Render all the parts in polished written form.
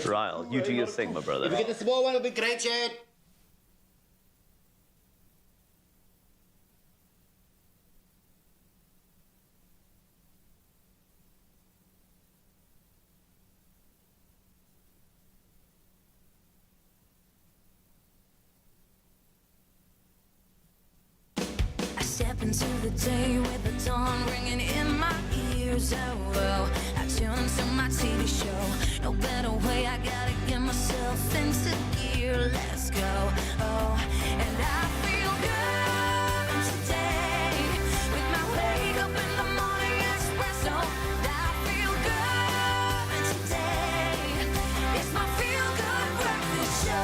Ryle, you do your thing, my brother. If we get the small one, it'll be great, Chad. Step into the day with the dawn ringing in my ears. Oh, I tune into my TV show. No better way, I gotta get myself into gear. Let's go. Oh, and I feel good today with my wake up in the morning espresso. I feel good today. It's my feel good breakfast show.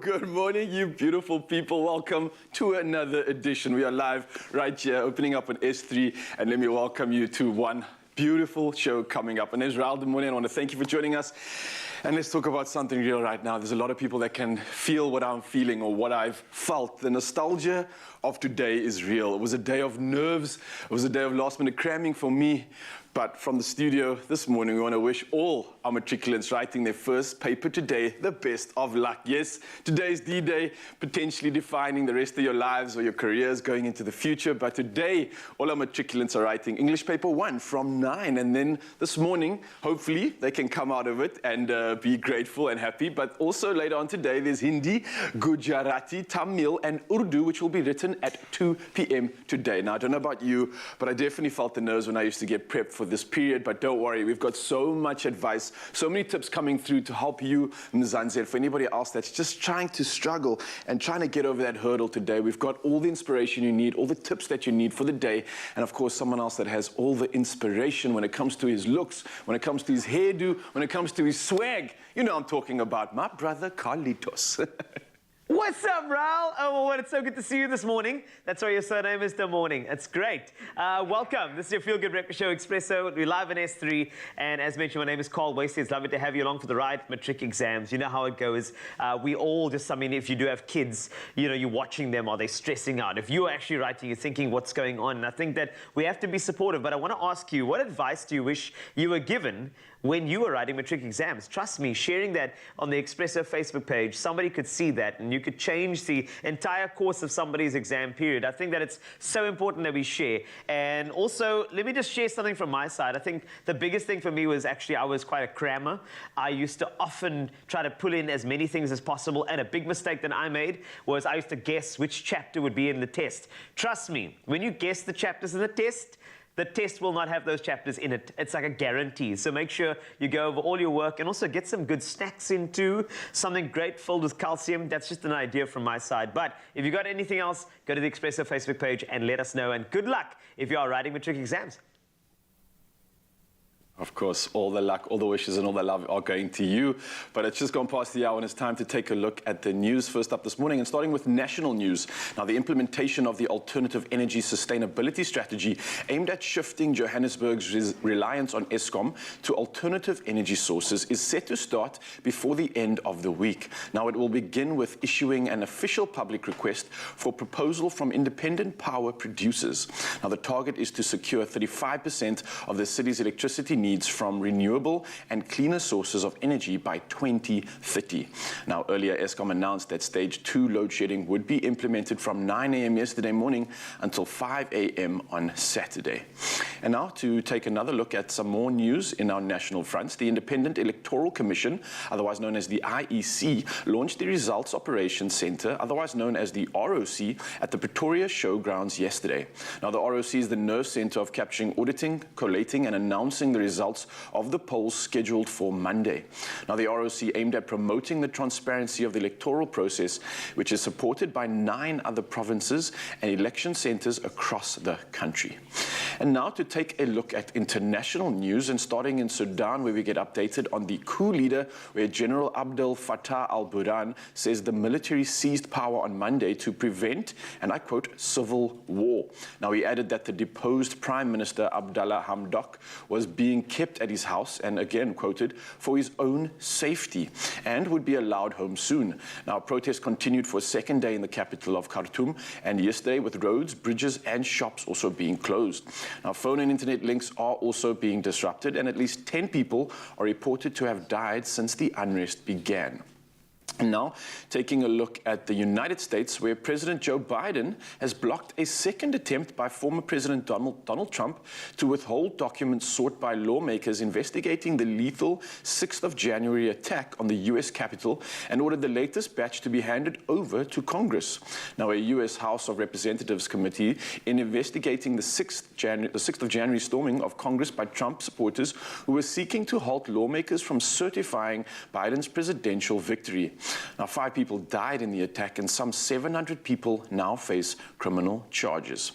Good morning, you beautiful people. Welcome to another edition. We are live right here, opening up on S3, and let me welcome you to one beautiful show coming up. And there's Ryle this morning. I want to thank you for joining us. And let's talk about something real right now. There's a lot of people that can feel what I'm feeling or what I've felt. The nostalgia of today is real. It was a day of nerves. It was a day of last-minute cramming for me. But from the studio this morning, we want to wish all our matriculants writing their first paper today the best of luck. Yes, today is D-Day, potentially defining the rest of your lives or your careers going into the future. But today, all our matriculants are writing English paper 1 from 9. And then this morning, hopefully, they can come out of it and be grateful and happy. But also later on today, there's Hindi, Gujarati, Tamil, and Urdu, which will be written at 2 p.m. today. Now, I don't know about you, but I definitely felt the nerves when I used to get prepped for this period, but don't worry, we've got so much advice, so many tips coming through to help you, Mzansi, for anybody else that's just trying to struggle and trying to get over that hurdle today. We've got all the inspiration you need, all the tips that you need for the day, and of course, someone else that has all the inspiration when it comes to his looks, when it comes to his hairdo, when it comes to his swag. You know I'm talking about my brother, Carlitos. What's up, Ryle? Oh, well, it's so good to see you this morning. That's why your surname is The Morning. It's great. Welcome. This is your Feel Good Breakfast Show, Expresso. We're live in S3. And as mentioned, my name is Carl Wasey. It's lovely to have you along for the ride. Matric exams. You know how it goes. We all just, I mean, if you do have kids, you know, you're watching them. Are they stressing out? If you're actually writing, you're thinking what's going on. And I think that we have to be supportive. But I want to ask you, what advice do you wish you were given when you were writing matric exams? Trust me, sharing that on the Expresso Facebook page, somebody could see that and you could change the entire course of somebody's exam period. I think that it's so important that we share. And also, let me just share something from my side. I think the biggest thing for me was actually I was quite a crammer. I used to often try to pull in as many things as possible, and a big mistake that I made was I used to guess which chapter would be in the test. Trust me, when you guess the chapters in the test will not have those chapters in it. It's like a guarantee. So make sure you go over all your work and also get some good snacks into something great filled with calcium. That's just an idea from my side. But if you got anything else, go to the Expresso Facebook page and let us know. And good luck if you are writing matric exams. Of course, all the luck, all the wishes, and all the love are going to you. But it's just gone past the hour, and it's time to take a look at the news first up this morning, and starting with national news. Now, the implementation of the Alternative Energy Sustainability Strategy aimed at shifting Johannesburg's reliance on Eskom to alternative energy sources is set to start before the end of the week. Now, it will begin with issuing an official public request for proposal from independent power producers. Now, the target is to secure 35% of the city's electricity needs from renewable and cleaner sources of energy by 2030. Now, earlier, Eskom announced that stage 2 load shedding would be implemented from 9 a.m. yesterday morning until 5 a.m. on Saturday. And now to take another look at some more news in our national fronts, the Independent Electoral Commission, otherwise known as the IEC, launched the Results Operations Centre, otherwise known as the ROC, at the Pretoria Showgrounds yesterday. Now, the ROC is the nerve centre of capturing, auditing, collating, and announcing the results of the polls scheduled for Monday. Now, the ROC aimed at promoting the transparency of the electoral process, which is supported by 9 other provinces and election centres across the country. And now to take a look at international news, and starting in Sudan, where we get updated on the coup leader, where General Abdel Fattah al-Burhan says the military seized power on Monday to prevent, and I quote, civil war. Now, he added that the deposed Prime Minister Abdallah Hamdok was being kept at his house, and again quoted, for his own safety, and would be allowed home soon. Now, protests continued for a second day in the capital of Khartoum, and yesterday with roads, bridges, and shops also being closed. Now, phone and internet links are also being disrupted, and at least 10 people are reported to have died since the unrest began. And now, taking a look at the United States, where President Joe Biden has blocked a second attempt by former President Donald Trump to withhold documents sought by lawmakers investigating the lethal 6th of January attack on the U.S. Capitol, and ordered the latest batch to be handed over to Congress. Now, a U.S. House of Representatives committee in investigating the 6th of January storming of Congress by Trump supporters who were seeking to halt lawmakers from certifying Biden's presidential victory. Now, 5 people died in the attack, and some 700 people now face criminal charges.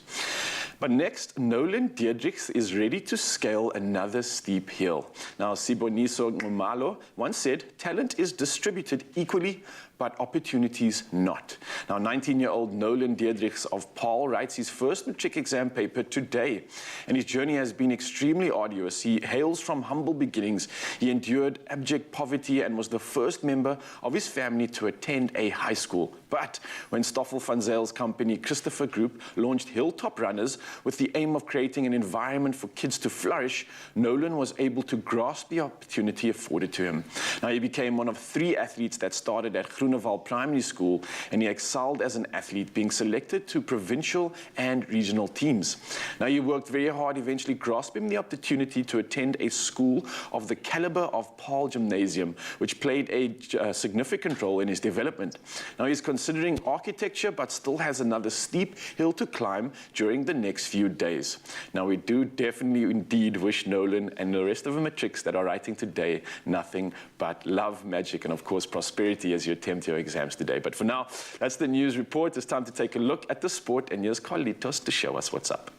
But next, Nolan Diedrichs is ready to scale another steep hill. Now, Siboniso Ngumalo once said, "Talent is distributed equally, but opportunities not." Now, 19-year-old Nolan Diedrichs of Paarl writes his first matric exam paper today, and his journey has been extremely arduous. He hails from humble beginnings. He endured abject poverty and was the first member of his family to attend a high school. But when Stoffel van Zyl's company, Christopher Group, launched Hilltop Runners with the aim of creating an environment for kids to flourish, Nolan was able to grasp the opportunity afforded to him. Now, he became one of 3 athletes that started at Groeneval Primary School, and he excelled as an athlete, being selected to provincial and regional teams. Now, he worked very hard, eventually grasping the opportunity to attend a school of the caliber of Paarl Gymnasium, which played a significant role in his development. Now, he's considering architecture, but still has another steep hill to climb during the next few days. Now, we do definitely indeed wish Nolan and the rest of the matrics that are writing today nothing but love, magic, and of course prosperity as you attempt your exams today. But for now, that's the news report. It's time to take a look at the sport, and here's Carlitos to show us what's up.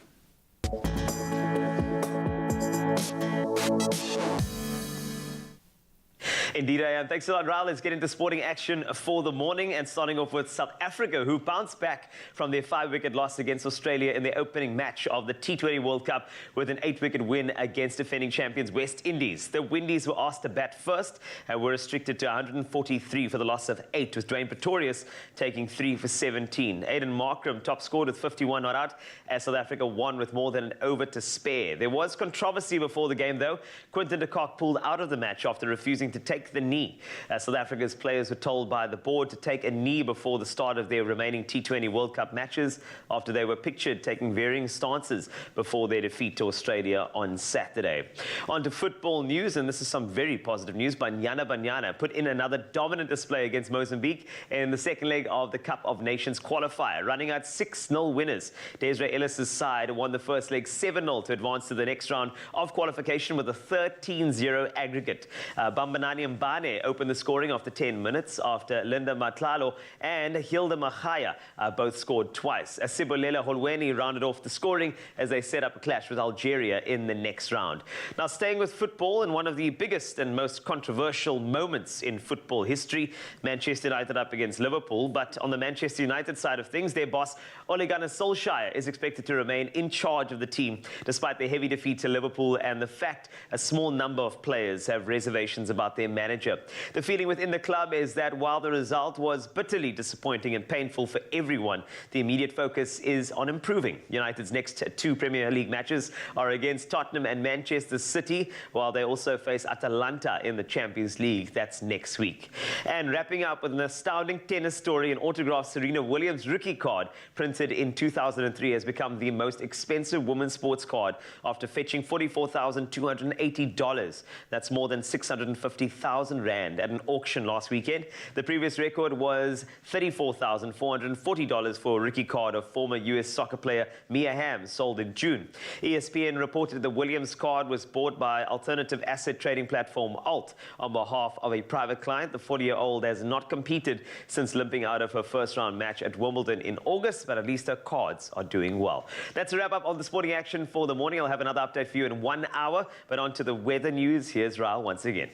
Indeed, I am. Thanks a lot, Raul. Let's get into sporting action for the morning, and starting off with South Africa, who bounced back from their 5-wicket loss against Australia in their opening match of the T20 World Cup with an 8-wicket win against defending champions West Indies. The Windies were asked to bat first and were restricted to 143 for the loss of 8, with Dwayne Pretorius taking 3 for 17. Aiden Markram top scored with 51 not out as South Africa won with more than an over to spare. There was controversy before the game, though. Quinton de Kock pulled out of the match after refusing to take the knee. South Africa's players were told by the board to take a knee before the start of their remaining T20 World Cup matches after they were pictured taking varying stances before their defeat to Australia on Saturday. On to football news, and this is some very positive news. Banyana put in another dominant display against Mozambique in the second leg of the Cup of Nations qualifier, running out 6-0 winners. Desiree Ellis' side won the first leg 7-0 to advance to the next round of qualification with a 13-0 aggregate. Bambanani Mbane opened the scoring after 10 minutes after Linda Matlalo and Hilda Machaya both scored twice. Sibolela Holweni rounded off the scoring as they set up a clash with Algeria in the next round. Now, staying with football, in one of the biggest and most controversial moments in football history, Manchester United up against Liverpool. But on the Manchester United side of things, their boss Ole Gunnar Solskjaer is expected to remain in charge of the team despite their heavy defeat to Liverpool and the fact a small number of players have reservations about their manager. The feeling within the club is that while the result was bitterly disappointing and painful for everyone, the immediate focus is on improving. United's next 2 Premier League matches are against Tottenham and Manchester City, while they also face Atalanta in the Champions League. That's next week. And wrapping up with an astounding tennis story, an autographed Serena Williams rookie card printed in 2003 has become the most expensive women's sports card after fetching $44,280. That's more than 650,000 rand at an auction last weekend. The previous record was $34,440 for a rookie card of former US soccer player Mia Hamm, sold in June. ESPN reported the Williams card was bought by alternative asset trading platform Alt on behalf of a private client. The 40-year-old has not competed since limping out of her first-round match at Wimbledon in August, but at least her cards are doing well. That's a wrap-up of the sporting action for the morning. I'll have another update for you in 1 hour, but on to the weather news. Here's Raul once again.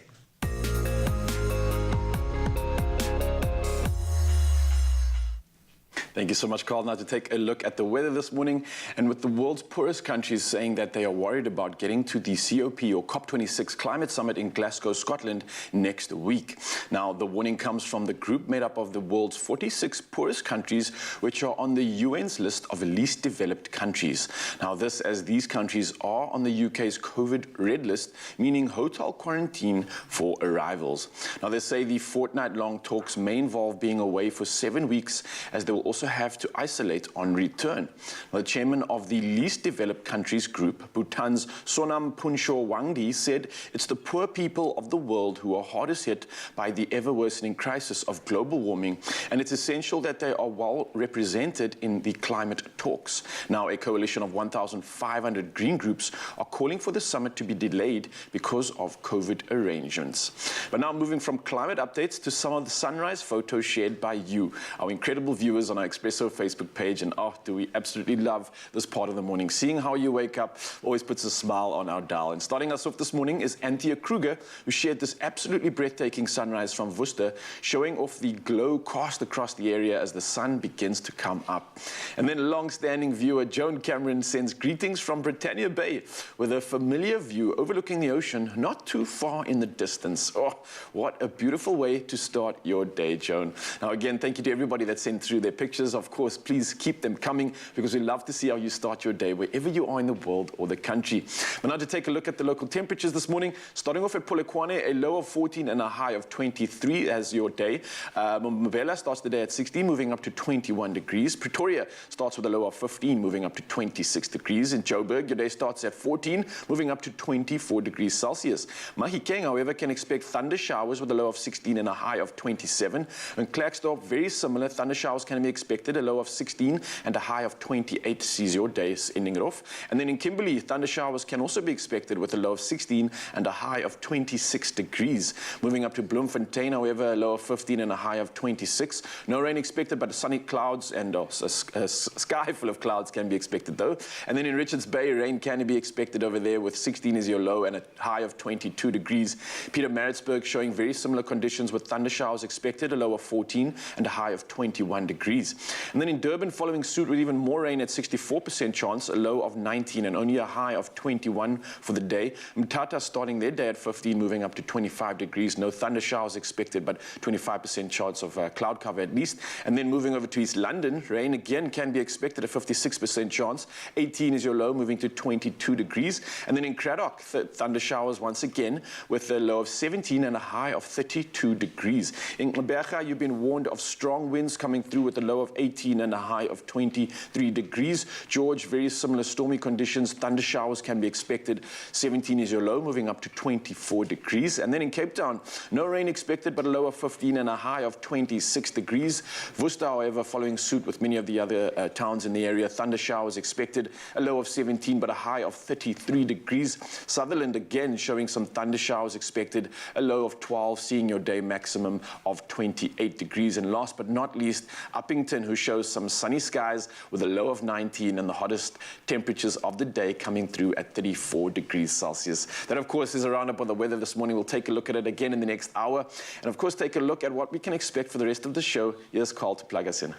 Thank you so much, Carl. Now to take a look at the weather this morning, and with the world's poorest countries saying that they are worried about getting to the COP or COP26 climate summit in Glasgow, Scotland next week. Now the warning comes from the group made up of the world's 46 poorest countries, which are on the UN's list of least developed countries. Now this as these countries are on the UK's COVID red list, meaning hotel quarantine for arrivals. Now they say the fortnight-long talks may involve being away for 7 weeks, as they will also have to isolate on return. The chairman of the least developed countries group, Bhutan's Sonam Punsho Wangdi, said it's the poor people of the world who are hardest hit by the ever-worsening crisis of global warming, and it's essential that they are well represented in the climate talks. Now, a coalition of 1,500 green groups are calling for the summit to be delayed because of COVID arrangements. But now moving from climate updates to some of the sunrise photos shared by you, our incredible viewers on our Expresso Facebook page, and do we absolutely love this part of the morning. Seeing how you wake up always puts a smile on our dial. And starting us off this morning is Anthea Kruger, who shared this absolutely breathtaking sunrise from Worcester, showing off the glow cast across the area as the sun begins to come up. And then long-standing viewer Joan Cameron sends greetings from Britannia Bay with a familiar view overlooking the ocean not too far in the distance. Oh, what a beautiful way to start your day, Joan. Now again, thank you to everybody that sent through their pictures. Of course, please keep them coming, because we love to see how you start your day wherever you are in the world or the country. But now to take a look at the local temperatures this morning, starting off at Polokwane, a low of 14 and a high of 23 as your day. Mbombela starts the day at 16, moving up to 21 degrees. Pretoria starts with a low of 15, moving up to 26 degrees. In Joburg, your day starts at 14, moving up to 24 degrees Celsius. Mahikeng, however, can expect thunder showers with a low of 16 and a high of 27. And Klerksdorp, very similar, thunder showers can be expected, a low of 16 and a high of 28 sees your days ending it off. And then in Kimberley, thunder showers can also be expected with a low of 16 and a high of 26 degrees. Moving up to Bloemfontein, however, a low of 15 and a high of 26. No rain expected, but sunny clouds and a sky full of clouds can be expected though. And then in Richards Bay, rain can be expected over there with 16 is your low and a high of 22 degrees. Pietermaritzburg showing very similar conditions with thunder showers expected, a low of 14 and a high of 21 degrees. And then in Durban, following suit with even more rain at 64% chance, a low of 19 and only a high of 21 for the day. Mthatha starting their day at 15, moving up to 25 degrees. No thunder showers expected, but 25% chance of cloud cover at least. And then moving over to East London, rain again can be expected, a 56% chance. 18 is your low, moving to 22 degrees. And then in Cradock, thunder showers once again with a low of 17 and a high of 32 degrees. In Gqeberha, you've been warned of strong winds coming through with a low of 18 and a high of 23 degrees. George, very similar stormy conditions. Thunder showers can be expected. 17 is your low, moving up to 24 degrees. And then in Cape Town, no rain expected, but a low of 15 and a high of 26 degrees. Worcester, however, following suit with many of the other towns in the area. Thunder showers expected, a low of 17, but a high of 33 degrees. Sutherland, again, showing some thunder showers expected, a low of 12, seeing your day maximum of 28 degrees. And last but not least, Uppington, who shows some sunny skies with a low of 19 and the hottest temperatures of the day coming through at 34 degrees Celsius. That, of course, is a roundup of the weather this morning. We'll take a look at it again in the next hour. And, of course, take a look at what we can expect for the rest of the show. Here's Carl to Plagasin.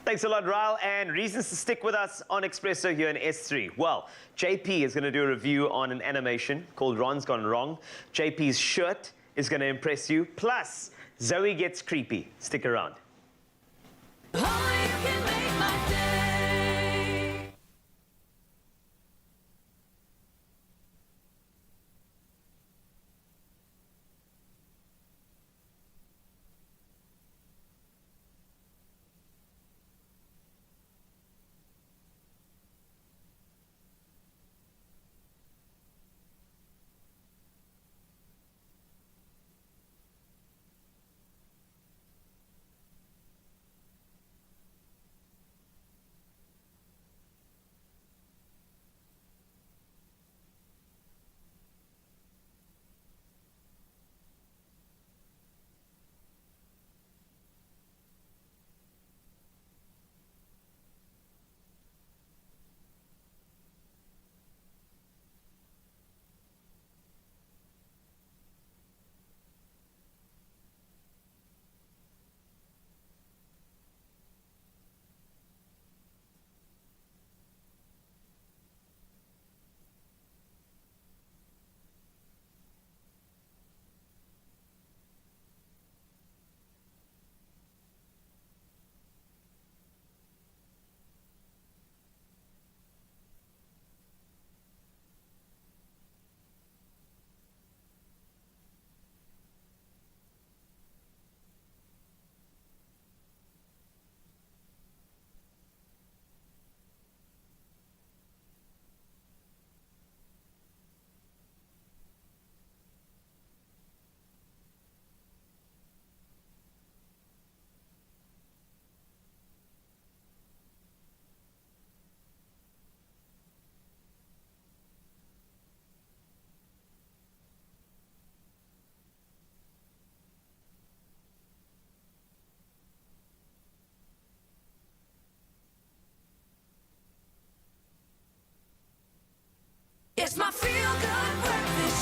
Thanks a lot, Ryle. And reasons to stick with us on Expresso here in S3. Well, JP is going to do a review on an animation called Ron's Gone Wrong. JP's shirt is going to impress you. Plus, Zoe gets creepy. Stick around. Only you can make my day.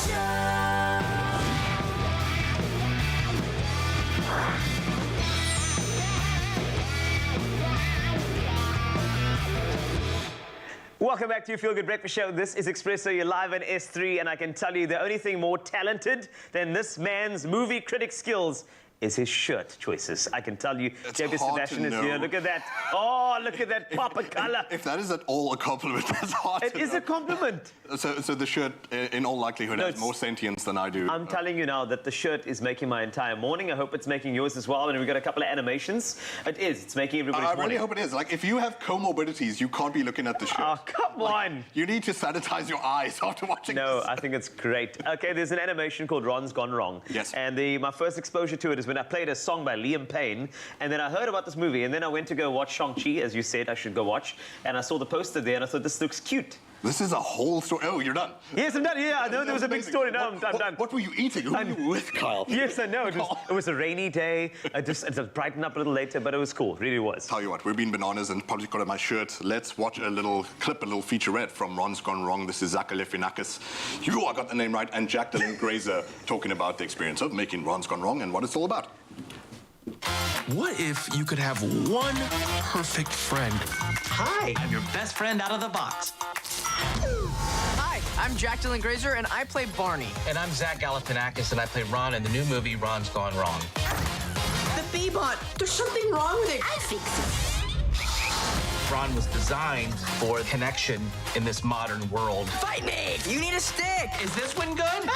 Show. Welcome back to your Feel Good Breakfast Show. This is Expresso. You're live on S3, and I can tell you the only thing more talented than this man's movie critic skills is his shirt choices. I can tell you, JP Sebastian is here. Look at that. Oh, look at that pop of color. If that is at all a compliment, that's hard to It is know. a compliment. So the shirt, in all likelihood, has more sentience than I do. I'm telling you now that the shirt is making my entire morning. I hope it's making yours as well. And we've got a couple of animations. It is. It's making everybody's I morning. really hope it is. Like, if you have comorbidities, you can't be looking at the shirt. Oh, come on. You need to sanitize your eyes after watching No, this. I think it's great. Okay, there's an animation called Ron's Gone Wrong. Yes. And my first exposure to it is when I played a song by Liam Payne, and then I heard about this movie, and then I went to go watch Shang-Chi, as you said I should go watch, and I saw the poster there, and I thought, this looks cute. This is a whole story. Oh, you're done. Yes, I'm done. Yeah, I know there was a big Amazing. story. No, I'm done. What were you eating? Who were you with, Kyle? Yes, I know. It was a rainy day. It brightened up a little later, but it was cool. It really was. Tell you what, we've been bananas and probably got on my shirt. Let's watch a little clip, a little featurette from Ron's Gone Wrong. This is Zach Galifianakis. I got the name right. And Jack Dylan Grazer talking about the experience of making Ron's Gone Wrong and what it's all about. What if you could have one perfect friend? Hi, I'm your best friend out of the box. Hi, I'm Jack Dylan Grazer, and I play Barney. And I'm Zach Galifianakis, and I play Ron in the new movie Ron's Gone Wrong. The B-Bot, there's something wrong with it. I'll fix it. Ron was designed for connection in this modern world. Fight me! You need a stick! Is this one good?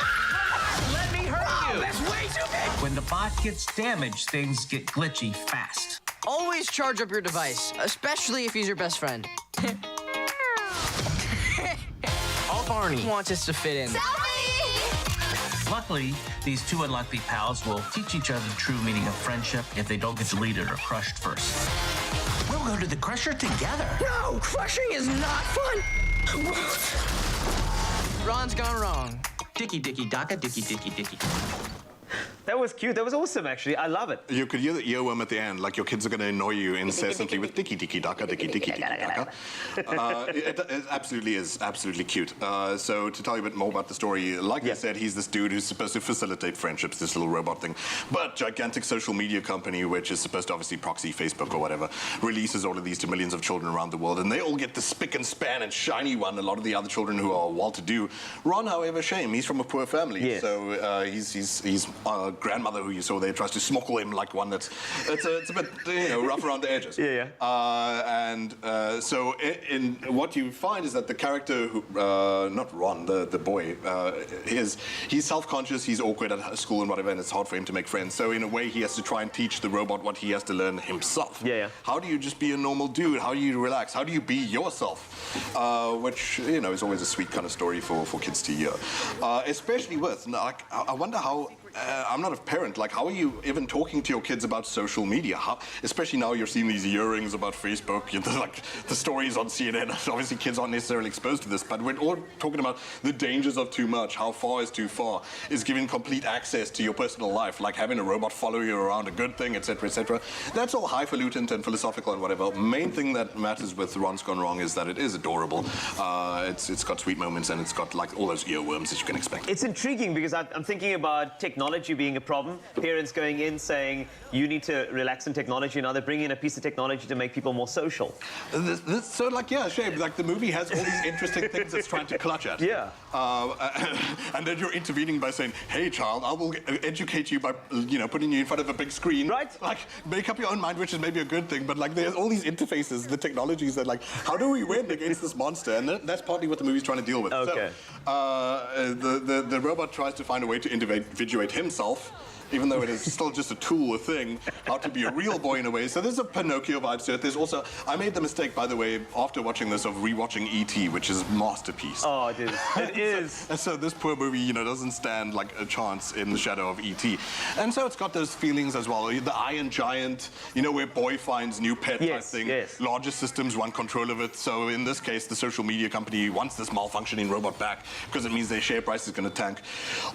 Let me hurt you! That's way too big! When the bot gets damaged, things get glitchy fast. Always charge up your device, especially if he's your best friend. All Barney wants us to fit in. Luckily, these two unlucky pals will teach each other the true meaning of friendship if they don't get deleted or crushed first. We'll go to the Crusher together. No, crushing is not fun! Ron's Gone Wrong. Dicky, dicky, daka, dicky, dicky, dicky. That was cute. That was awesome, actually. I love it. You could hear the earworm at the end, like your kids are going to annoy you incessantly with dicky dicky daka, dicky dicky dicky daka. It absolutely is absolutely cute. So to tell you a bit more about the story, like I said, he's this dude who's supposed to facilitate friendships, this little robot thing. But gigantic social media company, which is supposed to obviously proxy Facebook or whatever, releases all of these to millions of children around the world, and they all get the spick and span and shiny one. A lot of the other children who are well-to-do. Ron, however, shame, he's from a poor family, Yes. so he's grandmother who you saw there tries to smoggle him like one that's it's a bit rough around the edges. So in what you find is that the character who not Ron, the boy, he's self-conscious, he's awkward at school and whatever, and it's hard for him to make friends. So in a way he has to try and teach the robot what he has to learn himself. How do you just be a normal dude? How do you relax? How do you be yourself? Which is always a sweet kind of story for kids to hear. Especially with like I wonder how I'm not a parent. Like, how are you even talking to your kids about social media? How, especially now you're seeing these earrings about Facebook, like the stories on CNN. Obviously, kids aren't necessarily exposed to this, but we're all talking about the dangers of too much. How far is too far? Is giving complete access to your personal life, like having a robot follow you around a good thing, etc., etc. That's all highfalutin and philosophical and whatever. Main thing that matters with Ron's Gone Wrong is that it is adorable. It's got sweet moments and it's got like all those earworms that you can expect. It's intriguing because I'm thinking about technology being a problem. Parents going in saying, you need to relax in technology. Now they're bringing in a piece of technology to make people more social. So, like, yeah, shame. Like, the movie has all these interesting things it's trying to clutch at. Yeah. And then you're intervening by saying, hey, child, I will educate you by, putting you in front of a big screen. Right. Like, make up your own mind, which is maybe a good thing. But, like, there's all these interfaces, the technologies that, like, how do we win against this monster? And that's partly what the movie's trying to deal with. Okay. So, the robot tries to find a way to individuate himself, even though it is still just a tool, a thing, how to be a real boy in a way. So there's a Pinocchio vibe to it. There's also, I made the mistake, by the way, after watching this, of rewatching E.T., which is a masterpiece. Oh, it is. It is. So this poor movie, doesn't stand like a chance in the shadow of E.T. And so it's got those feelings as well. The Iron Giant, where boy finds new pet type thing. Yes. Larger systems want control of it. So in this case, the social media company wants this malfunctioning robot back because it means their share price is going to tank.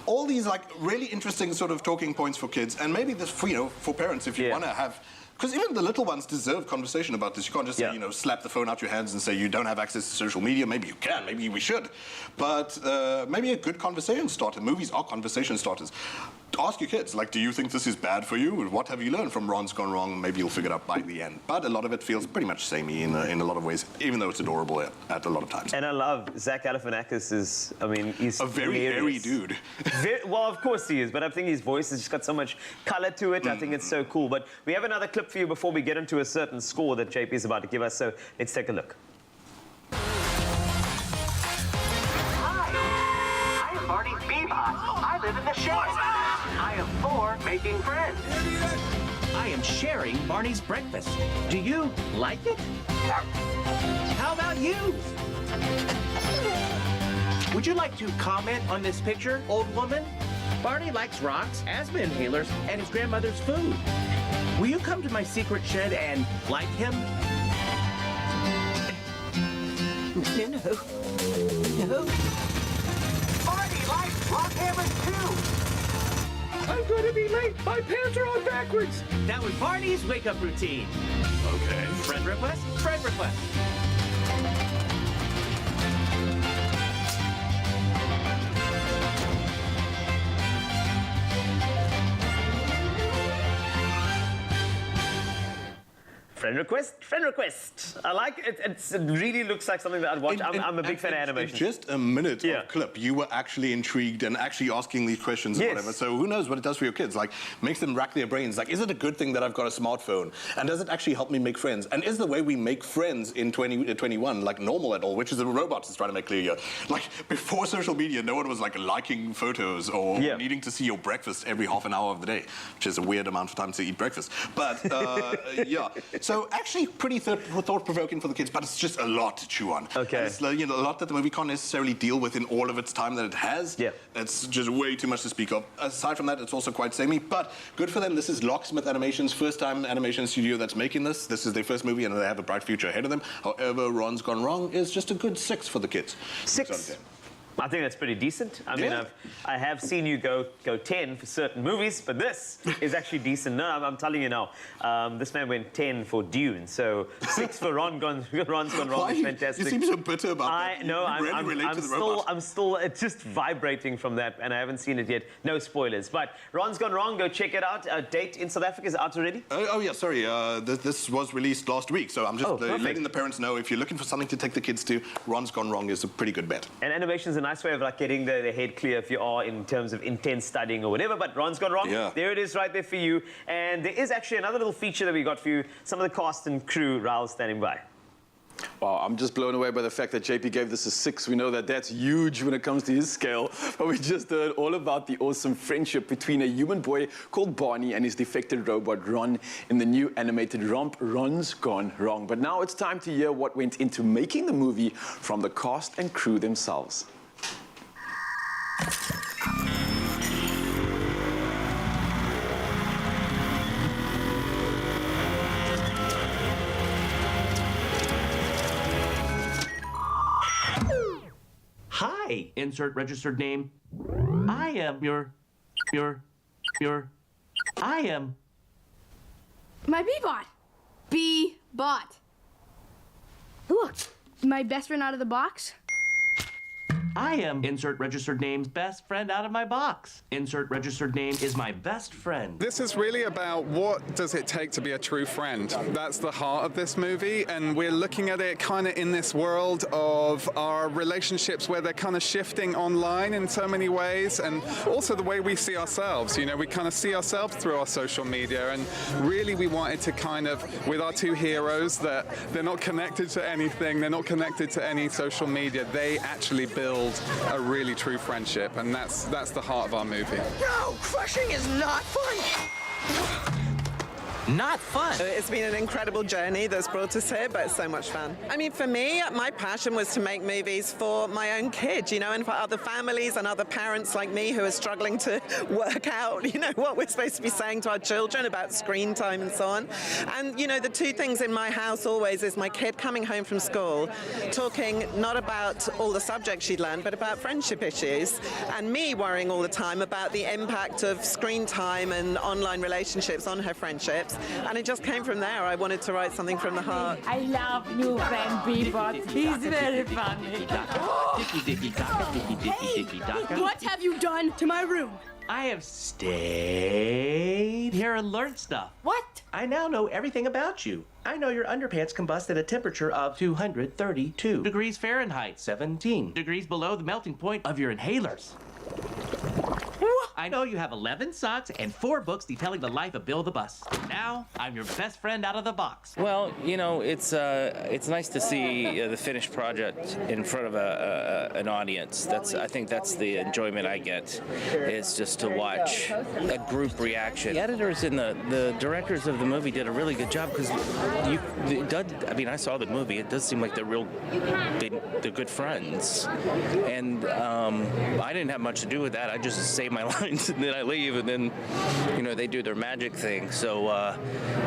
All these like really interesting sort of talking points for kids, and maybe this for parents if you want to have Because even the little ones deserve conversation about this. You can't just say, slap the phone out your hands and say you don't have access to social media. Maybe you can, maybe we should. But maybe a good conversation starter. Movies are conversation starters. Ask your kids, like, do you think this is bad for you? What have you learned from Ron's Gone Wrong? Maybe you'll figure it out by the end. But a lot of it feels pretty much samey in a lot of ways, even though it's adorable at a lot of times. And I love Zach Galifianakis is, I mean, he's a very hairy dude. Well, of course he is, but I think his voice has just got so much color to it. I think it's so cool. But we have another clip for you before we get into a certain score that JP is about to give us, so let's take a look. Hi, I am Barney's Beanbot. I live in the shed. I am for making friends. I am sharing Barney's breakfast. Do you like it? How about you? Would you like to comment on this picture, old woman? Barney likes rocks, asthma inhalers, and his grandmother's food. Will you come to my secret shed and like him? No. Barney likes rock hammers too. I'm going to be late. My pants are on backwards. That was Barney's wake-up routine. Okay. Friend request? Friend request. Friend request, friend request. I like it. It really looks like something that I'd watch. I'm a big fan of animation. In just a minute of clip, you were actually intrigued and actually asking these questions and whatever. So who knows what it does for your kids? Like, makes them rack their brains. Like, is it a good thing that I've got a smartphone? And does it actually help me make friends? And is the way we make friends in 2021 like normal at all? Which is the robots is trying to make clear here. Like, before social media, no one was like liking photos or needing to see your breakfast every half an hour of the day, which is a weird amount of time to eat breakfast. But yeah. So actually pretty thought-provoking for the kids, but it's just a lot to chew on. Okay. And it's a lot that the movie can't necessarily deal with in all of its time that it has. Yeah. It's just way too much to speak of. Aside from that, it's also quite samey, but good for them. This is Locksmith Animation's first-time animation studio that's making this. This is their first movie, and they have a bright future ahead of them. However, Ron's Gone Wrong is just a good 6 for the kids. 6 out of 10. I think that's pretty decent. I mean, I have seen you go 10 for certain movies, but this is actually decent. No, I'm telling you now, this man went 10 for Dune, so 6 for Ron's Gone Wrong is fantastic. You seem so bitter about that. No, I'm still just vibrating from that, and I haven't seen it yet. No spoilers, but Ron's Gone Wrong, go check it out. Date in South Africa is out already? Oh yeah, sorry. This was released last week, so I'm just letting the parents know if you're looking for something to take the kids to, Ron's Gone Wrong is a pretty good bet. And animation's a nice way of like getting the head clear if you are in terms of intense studying or whatever, but Ron's Gone Wrong, there it is right there for you. And there is actually another little feature that we got for you. Some of the cast and crew, Raul, standing by. Wow, I'm just blown away by the fact that JP gave this a 6. We know that that's huge when it comes to his scale. But we just heard all about the awesome friendship between a human boy called Barney and his defected robot Ron in the new animated romp, Ron's Gone Wrong. But now it's time to hear what went into making the movie from the cast and crew themselves. Hi, insert registered name. I am I am... My B-bot. B-bot. Look, my best friend out of the box. I am, insert registered name's best friend out of my box. Insert registered name is my best friend. This is really about what does it take to be a true friend. That's the heart of this movie, and we're looking at it kind of in this world of our relationships where they're kind of shifting online in so many ways, and also the way we see ourselves. You know, we kind of see ourselves through our social media, and really we wanted to kind of, with our two heroes, that they're not connected to anything, they're not connected to any social media. They actually build a really true friendship, and that's the heart of our movie. No, crushing is not fun. Not fun. It's been an incredible journey that's brought us here, but it's so much fun. I mean, for me, my passion was to make movies for my own kids, you know, and for other families and other parents like me who are struggling to work out, you know, what we're supposed to be saying to our children about screen time and so on. And, you know, the two things in my house always is my kid coming home from school, talking not about all the subjects she'd learned, but about friendship issues, and me worrying all the time about the impact of screen time and online relationships on her friendships. friendships. And it just came from there. I wanted to write something from the heart. I love new friend Beebot. He's very funny. Hey, what have you done to my room? I have stayed here and learned stuff. What? I now know everything about you. I know your underpants combust at a temperature of 232 degrees Fahrenheit, 17 degrees below the melting point of your inhalers. I know you have 11 socks and 4 books detailing the life of Bill the Bus. Now, I'm your best friend out of the box. Well, you know, it's nice to see the finished project in front of an audience. I think that's the enjoyment I get, is just to watch a group reaction. The editors and the directors of the movie did a really good job, because I saw the movie. It does seem like they're good friends, and I didn't have much to do with that. I just say my lines and then I leave, and then, you know, they do their magic thing. So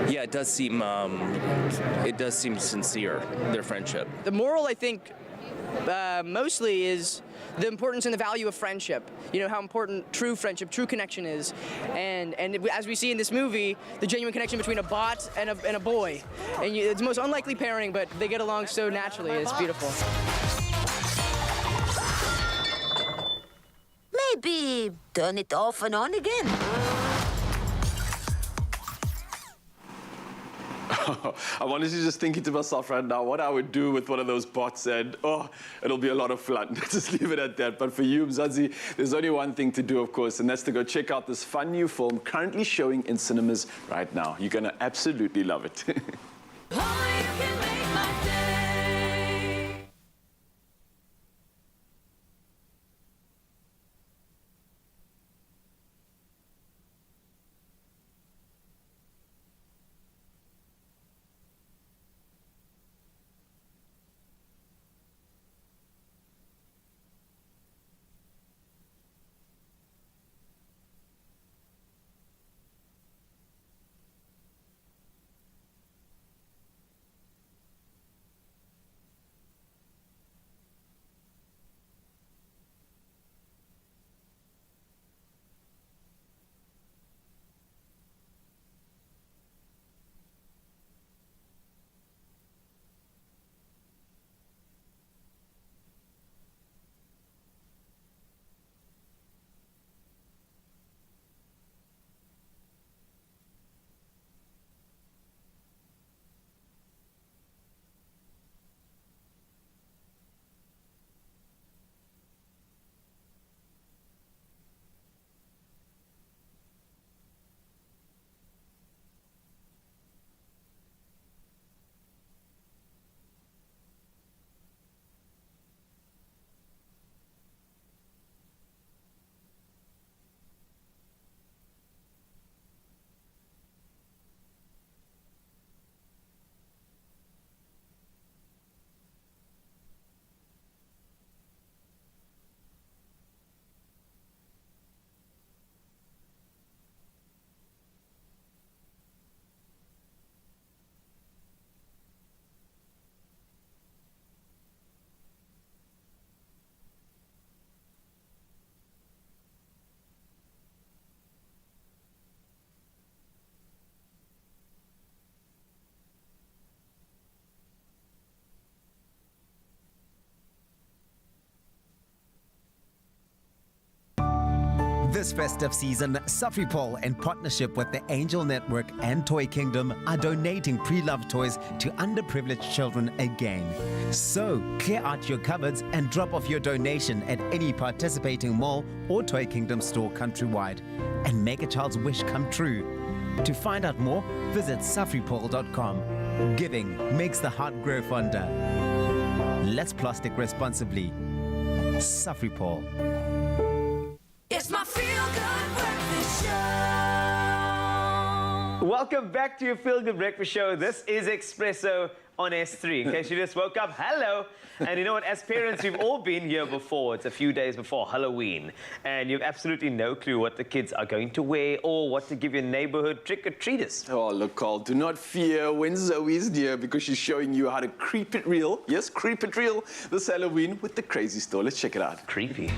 yeah, it does seem sincere, their friendship. The moral, I think, mostly is the importance and the value of friendship. You know, how important true friendship, true connection is. And as we see in this movie, the genuine connection between a bot and a boy. And it's the most unlikely pairing, but they get along so naturally. It's beautiful. Maybe turn it off and on again. I'm honestly just thinking to myself right now what I would do with one of those bots, and it'll be a lot of fun. Just leave it at that. But for you, Mzansi, there's only one thing to do, of course, and that's to go check out this fun new film currently showing in cinemas right now. You're going to absolutely love it. This festive season, Safripol, in partnership with the Angel Network and Toy Kingdom, are donating pre-loved toys to underprivileged children again. So, clear out your cupboards and drop off your donation at any participating mall or Toy Kingdom store countrywide and make a child's wish come true. To find out more, visit safripol.com. Giving makes the heart grow fonder. Let's plastic responsibly. Safripol. It's my feel-good breakfast show. Welcome back to your Feel Good Breakfast Show. This is Expresso on S3. In case you just woke up, hello. And you know what? As parents, we've all been here before. It's a few days before Halloween. And you have absolutely no clue what the kids are going to wear or what to give your neighborhood trick-or-treaters. Oh, look, Carl, do not fear when Zoe's near, because she's showing you how to creep it real. Yes, creep it real this Halloween with the crazy store. Let's check it out. Creepy.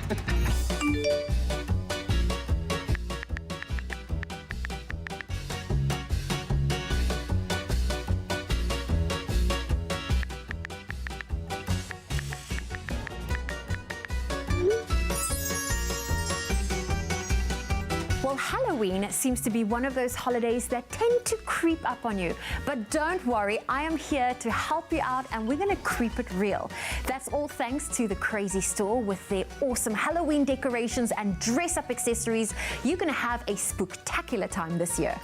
Well, Halloween seems to be one of those holidays that tend to creep up on you. But don't worry, I am here to help you out and we're going to creep it real. That's all thanks to the Crazy Store with their awesome Halloween decorations and dress-up accessories. You're going to have a spooktacular time this year.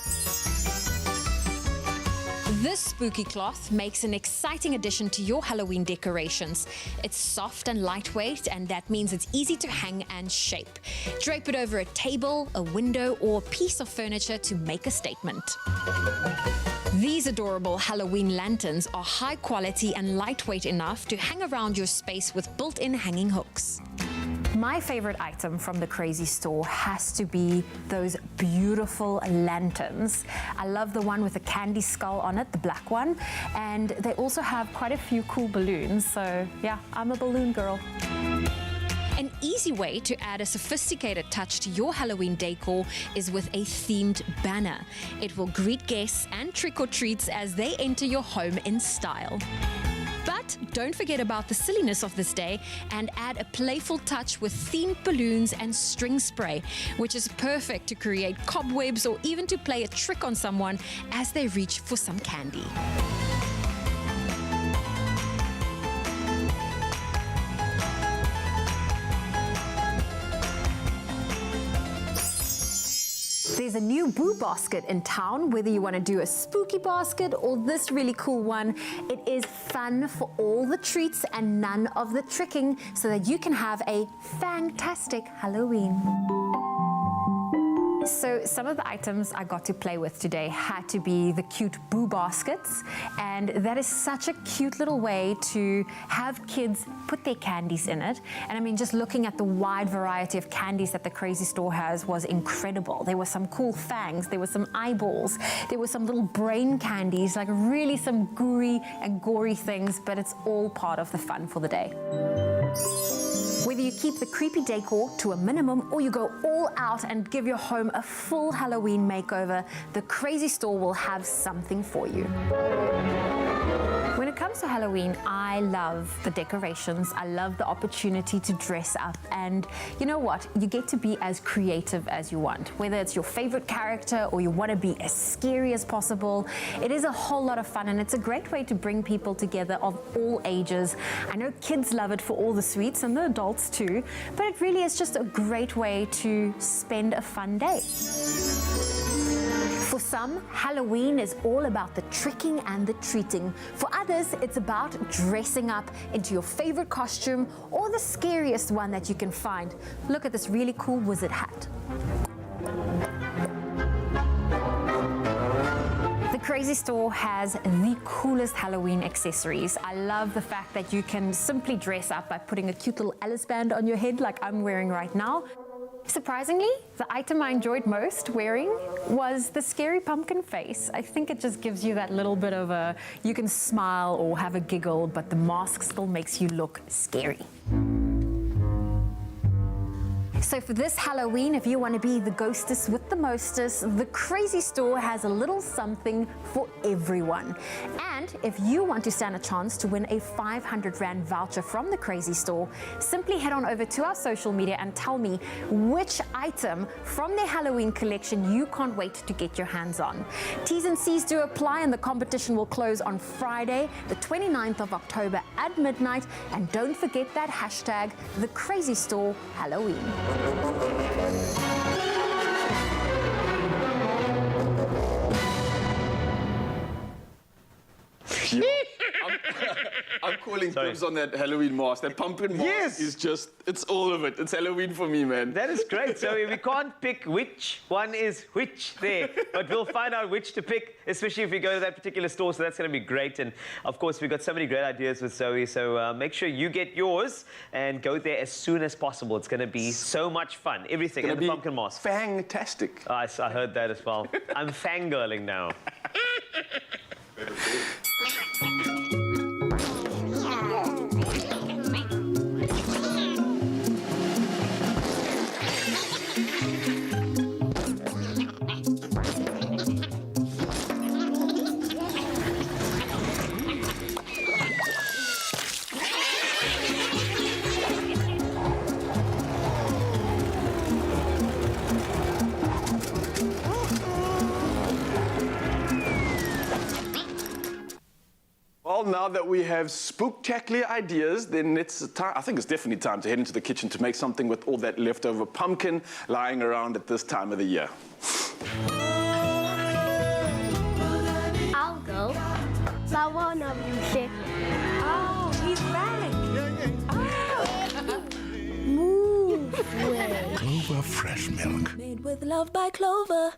This spooky cloth makes an exciting addition to your Halloween decorations. It's soft and lightweight, and that means it's easy to hang and shape. Drape it over a table, a window, or a piece of furniture to make a statement. These adorable Halloween lanterns are high quality and lightweight enough to hang around your space with built-in hanging hooks. My favorite item from the Crazy Store has to be those beautiful lanterns. I love the one with the candy skull on it, the black one, and they also have quite a few cool balloons, so yeah, I'm a balloon girl. An easy way to add a sophisticated touch to your Halloween decor is with a themed banner. It will greet guests and trick-or-treats as they enter your home in style. But don't forget about the silliness of this day and add a playful touch with themed balloons and string spray, which is perfect to create cobwebs or even to play a trick on someone as they reach for some candy. There's a new Boo basket in town, whether you want to do a spooky basket or this really cool one. It is fun for all the treats and none of the tricking so that you can have a fantastic Halloween. So some of the items I got to play with today had to be the cute Boo baskets, and that is such a cute little way to have kids put their candies in it. And I mean, just looking at the wide variety of candies that the Crazy Store has was incredible. There were some cool fangs, there were some eyeballs, there were some little brain candies, like really some gooey and gory things, but it's all part of the fun for the day. Whether you keep the creepy decor to a minimum or you go all out and give your home a full Halloween makeover, the Crazy Store will have something for you. When it comes to Halloween, I love the decorations. I love the opportunity to dress up. And you know what? You get to be as creative as you want. Whether it's your favorite character or you want to be as scary as possible, it is a whole lot of fun and it's a great way to bring people together of all ages. I know kids love it for all the sweets and the adults too, but it really is just a great way to spend a fun day. For some, Halloween is all about the tricking and the treating. For others, it's about dressing up into your favorite costume or the scariest one that you can find. Look at this really cool wizard hat. The Crazy Store has the coolest Halloween accessories. I love the fact that you can simply dress up by putting a cute little Alice band on your head like I'm wearing right now. Surprisingly, the item I enjoyed most wearing was the scary pumpkin face. I think it just gives you that little bit of a, you can smile or have a giggle, but the mask still makes you look scary. So for this Halloween, if you want to be the ghostess with the mostest, the Crazy Store has a little something for everyone. And if you want to stand a chance to win a 500 Rand voucher from the Crazy Store, simply head on over to our social media and tell me which item from their Halloween collection you can't wait to get your hands on. T's and C's do apply and the competition will close on Friday, the 29th of October at midnight. And don't forget that hashtag, the Crazy Store Halloween. I'm calling dibs on that Halloween mask. That pumpkin mask is just, it's all of it. It's Halloween for me, man. That is great. So we can't pick which one is which there, but we'll find out which to pick, especially if we go to that particular store. So that's going to be great. And of course, we've got so many great ideas with Zoe. So make sure you get yours and go there as soon as possible. It's going to be so much fun. Everything in the pumpkin mask. Fantastic. I heard that as well. I'm fangirling now. Well, now that we have spooktacular ideas, then it's time, I think it's definitely time to head into the kitchen to make something with all that leftover pumpkin lying around at this time of the year. I'll go. But one of you said, oh, he's back. Move away. Clover fresh milk. Made with love by Clover.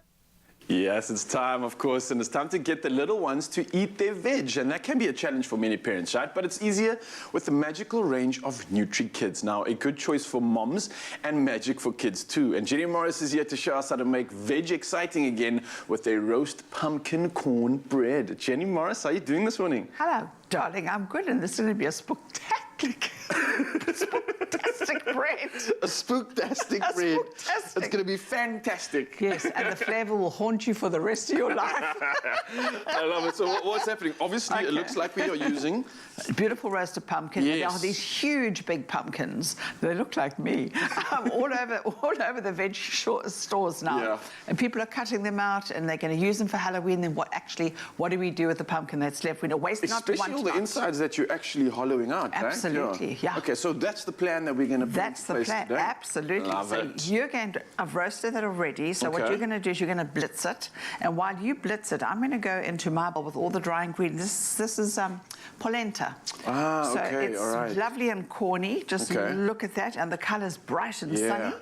Yes, it's time, of course, and it's time to get the little ones to eat their veg, and that can be a challenge for many parents, right? But it's easier with the magical range of Nutri-Kids. Now, a good choice for moms and magic for kids too. And Jenny Morris is here to show us how to make veg exciting again with a roast pumpkin corn bread. Jenny Morris, how are you doing this morning? Hello, darling. I'm good, and this is going to be a spooktastic bread. A spooktastic bread. It's going to be fantastic. Yes, and the flavour will haunt you for the rest of your life. I love it. So what's happening? Obviously, it looks like we are using... Beautiful roasted pumpkin. Yes. There are these huge, big pumpkins. They look like me. all over the veg stores now. Yeah. And people are cutting them out, and they're going to use them for Halloween. Then what do we do with the pumpkin that's left? We don't waste Especially all the insides that you're actually hollowing out, right? Absolutely, yeah. Okay, so that's the plan that we're going to put That's in the place plan, today. absolutely. Love so it. you're going to, I've roasted that already. So what Okay. you're going to do is you're going to blitz it. And while you blitz it, I'm going to go into my bowl with all the dry ingredients. This is polenta. Ah, so okay, it's all right. lovely and corny. Just Okay. look at that. And the colour's bright and Yeah. sunny.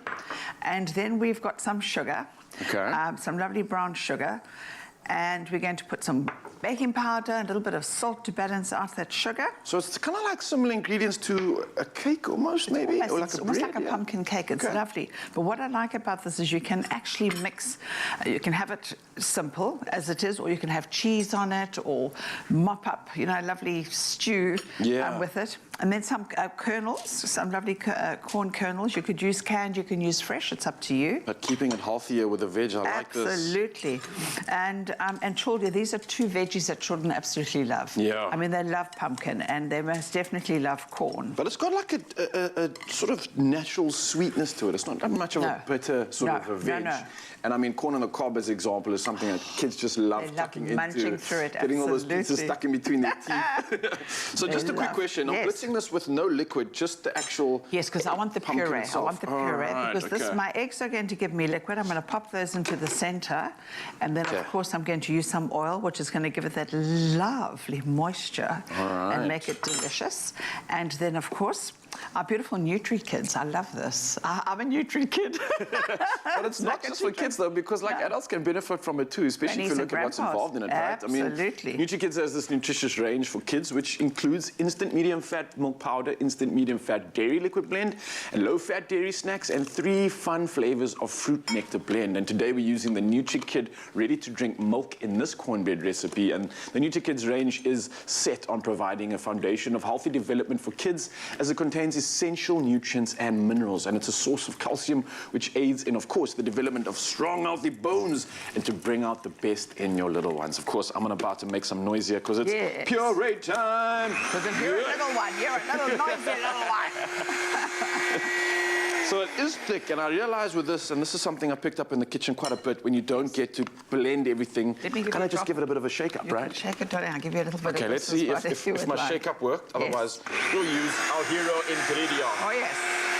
And then we've got some sugar. Okay. Some lovely brown sugar. And we're going to put some baking powder, a little bit of salt to balance out that sugar. So it's kind of like similar ingredients to a cake almost, maybe? Almost, Or like it's a almost bread, like a yeah. pumpkin cake. It's Okay. lovely. But what I like about this is you can actually mix, you can have it simple as it is, or you can have cheese on it, or mop up, lovely stew with it. And then some kernels, some lovely corn kernels. You could use canned, you can use fresh, it's up to you. But keeping it healthier with the veg, I like this. Absolutely. And children, these are two veggies that children absolutely love. Yeah. I mean, they love pumpkin, and they most definitely love corn. But it's got like a sort of natural sweetness to it. It's not much of a bitter sort of a veg. No. And I mean, corn on the cob, as example, is something that kids just love tucking munching into. through it, getting all those pieces absolutely. stuck in between their teeth. So just a quick question. I'm blitzing this with no liquid, just the actual Yes, because I want the pumpkin puree. I itself. want the puree All right, because my eggs are going to give me liquid. I'm going to pop those into the centre, and then of course I'm going to use some oil, which is going to give it that lovely moisture and make it delicious. And then of course our beautiful Nutri-Kids. I love this. I'm a Nutri-Kid. But it's not just for kids, though, because adults can benefit from it too, especially if you look at what's involved in it, right? Absolutely. I mean, Nutri-Kids has this nutritious range for kids, which includes instant medium-fat milk powder, instant medium-fat dairy liquid blend, and low-fat dairy snacks, and 3 fun flavors of fruit nectar blend. And today we're using the Nutri-Kid ready-to-drink milk in this cornbread recipe. And the Nutri-Kids range is set on providing a foundation of healthy development for kids, as it contains essential nutrients and minerals, and it's a source of calcium which aids in, of course, the development of strong, healthy bones and to bring out the best in your little ones. Of course, I'm about to make some noise here because it's puree time. Because if you're a little one, you're a little noisy little one. So it is thick, and I realize with this, and this is something I picked up in the kitchen quite a bit, when you don't get to blend everything, can I just give it a bit of a shake-up, right? Shake it, darling. I'll give you a little bit Okay, of let's see if my shake-up worked. Yes. Otherwise, we'll use our hero ingredient. Oh, yes.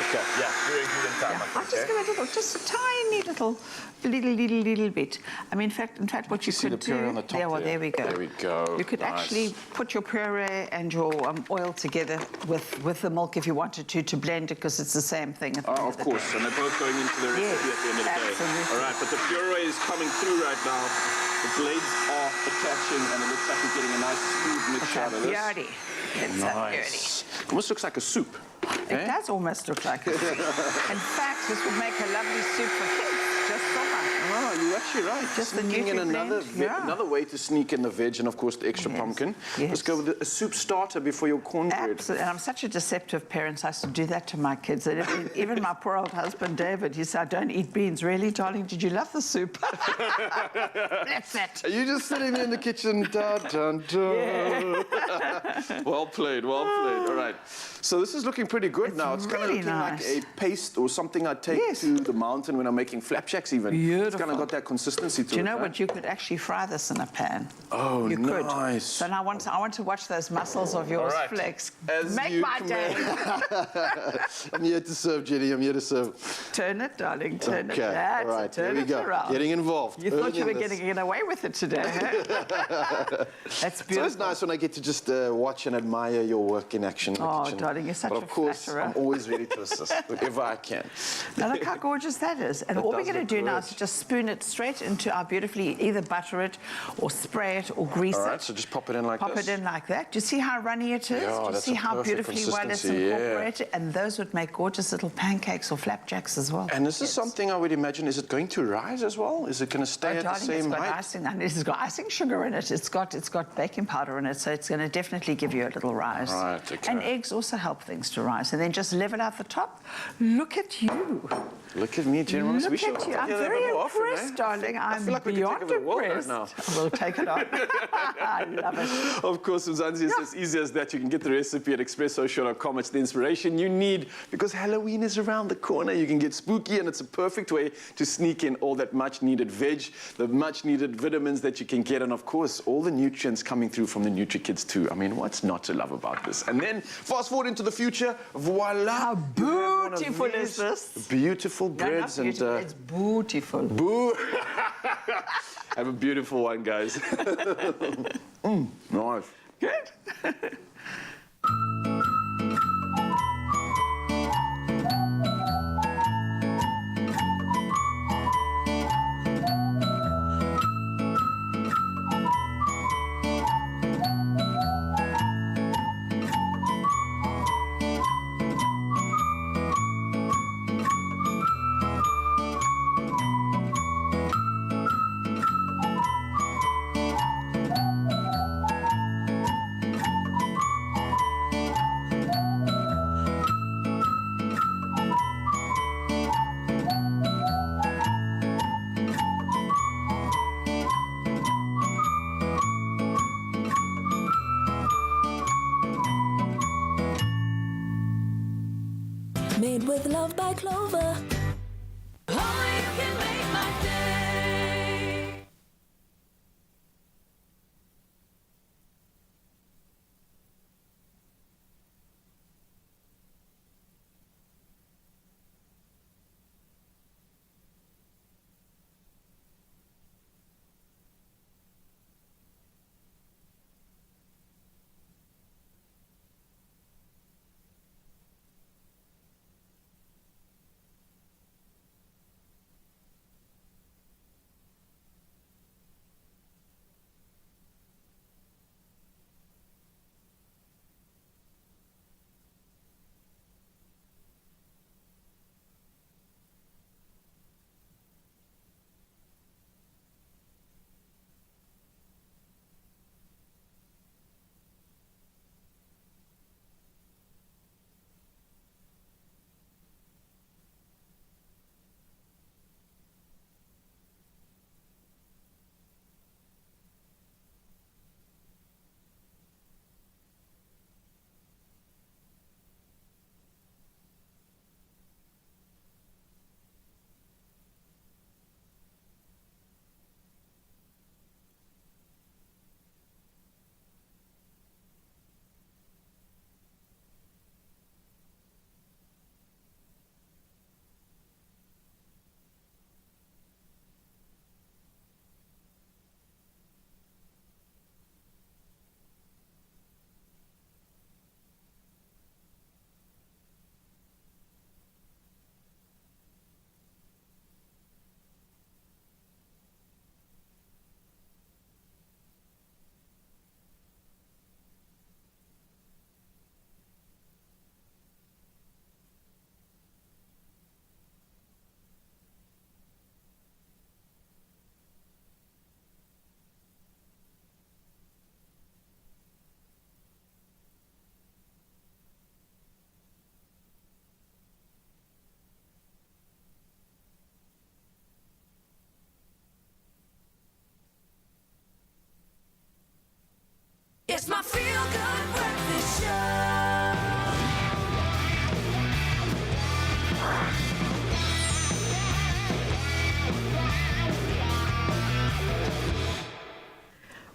Okay, yeah, hero ingredient time. I'll just give it just a tiny little bit. I mean, in fact, what you see could the puree do... on the top there we go. There we go. You could actually put your puree and your oil together with the milk if you wanted to blend it, because it's the same thing. Oh, of course, and they're both going into the recipe at the end of the day. Absolutely. All right, but the puree is coming through right now. The blades are attaching, and it looks like we're getting a nice smooth mixture out of this. Puree. It's Nice. Almost looks like a soup. It does almost look like a soup. In fact, this would make a lovely soup for kids, just so much. Oh, you're actually right. Just the Sneaking in Nutri-Blend, another way to sneak in the veg and, of course, the extra pumpkin. Let's go with a soup starter before your cornbread. Absolutely. And I'm such a deceptive parent. I used to do that to my kids. Even my poor old husband, David, he said, I don't eat beans. Really, darling? Did you love the soup? That's it. Are you just sitting there in the kitchen? Dun, dun, dun. Well played, well played. All right. So this is looking pretty good now. It's kind of really looking nice. like a paste or something I take to the mountain when I'm making flapjacks even. Beautiful. It's kind of got that consistency to it. Do you know right? what? You could actually fry this in a pan. Oh, you could. nice. So now I want to watch those muscles of yours All right. flex. As Make you my day. I'm here to serve, Jenny. I'm here to serve. Turn it, darling. Turn it. Okay. That's All right. it. Turn Here we it go. around. Getting involved. You thought you were Earning going to this. get away with it today. Huh? That's beautiful. So it's nice when I get to just watch and admire your work in action in the Oh, kitchen. darling, you're such but a of course, flatterer. I'm always ready to assist wherever I can. Now look how gorgeous that is. And It all we're does going to look do now good. is just spoon it straight into our beautifully, either butter it or spray it or grease All right, it. so just pop it in like Pop this. it in like that. Do you see how runny it is? Yeah, Do you that's see a how perfect beautifully well it's consistency, yeah. incorporated? And those would make gorgeous little pancakes or flapjacks as well. And this is something I would imagine, is it going to rise as well? Is it going to stay at the Darling, same it's got height? icing, and it's got icing sugar in it. It's got baking powder in it, so it's going to definitely give you a little rise. Right, okay. And eggs also help things to rise. And then just level out the top. Look at you. Look at me, Jen. Look We should at you. take I'm it a very bit more often, impressed, eh? darling. I I'm feel like we could take beyond it a world right impressed. now. We'll take it on. I love it. Of course, Mzansi, it's as easy as that. You can get the recipe at expressoshow.com. It's the inspiration you need because Halloween is around the corner. You can get spooky, and it's a perfect way to sneak in all that much-needed veg, the much-needed vitamins that you can get, and of course, all the nutrients coming through from the NutriKids too. I mean, what's not to love about this? And then, fast forward into the future, voila! How beautiful is this? Beautiful No, not breads beautiful, and... it's beautiful. Have a beautiful one, guys. Nice. Good. Made with love by Clover. Oh, you can make my day.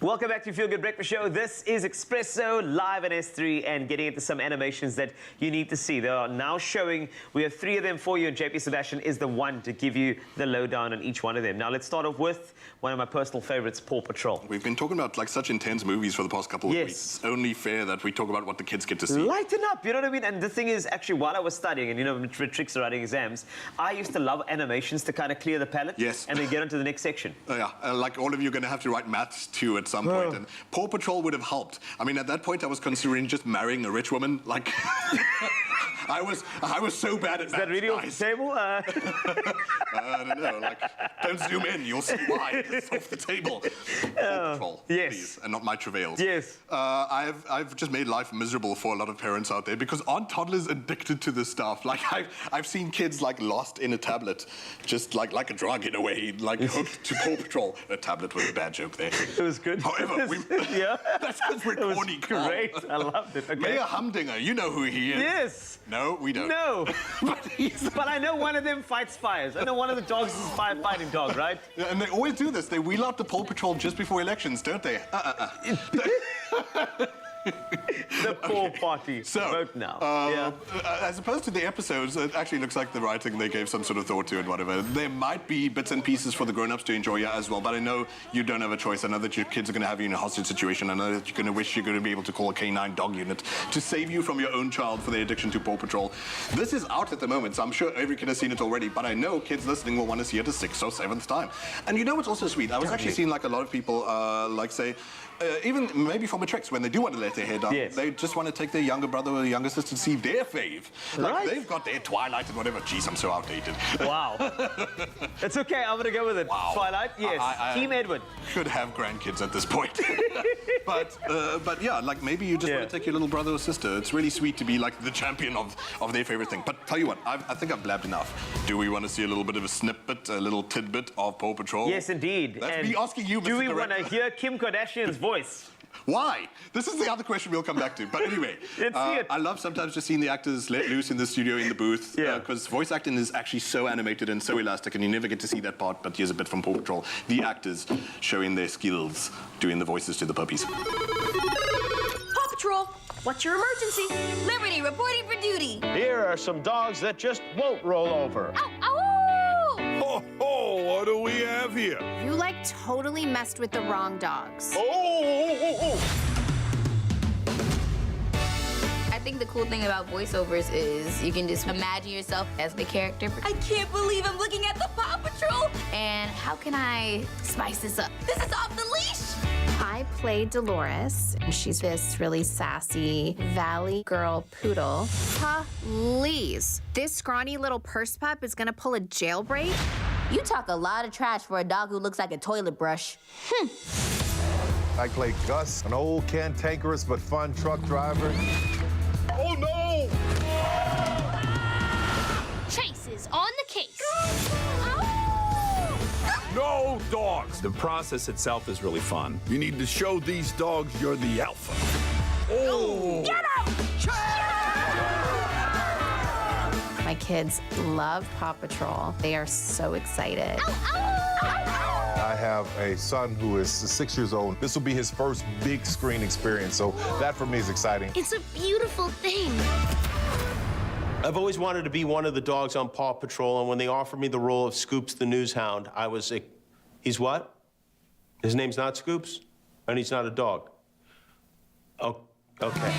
Welcome back to Feel Good Breakfast Show. This is Expresso live on S3 and getting into some animations that you need to see. They are now showing. We have 3 of them for you, and JP Sebastian is the one to give you the lowdown on each one of them. Now let's start off with one of my personal favorites, Paw Patrol. We've been talking about like such intense movies for the past couple of weeks. It's only fair that we talk about what the kids get to see. Lighten up, you know what I mean? And the thing is, actually, while I was studying, and you know, tricks are writing exams, I used to love animations to kind of clear the palate. Yes. And then get into the next section. Yeah, like all of you are going to have to write maths too at some point. And Paw Patrol would have helped. I mean, at that point, I was considering just marrying a rich woman. Like, I was so bad at maths. Is that really off the table? I don't know. Like, don't zoom in. You'll see why. It's off the table. Paw Patrol, yes. please, and not my travails. Yes. I've just made life miserable for a lot of parents out there because aren't toddlers addicted to this stuff? Like, I've seen kids like lost in a tablet, just like a drug in a way, like hooked to Paw Patrol. A tablet was a bad joke there. It was good. However, yeah. That's because we're corny. Great. I loved it. Okay. Mayor Humdinger, you know who he is. Yes. No, we don't. No. But I know one of them fights fires. I know one of the dogs is a firefighting dog, right? Yeah, and they always do this. They wheel out the Paw Patrol just before elections, don't they? The Paw Party. So, vote now. As opposed to the episodes, it actually looks like the writing, they gave some sort of thought to it, whatever. There might be bits and pieces for the grown-ups to enjoy as well, but I know you don't have a choice. I know that your kids are going to have you in a hostage situation. I know that you're going to wish you're going to be able to call a canine dog unit to save you from your own child for their addiction to Paw Patrol. This is out at the moment, so I'm sure every kid has seen it already, but I know kids listening will want to see it a 6th or 7th time. And you know what's also sweet? I was actually seeing like a lot of people, like say, even maybe for matrics, when they do want to let their hair down, they just want to take their younger brother or younger sister to see their fave. Like, they've got their Twilight and whatever. Jeez, I'm so outdated. Wow. It's okay, I'm going to go with it. Wow. Twilight, yes. Team Edward. Could have grandkids at this point. but yeah, like maybe you just want to take your little brother or sister. It's really sweet to be like the champion of their favorite thing. But tell you what, I think I've blabbed enough. Do we want to see a little bit of a snippet, a little tidbit of Paw Patrol? Yes, indeed. That's me asking you, Mr. Do we Director. want to hear Kim Kardashian's voice? Why? This is the other question we'll come back to. But anyway, I love sometimes just seeing the actors let loose in the studio, in the booth, because voice acting is actually so animated and so elastic, and you never get to see that part, but here's a bit from Paw Patrol. The actors showing their skills, doing the voices to the puppies. Paw Patrol, what's your emergency? Liberty, reporting for duty. Here are some dogs that just won't roll over. Ow, ow! Oh, what do we have here? You, like, totally messed with the wrong dogs. Oh! I think the cool thing about voiceovers is you can just imagine yourself as the character. I can't believe I'm looking at the Paw Patrol. And how can I spice this up? This is off the leash. I played Dolores, and she's this really sassy valley girl poodle. Please, this scrawny little purse pup is gonna pull a jailbreak? You talk a lot of trash for a dog who looks like a toilet brush. I played Gus, an old cantankerous but fun truck driver. Oh, no! Chase is on the case. No dogs. The process itself is really fun. You need to show these dogs you're the alpha. Oh! Get out! My kids love Paw Patrol. They are so excited. I have a son who is 6 years old. This will be his first big screen experience, so that for me is exciting. It's a beautiful thing. I've always wanted to be one of the dogs on Paw Patrol, and when they offered me the role of Scoops the News Hound, I was like, he's what? His name's not Scoops? And he's not a dog? Oh, okay.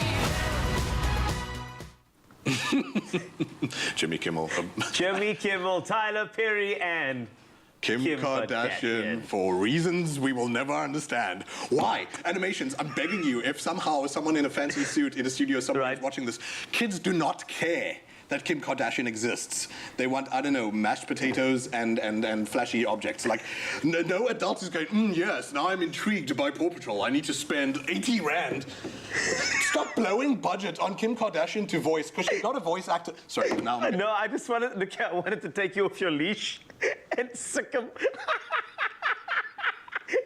Jimmy Kimmel. Jimmy Kimmel, Tyler Perry, and Kim Kardashian, for reasons we will never understand. Why? Animations, I'm begging you, if somehow someone in a fancy suit in a studio somewhere is watching this, kids do not care that Kim Kardashian exists. They want, I don't know, mashed potatoes and flashy objects. Like, no adult is going, yes, now I'm intrigued by Paw Patrol. I need to spend 80 Rand. Stop blowing budget on Kim Kardashian to voice, because she's not a voice actor. Sorry, now I'm... No, I just wanted to take you off your leash and sick him.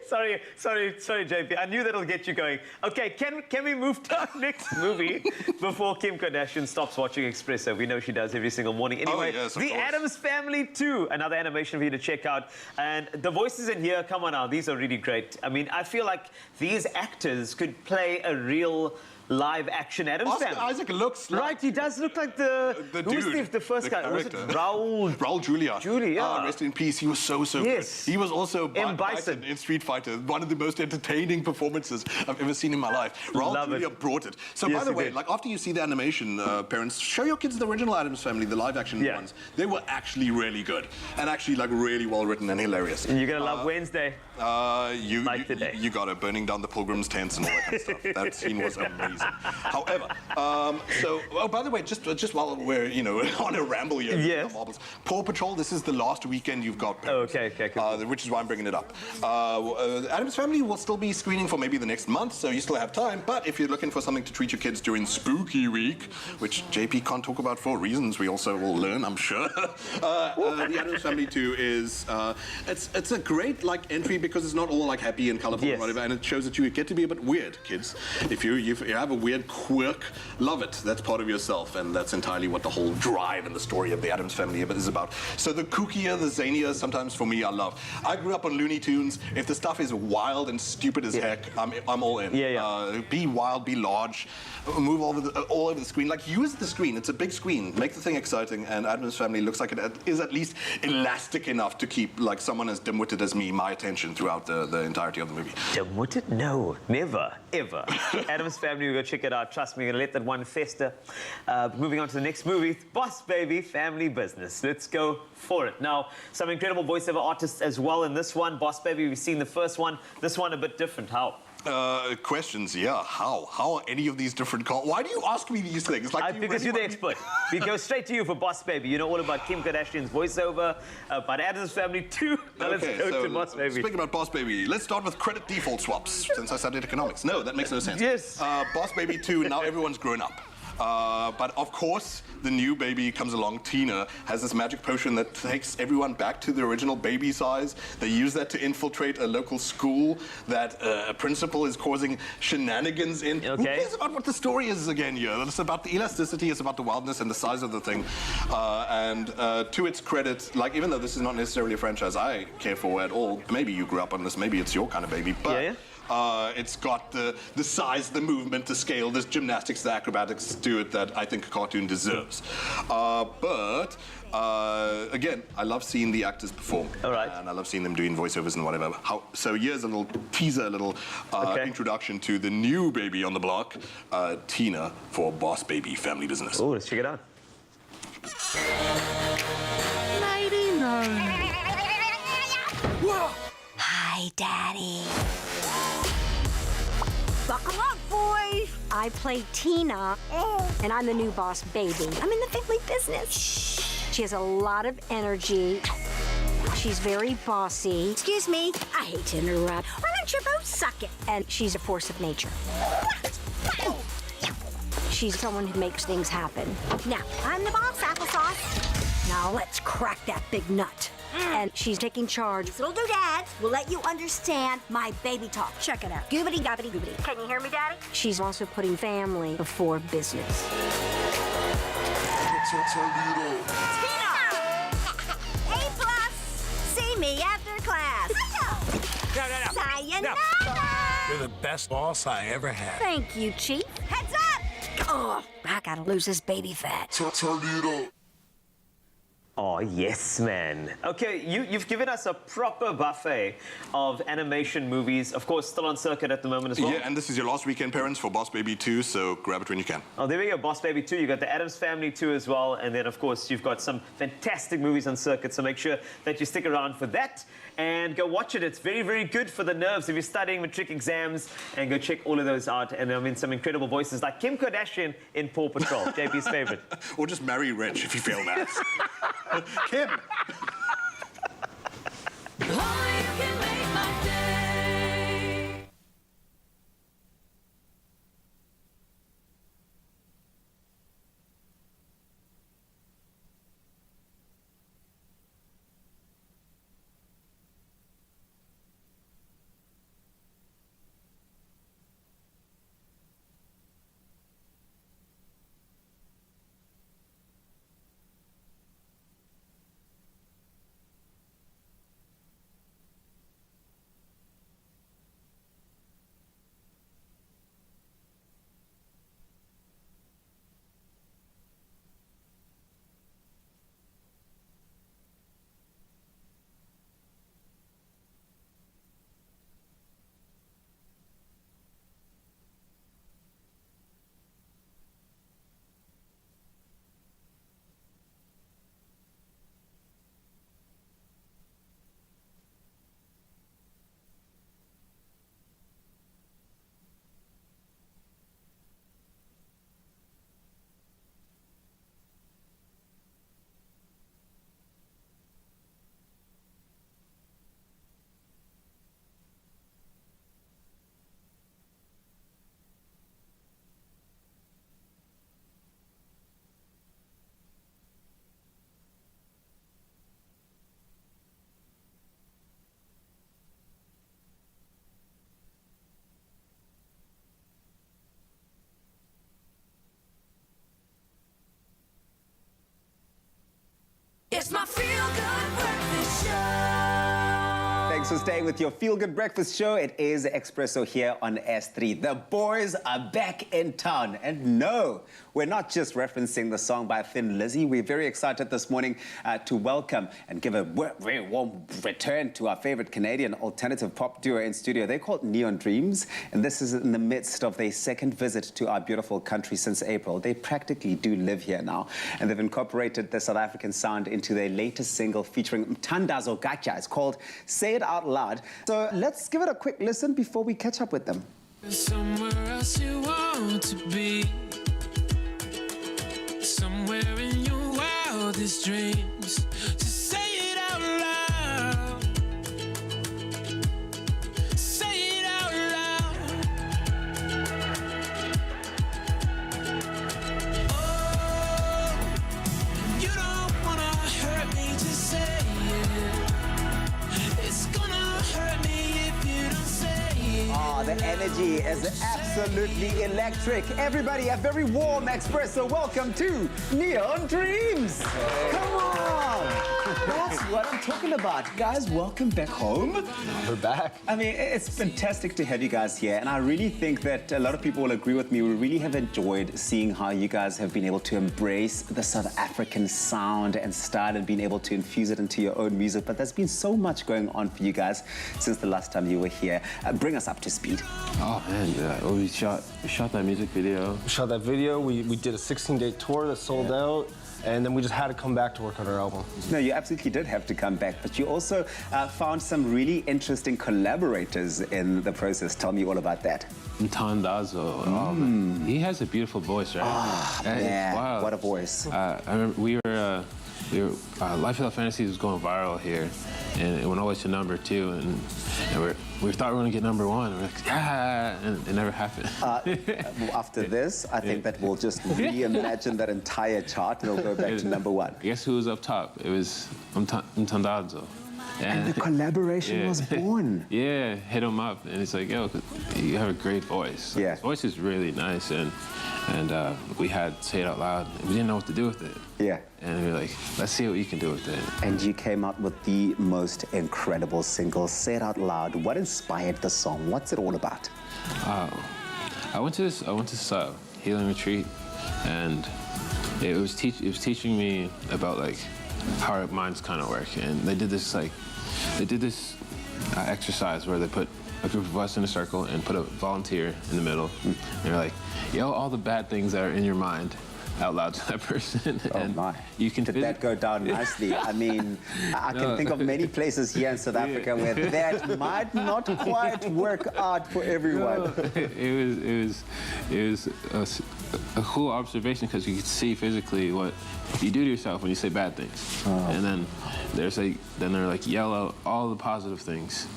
Sorry, JP. I knew that'll get you going. Okay, can we move to our next movie before Kim Kardashian stops watching Expresso? We know she does every single morning. Anyway, yes, of The course. Addams Family 2, another animation for you to check out. And the voices in here, come on now, these are really great. I mean, I feel like these actors could play a real live action Addams Oscar Family. Isaac looks like... Right, he does look like the who was dude, the first the guy? Was it character. Raul Julia. yeah. Rest in peace. He was so Yes. good. He was also M. Bison. in Street Fighter. One of the most entertaining performances I've ever seen in my life. Raul Love Julia it. brought it. So Yes, by the he way, did. like after you see the animation, parents, show your kids the original Addams Family, the live action ones. They were actually really good and actually like really well written and hilarious. And you're gonna love Wednesday. You got it, burning down the pilgrims' tents and all that kind of stuff. That scene was amazing. However, by the way, just while we're on a ramble here, yes. Paw Patrol. This is the last weekend you've got. Parents, okay, cool. Which is why I'm bringing it up. Addams Family will still be screening for maybe the next month, so you still have time. But if you're looking for something to treat your kids during Spooky Week, which JP can't talk about for reasons we also will learn, I'm sure. The Addams Family 2 is it's a great entry because it's not all happy and colorful and whatever, and it shows that you get to be a bit weird, kids. If you have a weird quirk, love it. That's part of yourself, and that's entirely what the whole drive and the story of the Addams Family is about. So the kookier, the zanier, sometimes for me, I love. I grew up on Looney Tunes. If the stuff is wild and stupid as heck, I'm all in. Be wild, be large, move all over the screen. Use the screen. It's a big screen. Make the thing exciting, and Addams Family looks like it is at least elastic enough to keep someone as dim-witted as me my attention throughout the entirety of the movie. Dim-witted? No, never, ever. Addams Family, go check it out. Trust me, you're gonna let that one fester. Moving on to the next movie, Boss Baby Family Business. Let's go for it. Now, some incredible voiceover artists as well in this one. Boss Baby, we've seen the first one. This one a bit different. How? Questions, yeah. How are any of these different calls? Why do you ask me these things? Because you're the expert. We go straight to you for Boss Baby. You know all about Kim Kardashian's voiceover, about Addams Family 2. Now let's go to Boss Baby. Speaking about Boss Baby, let's start with credit default swaps, since I studied economics. No, that makes no sense. Yes. Boss Baby 2, now everyone's grown up. But of course, the new baby comes along. Tina has this magic potion that takes everyone back to the original baby size. They use that to infiltrate a local school that a principal is causing shenanigans in. Okay. Who cares about what the story is again here? It's about the elasticity, it's about the wildness and the size of the thing. And to its credit, even though this is not necessarily a franchise I care for at all, maybe you grew up on this, maybe it's your kind of baby, but it's got the size, the movement, the scale, the gymnastics, the acrobatics to it that I think a cartoon deserves. But again, I love seeing the actors perform. All right. And I love seeing them doing voiceovers and whatever. So here's a little teaser, a little introduction to the new baby on the block, Tina, for Boss Baby Family Business. Oh, let's check it out. Hi, Daddy. Buckle up, boys. I play Tina, and I'm the new boss baby. I'm in the family business. She has a lot of energy. She's very bossy. Excuse me, I hate to interrupt. Why don't you both suck it? And she's a force of nature. She's someone who makes things happen. Now, I'm the boss, applesauce. Now let's crack that big nut. And she's taking charge. These little doodads will let you understand my baby talk. Check it out. Goobity gobbity goobity. Can you hear me, Daddy? She's also putting family before business. Tina! A plus. See me after class. No. Sayonara! You're the best boss I ever had. Thank you, Chief. Heads up! Oh, I gotta lose this baby fat. Oh, yes, man. Okay, you've given us a proper buffet of animation movies. Of course, still on circuit at the moment as well. Yeah, and this is your last weekend, parents, for Boss Baby 2, so grab it when you can. Oh, there we go, Boss Baby 2. You got the Addams Family 2 as well. And then, of course, you've got some fantastic movies on circuit. So make sure that you stick around for that and go watch it. It's very, very good for the nerves if you're studying matric exams. And go check all of those out. And I mean, some incredible voices like Kim Kardashian in Paw Patrol, JP's favorite. Or just marry rich if you fail that. Kim! Thanks for staying with your Feel Good Breakfast show. It is Expresso here on S3. The boys are back in town. And no, we're not just referencing the song by Thin Lizzy. We're very excited this morning to welcome and give a very warm return to our favorite Canadian alternative pop duo in studio. They're called Neon Dreams, and this is in the midst of their second visit to our beautiful country since April. They practically do live here now, and they've incorporated the South African sound into their latest single featuring Mthandazo Gacha. It's called Say It Out Loud. So let's give it a quick listen before we catch up with them. Somewhere else you want to be, somewhere in your wildest dreams. Just say it out loud. Say it out loud. Oh, you don't wanna hurt me, just say it. It's gonna hurt me if you don't say it. Oh, the energy is absolutely electric. Everybody, a very warm Expresso welcome to Neon Dreams. Come on. That's what I'm talking about. Guys, welcome back home. We're back. I mean, it's fantastic to have you guys here, and I really think that a lot of people will agree with me. We really have enjoyed seeing how you guys have been able to embrace the South African sound and style and being able to infuse it into your own music. But there's been so much going on for you guys since the last time you were here. Bring us up to speed. Oh man, yeah. We shot that music video. We shot that video. We did a 16-day tour that sold out. And then we just had to come back to work on our album. No, you absolutely did have to come back, but you also found some really interesting collaborators in the process. Tell me all about that. Mthandazo, oh, man. He has a beautiful voice, right? Oh, man, wow. What a voice. I remember we were Life Without Fantasy was going viral here, and it went all the way to #2, and we thought we were going to get #1, and we're like, yeah, and it never happened. After this, I think that we'll just reimagine that entire chart, and it'll go back to #1. Guess who was up top? It was Mthandazo. And the collaboration was born. Yeah, hit him up, and it's like, yo, you have a great voice. Yeah. His voice is really nice, and we had Say It Out Loud. We didn't know what to do with it. Yeah. And we were like, let's see what you can do with it. And you came out with the most incredible single, Say It Out Loud. What inspired the song? What's it all about? I went to this healing retreat, and it was teaching me about like how our minds kind of work. And they did this exercise where they put a group of us in a circle and put a volunteer in the middle. And they're like, yell all the bad things that are in your mind out loud to that person. Oh and my. You can Did that go down nicely? I mean, I can think of many places here in South Africa where that might not quite work out for everyone. It was a cool observation because you could see physically what you do to yourself when you say bad things. And then they're like, yell out all the positive things.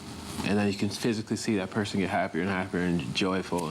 And then you can physically see that person get happier and happier and joyful.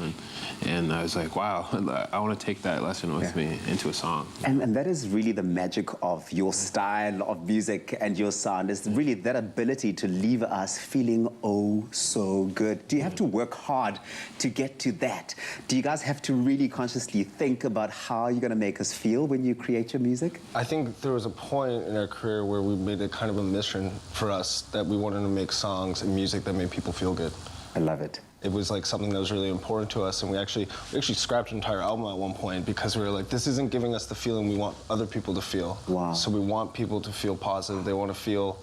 And I was like, wow, I want to take that lesson with me into a song. And that is really the magic of your style of music and your sound, is really that ability to leave us feeling oh so good. Do you have to work hard to get to that? Do you guys have to really consciously think about how you're going to make us feel when you create your music? I think there was a point in our career where we made it kind of a mission for us that we wanted to make songs and music that made people feel good. I love it. It was like something that was really important to us, and we actually scrapped an entire album at one point because we were like, this isn't giving us the feeling we want other people to feel. Wow. So we want people to feel positive. They want to feel,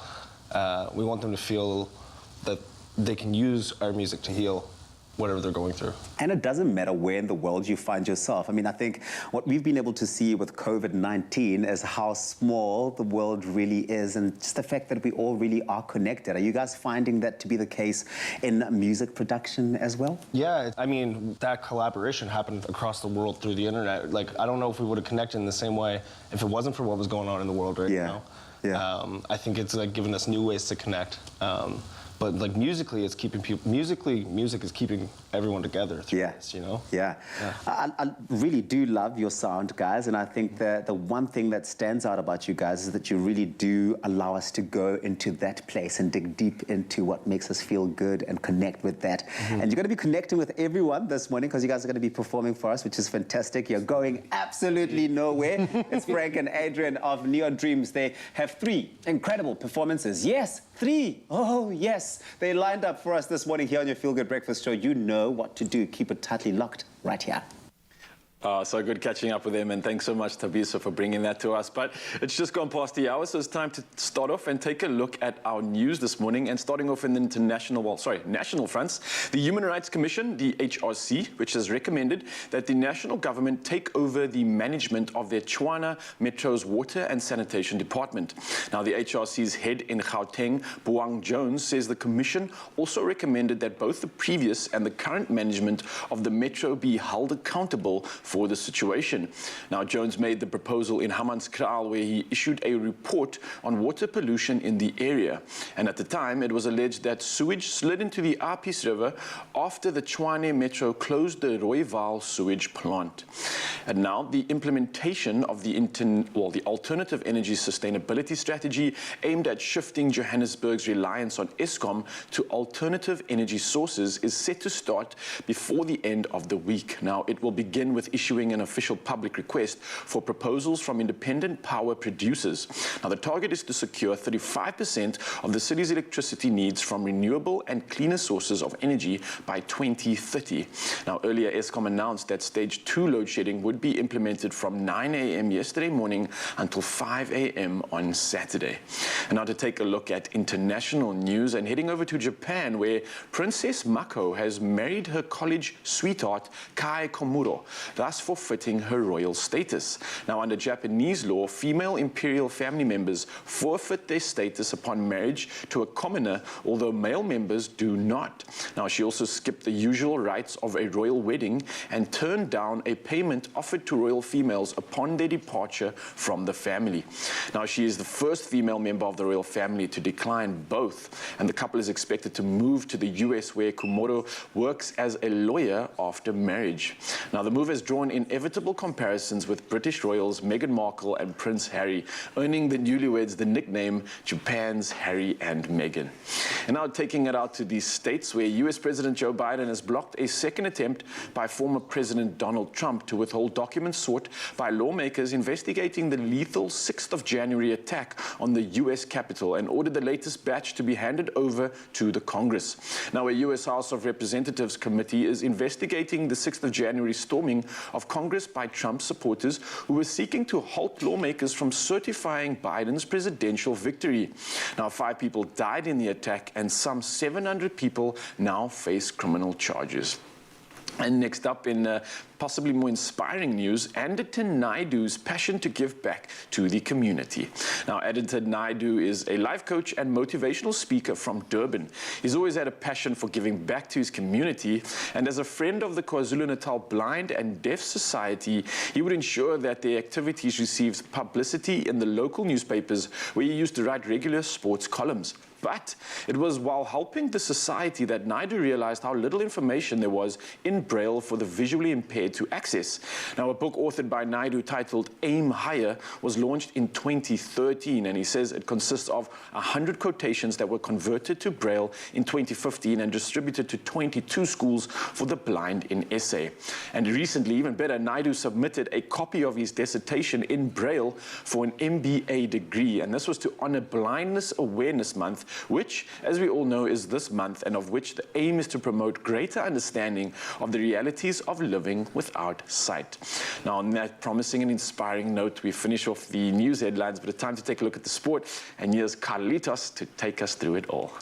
we want them to feel that they can use our music to heal whatever they're going through. And it doesn't matter where in the world you find yourself. I mean, I think what we've been able to see with COVID-19 is how small the world really is, and just the fact that we all really are connected. Are you guys finding that to be the case in music production as well? Yeah, I mean, that collaboration happened across the world through the internet. Like, I don't know if we would have connected in the same way if it wasn't for what was going on in the world right now. Yeah. I think it's like giving us new ways to connect. But like musically, it's keeping people. Music is keeping everyone together through this, you know. Yeah. I really do love your sound, guys, and I think that the one thing that stands out about you guys is that you really do allow us to go into that place and dig deep into what makes us feel good and connect with that. And you're going to be connecting with everyone this morning because you guys are going to be performing for us, which is fantastic. You're going absolutely nowhere. It's Frank and Adrian of Neon Dreams. They have 3 incredible performances. Yes, 3. Oh, yes. Yes, they lined up for us this morning here on your Feel Good Breakfast Show. You know what to do. Keep it tightly locked right here. So good catching up with them, and thanks so much, Tabisa, for bringing that to us. But it's just gone past the hour, so it's time to start off and take a look at our news this morning. And starting off in the national fronts, the Human Rights Commission, the HRC, which has recommended that the national government take over the management of their Tshwane Metro's water and sanitation department. Now, the HRC's head in Gauteng, Boang Jones, says the commission also recommended that both the previous and the current management of the metro be held accountable for the situation. Now, Jones made the proposal in Hammanskraal, where he issued a report on water pollution in the area. And at the time, it was alleged that sewage slid into the Apis River after the Tshwane Metro closed the Rooiwal sewage plant. And now, the implementation of the alternative energy sustainability strategy aimed at shifting Johannesburg's reliance on Eskom to alternative energy sources is set to start before the end of the week. Now, it will begin with issuing an official public request for proposals from independent power producers. Now, the target is to secure 35% of the city's electricity needs from renewable and cleaner sources of energy by 2030. Now, earlier, Eskom announced that stage 2 load shedding would be implemented from 9 a.m. yesterday morning until 5 a.m. on Saturday. And now to take a look at international news and heading over to Japan, where Princess Mako has married her college sweetheart, Kai Komuro, thus forfeiting her royal status. Now, under Japanese law, female imperial family members forfeit their status upon marriage to a commoner, although male members do not. Now, she also skipped the usual rites of a royal wedding and turned down a payment offered to royal females upon their departure from the family. Now, she is the first female member of the royal family to decline both, and the couple is expected to move to the US, where Komuro works as a lawyer after marriage. Now, the move has drawn inevitable comparisons with British royals Meghan Markle and Prince Harry, earning the newlyweds the nickname Japan's Harry and Meghan. And now taking it out to the States, where US President Joe Biden has blocked a second attempt by former President Donald Trump to withhold documents sought by lawmakers investigating the lethal 6th of January attack on the US Capitol, and ordered the latest batch to be handed over to the Congress. Now, a US House of Representatives committee is investigating the 6th of January storming of Congress by Trump supporters who were seeking to halt lawmakers from certifying Biden's presidential victory. Now, 5 people died in the attack, and some 700 people now face criminal charges. And next up, in possibly more inspiring news, Aditya Naidu's passion to give back to the community. Now, Aditya Naidu is a life coach and motivational speaker from Durban. He's always had a passion for giving back to his community, and as a friend of the KwaZulu-Natal Blind and Deaf Society, he would ensure that their activities received publicity in the local newspapers, where he used to write regular sports columns. But it was while helping the society that Naidu realized how little information there was in Braille for the visually impaired to access. Now, a book authored by Naidu titled Aim Higher was launched in 2013, and he says it consists of 100 quotations that were converted to Braille in 2015 and distributed to 22 schools for the blind in SA. And recently, even better, Naidu submitted a copy of his dissertation in Braille for an MBA degree, and this was to honor Blindness Awareness Month, which, as we all know, is this month, and of which the aim is to promote greater understanding of the realities of living without sight. Now, on that promising and inspiring note, we finish off the news headlines, but it's time to take a look at the sport, and here's Carlitos to take us through it all.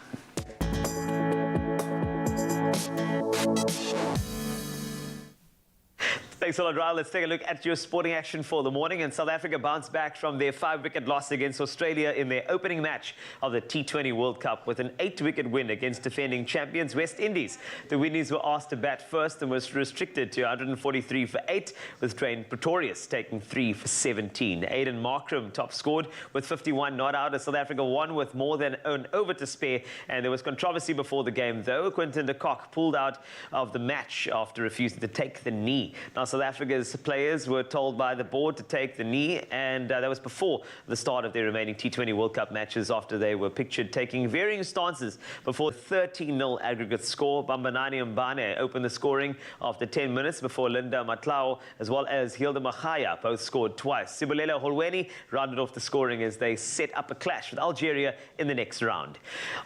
Thanks a lot, Raul. Let's take a look at your sporting action for the morning. And South Africa bounced back from their 5-wicket loss against Australia in their opening match of the T20 World Cup with an 8-wicket win against defending champions West Indies. The Windies were asked to bat first and was restricted to 143 for 8, with Dwayne Pretorius taking 3 for 17. Aiden Markram top scored with 51 not out as South Africa won with more than an over to spare. And there was controversy before the game, though. Quinton de Kock pulled out of the match after refusing to take the knee. Now, South Africa's players were told by the board to take the knee, and that was before the start of their remaining T20 World Cup matches, after they were pictured taking varying stances before the 13-0 aggregate score. Bambanani Mbane opened the scoring after 10 minutes before Linda Matlao as well as Hilda Machaya both scored twice. Sibulela Holweni rounded off the scoring as they set up a clash with Algeria in the next round.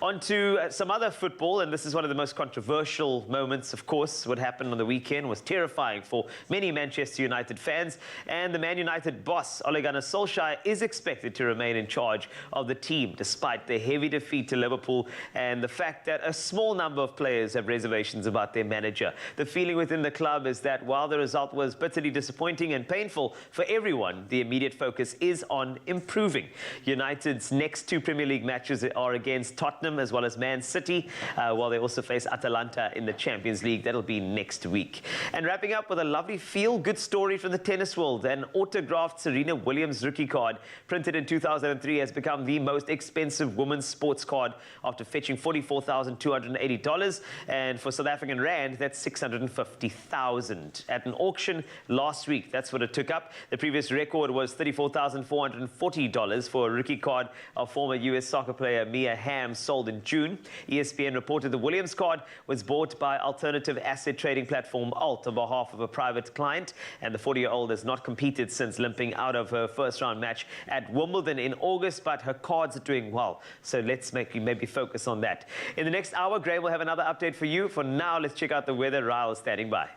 On to some other football, and this is one of the most controversial moments, of course. What happened on the weekend was terrifying for many Manchester United fans, and the Man United boss, Ole Gunnar Solskjaer, is expected to remain in charge of the team despite the heavy defeat to Liverpool and the fact that a small number of players have reservations about their manager. The feeling within the club is that while the result was bitterly disappointing and painful for everyone, the immediate focus is on improving. United's next 2 Premier League matches are against Tottenham as well as Man City, while they also face Atalanta in the Champions League. That'll be next week. And wrapping up with a lovely feel-good story from the tennis world. An autographed Serena Williams rookie card printed in 2003 has become the most expensive women's sports card after fetching $44,280. And for South African rand, that's $650,000. At an auction last week, that's what it took up. The previous record was $34,440 for a rookie card of former US soccer player Mia Hamm, sold in June. ESPN reported the Williams card was bought by alternative asset trading platform Alt on behalf of a private client, and the 40-year-old has not competed since limping out of her first-round match at Wimbledon in August, but her cards are doing well, so let's maybe focus on that. In the next hour, Gray will have another update for you. For now, let's check out the weather. Ryle is standing by.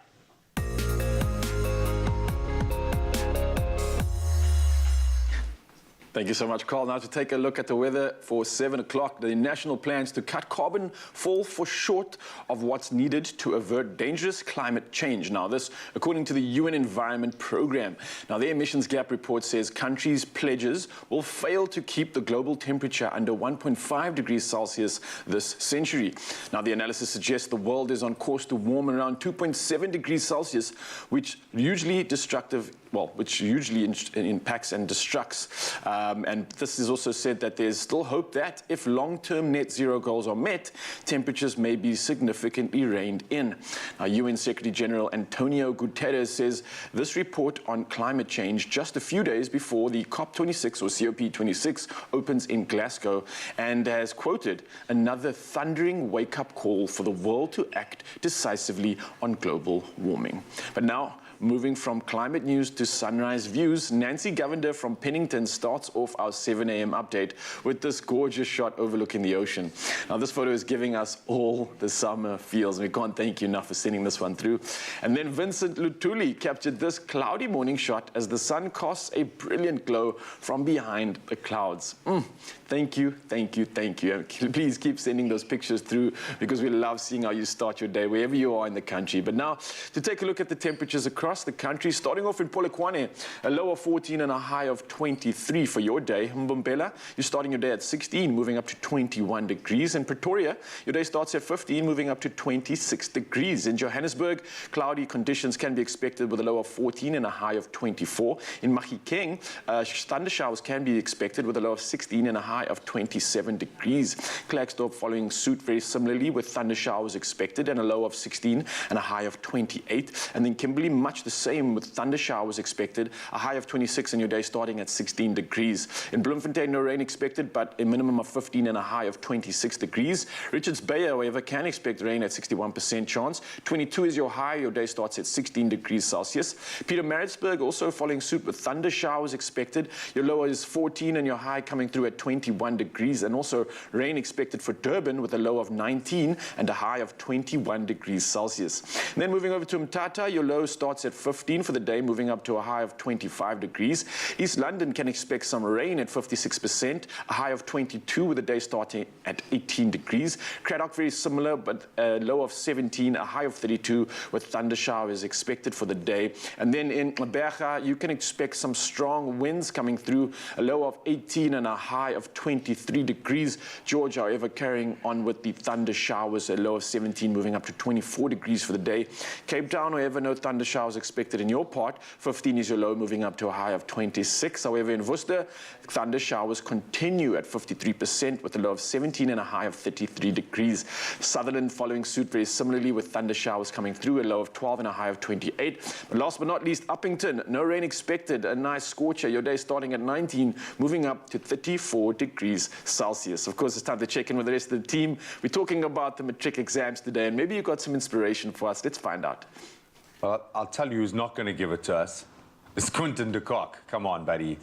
Thank you so much, Carl. Now to take a look at the weather for 7 o'clock. The national plans to cut carbon fall short of what's needed to avert dangerous climate change. Now this, according to the UN Environment Programme. Now their emissions gap report says countries' pledges will fail to keep the global temperature under 1.5 degrees Celsius this century. Now the analysis suggests the world is on course to warm around 2.7 degrees Celsius, which hugely impacts and destructs. And this is also said that there's still hope that if long-term net zero goals are met, temperatures may be significantly reined in. Now, UN Secretary General Antonio Guterres says this report on climate change just a few days before the COP26 or COP26 opens in Glasgow, and has quoted another thundering wake-up call for the world to act decisively on global warming. But now, moving from climate news to sunrise views, Nancy Govender from Pennington starts off our 7 a.m. update with this gorgeous shot overlooking the ocean. Now, this photo is giving us all the summer feels, and we can't thank you enough for sending this one through. And then Vincent Lutuli captured this cloudy morning shot as the sun casts a brilliant glow from behind the clouds. Thank you, thank you, thank you. And please keep sending those pictures through, because we love seeing how you start your day wherever you are in the country. But now, to take a look at the temperatures across the country, starting off in Polokwane, a low of 14 and a high of 23 for your day. Mbombela, you're starting your day at 16, moving up to 21 degrees. In Pretoria, your day starts at 15, moving up to 26 degrees. In Johannesburg, cloudy conditions can be expected with a low of 14 and a high of 24. In Mahikeng, thunder showers can be expected with a low of 16 and a high of 27 degrees. Klerksdorp following suit very similarly with thunder showers expected and a low of 16 and a high of 28. And then Kimberley, much the same with thunder showers expected, a high of 26 and your day starting at 16 degrees. In Bloemfontein, no rain expected, but a minimum of 15 and a high of 26 degrees. Richards Bay, however, can expect rain at 61% chance. 22 is your high, your day starts at 16 degrees Celsius. Pietermaritzburg also following suit with thunder showers expected. Your low is 14 and your high coming through at 21 degrees, and also rain expected for Durban with a low of 19 and a high of 21 degrees Celsius. And then moving over to Mthatha, your low starts at 15 for the day, moving up to a high of 25 degrees. East London can expect some rain at 56%, a high of 22 with the day starting at 18 degrees. Cradock very similar, but a low of 17, a high of 32 with thunder showers expected for the day. And then in Berga, you can expect some strong winds coming through, a low of 18 and a high of 23 degrees. George, however, carrying on with the thunder showers, a low of 17, moving up to 24 degrees for the day. Cape Town, however, no thunder showers showers expected in your part. 15 is your low, moving up to a high of 26. However, in Worcester, thunder showers continue at 53% with a low of 17 and a high of 33 degrees. Sutherland following suit very similarly with thunder showers coming through, a low of 12 and a high of 28. But last but not least, Uppington, no rain expected, a nice scorcher. Your day starting at 19, moving up to 34 degrees Celsius. Of course, it's time to check in with the rest of the team. We're talking about the matric exams today, and maybe you got some inspiration for us. Let's find out. Well, I'll tell you who's not going to give it to us. It's Quentin de Kock. Come on, buddy.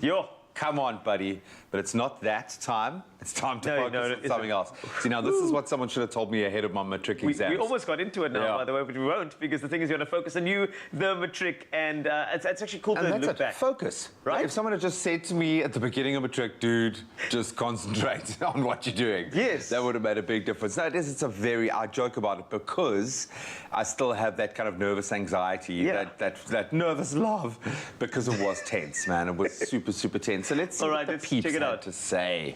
Come on, buddy. But it's not that time. It's time to focus on something else. See, now, this is what someone should have told me ahead of my matric exams. We almost got into it now, by the way, but we won't, because the thing is, you're going to focus on you, the matric, and it's actually cool to look back. Focus. Right? Like if someone had just said to me at the beginning of matric, dude, just concentrate on what you're doing. Yes. That would have made a big difference. No, I joke about it because I still have that kind of nervous anxiety, that nervous love, because it was tense, man. It was super, super tense. So let's see what the peeps had to say.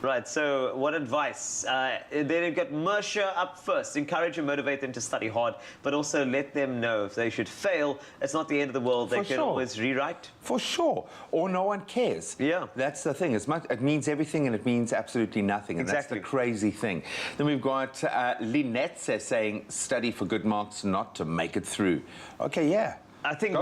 Right, so what advice? They've got Mersha up first. Encourage and motivate them to study hard, but also let them know if they should fail, it's not the end of the world. They can always rewrite. For sure. Or no one cares. Yeah. That's the thing. It means everything and it means absolutely nothing. And that's the crazy thing. Then we've got Lynette saying, study for good marks, not to make it through. Okay, yeah. I think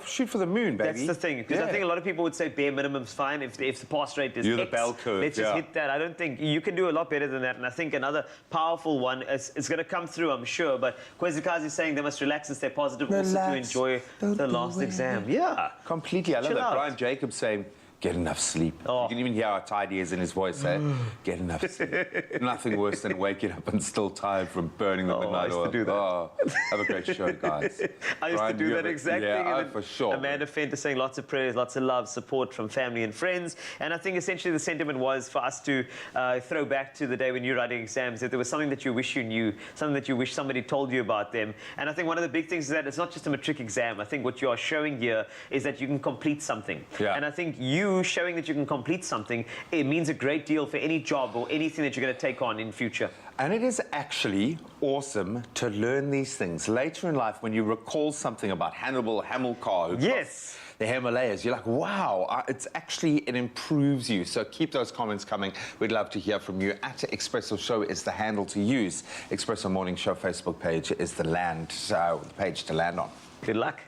shoot for the moon, baby. That's the thing, because I think a lot of people would say bare minimum's fine if the pass rate is You're X, the bell curve. let's just hit that. I don't think you can do a lot better than that. And I think another powerful one is going to come through, I'm sure. But Kwezikazi is saying they must relax and stay positive, also to enjoy the last exam. Yeah, completely. I love Chill that. out. Brian Jacobs saying, get enough sleep. You can even hear how tired he is in his voice say, get enough sleep. Nothing worse than waking up and still tired from burning the midnight oil. I used to do that. Oh, have a great show, guys. I used to do that exact thing. Yeah, for sure. Amanda Fenter saying lots of prayers, lots of love, support from family and friends. And I think essentially the sentiment was for us to throw back to the day when you're writing exams, that there was something that you wish you knew, something that you wish somebody told you about them. And I think one of the big things is that it's not just a matric exam. I think what you are showing here is that you can complete something. Yeah. And I think you showing that you can complete something, it means a great deal for any job or anything that you're going to take on in future. And it is actually awesome to learn these things. Later in life, when you recall something about Hannibal Hamilcar, who crossed the Himalayas, you're like, wow, it improves you. So keep those comments coming. We'd love to hear from you. At Expresso Show is the handle to use. Expresso Morning Show Facebook page is the page to land on. Good luck.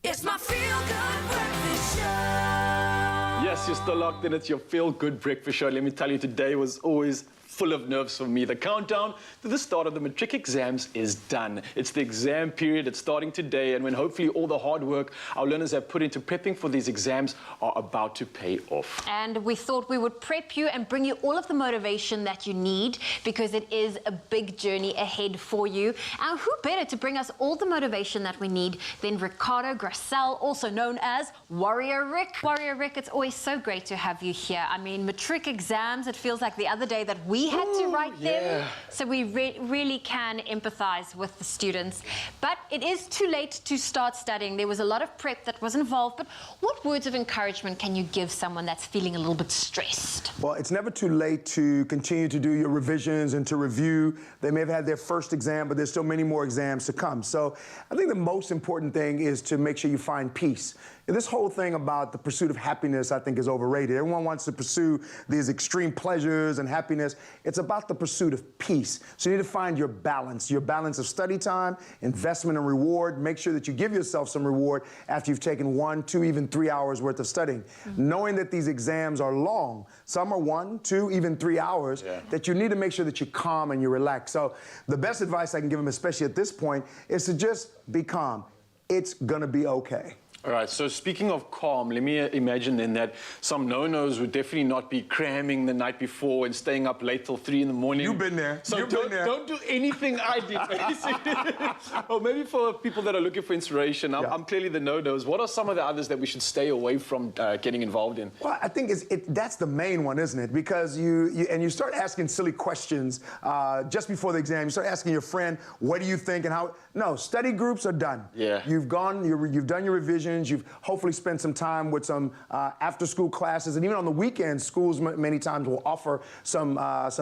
It's my feel-good breakfast show. Yes, you're still locked in. It's your feel-good breakfast show. Let me tell you, today was always full of nerves for me. The countdown to the start of the matric exams is done. It's the exam period. It's starting today, and when hopefully all the hard work our learners have put into prepping for these exams are about to pay off. And we thought we would prep you and bring you all of the motivation that you need, because it is a big journey ahead for you. And who better to bring us all the motivation that we need than Ricardo Gracel, also known as Warrior Rick. Warrior Rick, it's always so great to have you here. I mean, matric exams, it feels like the other day that we had to write them. So we really can empathize with the students. But it is too late to start studying. There was a lot of prep that was involved. But what words of encouragement can you give someone that's feeling a little bit stressed? Well, it's never too late to continue to do your revisions and to review. They may have had their first exam, but there's still many more exams to come. So I think the most important thing is to make sure you find peace. And this whole thing about the pursuit of happiness, I think, is overrated. Everyone wants to pursue these extreme pleasures and happiness. It's about the pursuit of peace. So you need to find your balance of study time, investment and reward. Make sure that you give yourself some reward after you've taken 1, 2, even 3 hours worth of studying. Knowing that these exams are long, some are 1, 2, even 3 hours, that you need to make sure that you're calm and you're relaxed. So the best advice I can give them, especially at this point, is to just be calm. It's gonna be okay. All right, so speaking of calm, let me imagine then that some no-nos would definitely not be cramming the night before and staying up late till 3 in the morning. You've been there. So don't do anything I did, basically. Or maybe for people that are looking for inspiration, I'm clearly the no-nos. What are some of the others that we should stay away from getting involved in? Well, I think that's the main one, isn't it? Because you start asking silly questions just before the exam. You start asking your friend, what do you think and how? No, study groups are done. Yeah. You've done your revisions. You've hopefully spent some time with some after-school classes, and even on the weekends, schools many times will offer some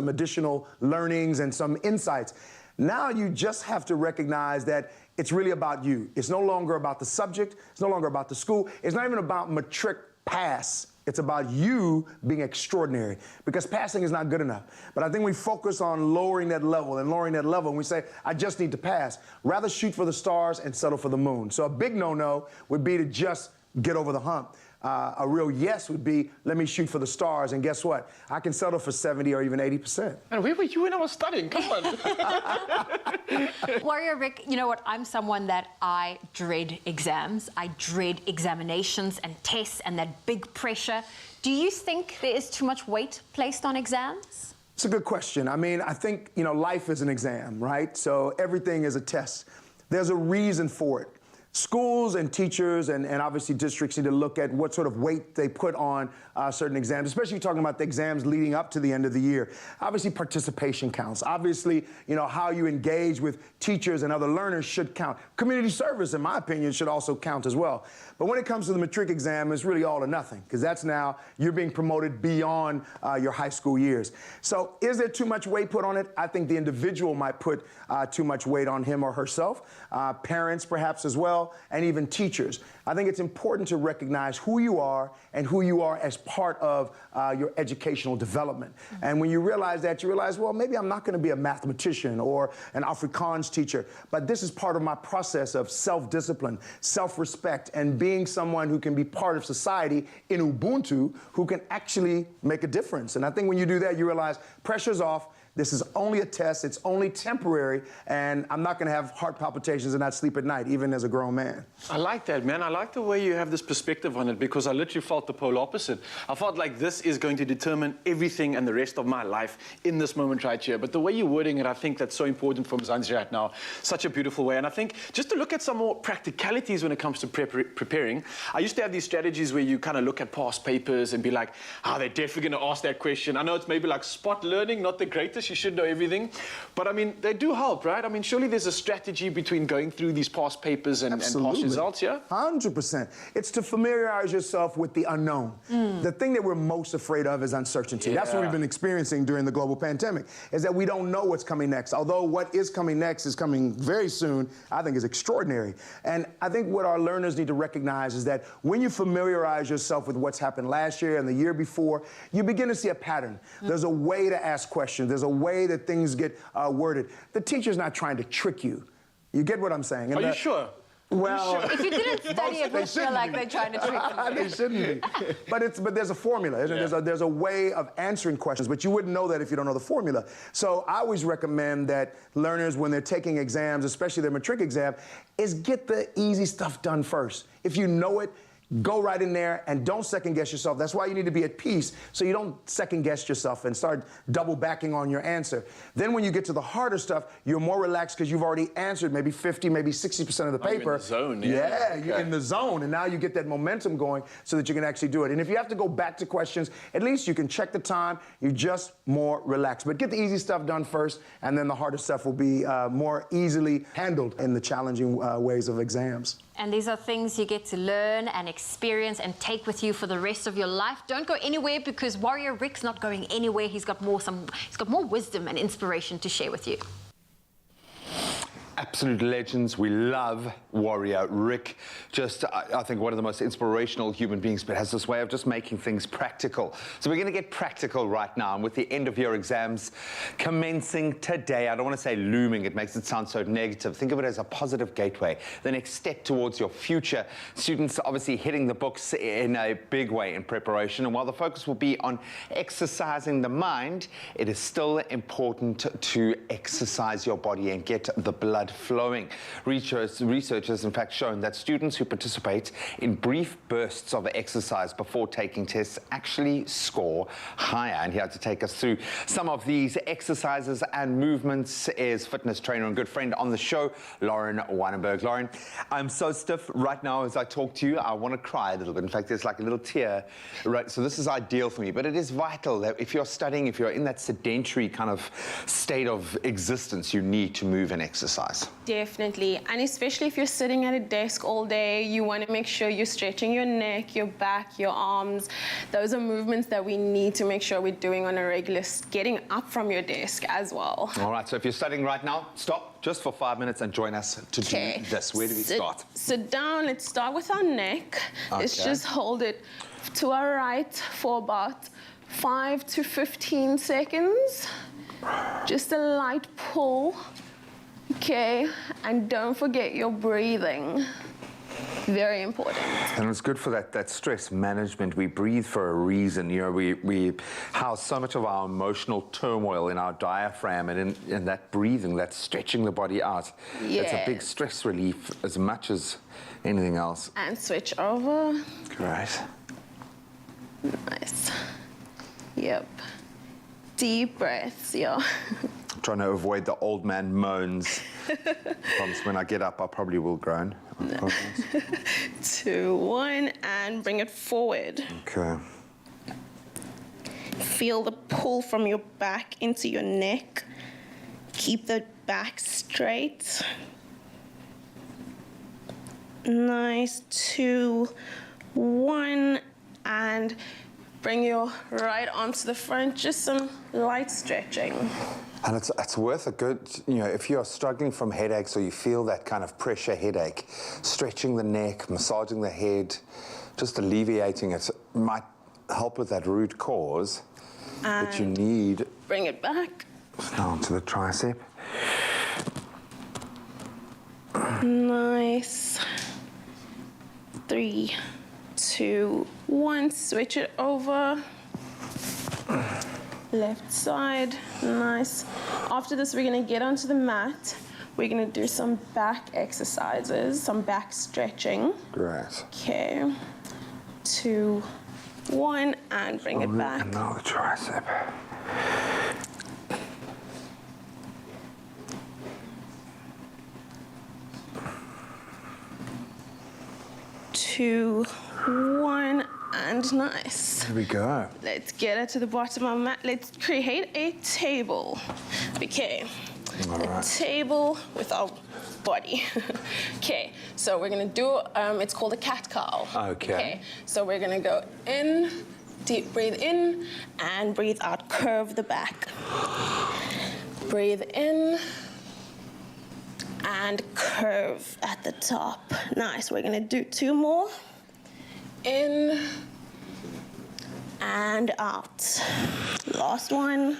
additional learnings and some insights. Now you just have to recognize that it's really about you. It's no longer about the subject. It's no longer about the school. It's not even about matric pass. It's about you being extraordinary, because passing is not good enough. But I think we focus on lowering that level, and we say, I just need to pass. Rather shoot for the stars and settle for the moon. So a big no-no would be to just get over the hump. A real yes would be, let me shoot for the stars, and guess what? I can settle for 70 or even 80%. And where were you when I was studying? Come on. Warrior Rick, you know what? I'm someone that I dread exams. I dread examinations and tests and that big pressure. Do you think there is too much weight placed on exams? It's a good question. I mean, I think, life is an exam, right? So everything is a test. There's a reason for it. Schools and teachers and obviously districts need to look at what sort of weight they put on certain exams, especially talking about the exams leading up to the end of the year. Obviously, participation counts. Obviously, how you engage with teachers and other learners should count. Community service, in my opinion, should also count as well. But when it comes to the matric exam, it's really all or nothing, because that's now you're being promoted beyond your high school years. So is there too much weight put on it? I think the individual might put too much weight on him or herself, parents perhaps as well, and even teachers. I think it's important to recognize who you are and who you are as part of your educational development. And when you realize that, you realize, well, maybe I'm not going to be a mathematician or an Afrikaans teacher, but this is part of my process of self-discipline, self-respect, and being someone who can be part of society in Ubuntu, who can actually make a difference. And I think when you do that, you realize pressure's off. This is only a test, it's only temporary, and I'm not gonna have heart palpitations and not sleep at night, even as a grown man. I like that, man. I like the way you have this perspective on it, because I literally felt the polar opposite. I felt like this is going to determine everything and the rest of my life in this moment right here. But the way you're wording it, I think that's so important for Mzansi right now. Such a beautiful way. And I think just to look at some more practicalities when it comes to preparing, I used to have these strategies where you kind of look at past papers and be like, they're definitely gonna ask that question. I know it's maybe like spot learning, not the greatest. You should know everything. But I mean, they do help, right? I mean, surely there's a strategy between going through these past papers and past results, yeah? 100%. It's to familiarize yourself with the unknown. The thing that we're most afraid of is uncertainty. That's what we've been experiencing during the global pandemic, is that we don't know what's coming next. Although what is coming next is coming very soon, I think is extraordinary. And I think what our learners need to recognize is that when you familiarize yourself with what's happened last year and the year before, you begin to see a pattern. There's a way to ask questions. There's a way that things get worded. The teacher's not trying to trick you. You get what I'm saying? Are you sure? Well, If you didn't study it, we feel like they're trying to trick you. They shouldn't be. But there's a formula, isn't it? There's a way of answering questions, but you wouldn't know that if you don't know the formula. So I always recommend that learners, when they're taking exams, especially their matric exam, is get the easy stuff done first. If you know it, go right in there and don't second guess yourself. That's why you need to be at peace, so you don't second guess yourself and start double backing on your answer. Then when you get to the harder stuff, you're more relaxed because you've already answered maybe 50, maybe 60% of the paper. You're in the zone, You're in the zone, and now you get that momentum going so that you can actually do it. And if you have to go back to questions, at least you can check the time. You're just more relaxed. But get the easy stuff done first, and then the harder stuff will be more easily handled in the challenging ways of exams. And these are things you get to learn and experience and take with you for the rest of your life. Don't go anywhere, because Warrior Rick's not going anywhere. He's got more wisdom and inspiration to share with you. Absolute legends. We love Warrior Rick. Just, I think, one of the most inspirational human beings, but has this way of just making things practical. So we're going to get practical right now. And with the end of year exams commencing today, I don't want to say looming, it makes it sound so negative. Think of it as a positive gateway, the next step towards your future. Students are obviously hitting the books in a big way in preparation. And while the focus will be on exercising the mind, it is still important to exercise your body and get the blood flowing. Research has in fact shown that students who participate in brief bursts of exercise before taking tests actually score higher. And here to take us through some of these exercises and movements is fitness trainer and good friend on the show, Lauren Weinenberg. Lauren, I'm so stiff right now as I talk to you. I want to cry a little bit. In fact, there's like a little tear. Right, so this is ideal for me, but it is vital that if you're studying, if you're in that sedentary kind of state of existence, you need to move and exercise. Definitely, and especially if you're sitting at a desk all day, you want to make sure you're stretching your neck, your back, your arms. Those are movements that we need to make sure we're doing on a regular, getting up from your desk as well. All right, so if you're studying right now, stop just for 5 minutes and join us to do this. Where do we start? Sit down, let's start with our neck. Let's just hold it to our right for about 5 to 15 seconds. Just a light pull. Okay, and don't forget your breathing. Very important. And it's good for that stress management. We breathe for a reason. You know, we house so much of our emotional turmoil in our diaphragm, and in that breathing, that stretching the body out. It's a big stress relief as much as anything else. And switch over. Great. Nice. Yep. Deep breaths, yeah. Trying to avoid the old man moans. Promise when I get up, I probably will groan. 2, 1, and bring it forward. Okay. Feel the pull from your back into your neck. Keep the back straight. Nice. 2, 1, and bring your right arm to the front. Just some light stretching. And it's worth a good, you know, if you're struggling from headaches or you feel that kind of pressure headache, stretching the neck, massaging the head, just alleviating it might help with that root cause that you need. Bring it back. Down to the tricep. Nice. 3, 2, 1. Switch it over. Left side. Nice. After this, we're going to get onto the mat. We're going to do some back exercises, some back stretching. Great. Okay. 2, 1, and bring it back. And now the tricep. Two, 1, and nice. There we go. Let's get it to the bottom of our mat. Let's create a table. Okay. A table with our body. Okay, so we're gonna do, it's called a cat cow. Okay. So we're gonna go in, deep breathe in, and breathe out, curve the back. Breathe in, and curve at the top. Nice, we're gonna do 2 more. In, and out. Last one.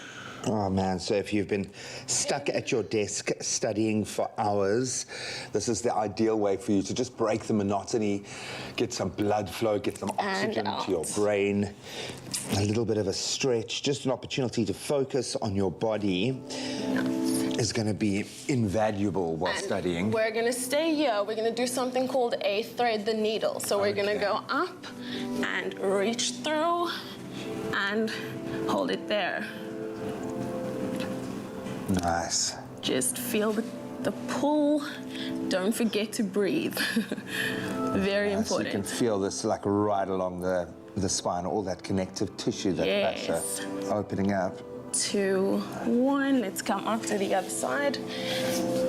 Oh man, so if you've been stuck at your desk studying for hours, this is the ideal way for you to just break the monotony, get some blood flow, get some oxygen to your brain, a little bit of a stretch, just an opportunity to focus on your body is going to be invaluable while studying. We're going to stay here. We're going to do something called a thread the needle. So we're going to go up and reach through and hold it there. Nice. Just feel the pull. Don't forget to breathe. Very important. So you can feel this like right along the spine, all that connective tissue that's opening up. 2, 1. Let's come up to the other side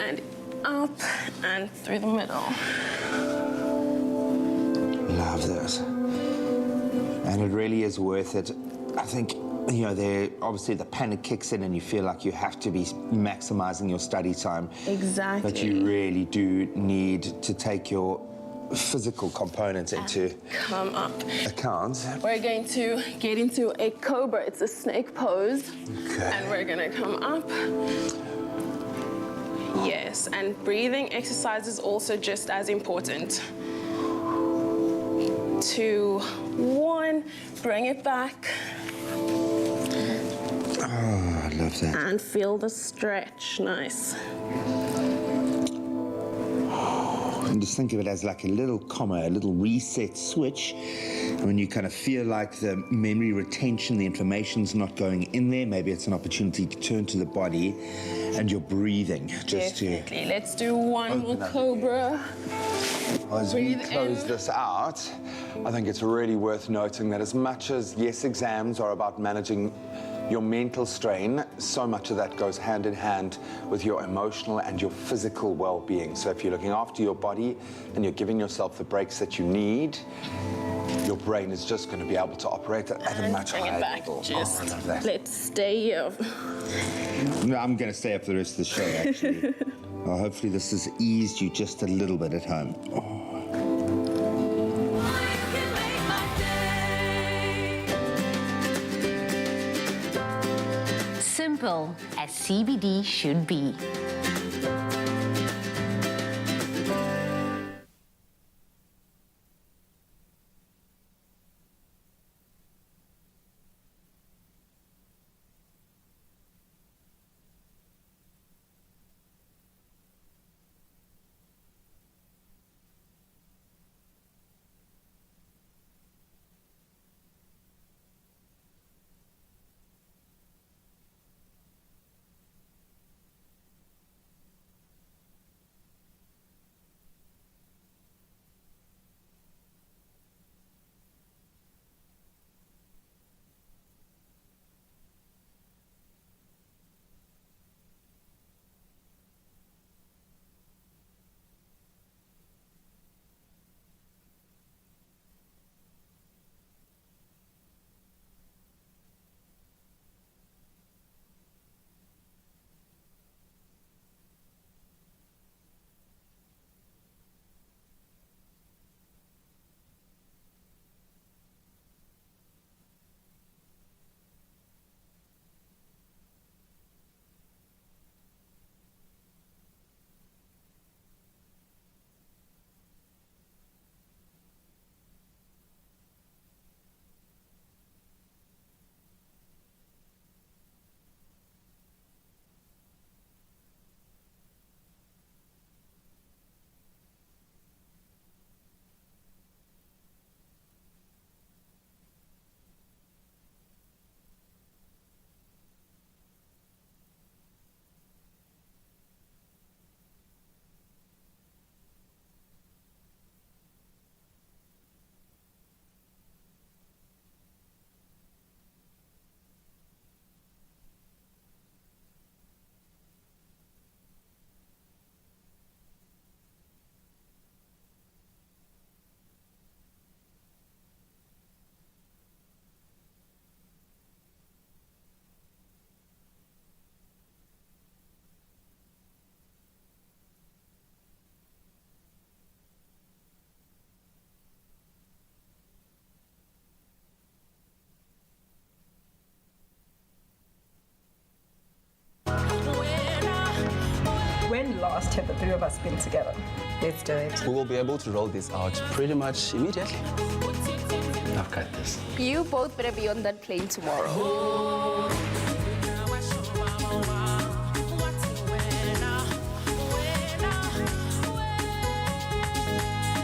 and up and through the middle. Love this. And it really is worth it. I think, you know, obviously the panic kicks in and you feel like you have to be maximizing your study time. Exactly. But you really do need to take your physical components into account. We're going to get into a cobra. It's a snake pose. Okay. And we're going to come up. Yes, and breathing exercise is also just as important. 2, 1, bring it back. Oh, I love that. And feel the stretch. Nice. And just think of it as like a little comma, a little reset switch. And when you kind of feel like the memory retention, the information's not going in there, maybe it's an opportunity to turn to the body and your breathing. Just Definitely. Let's do one more cobra. As we close this out, I think it's really worth noting that as much as, yes, exams are about managing your mental strain, so much of that goes hand in hand with your emotional and your physical well-being. So if you're looking after your body and you're giving yourself the breaks that you need, your brain is just going to be able to operate at a much higher level. Just I love that. let's stay here. No, I'm going to stay up for the rest of the show, actually. Well, hopefully this has eased you just a little bit at home. Simple as CBD should be. three of us been together. Let's do it. We will be able to roll this out pretty much immediately. I've got this. You both better be on that plane tomorrow.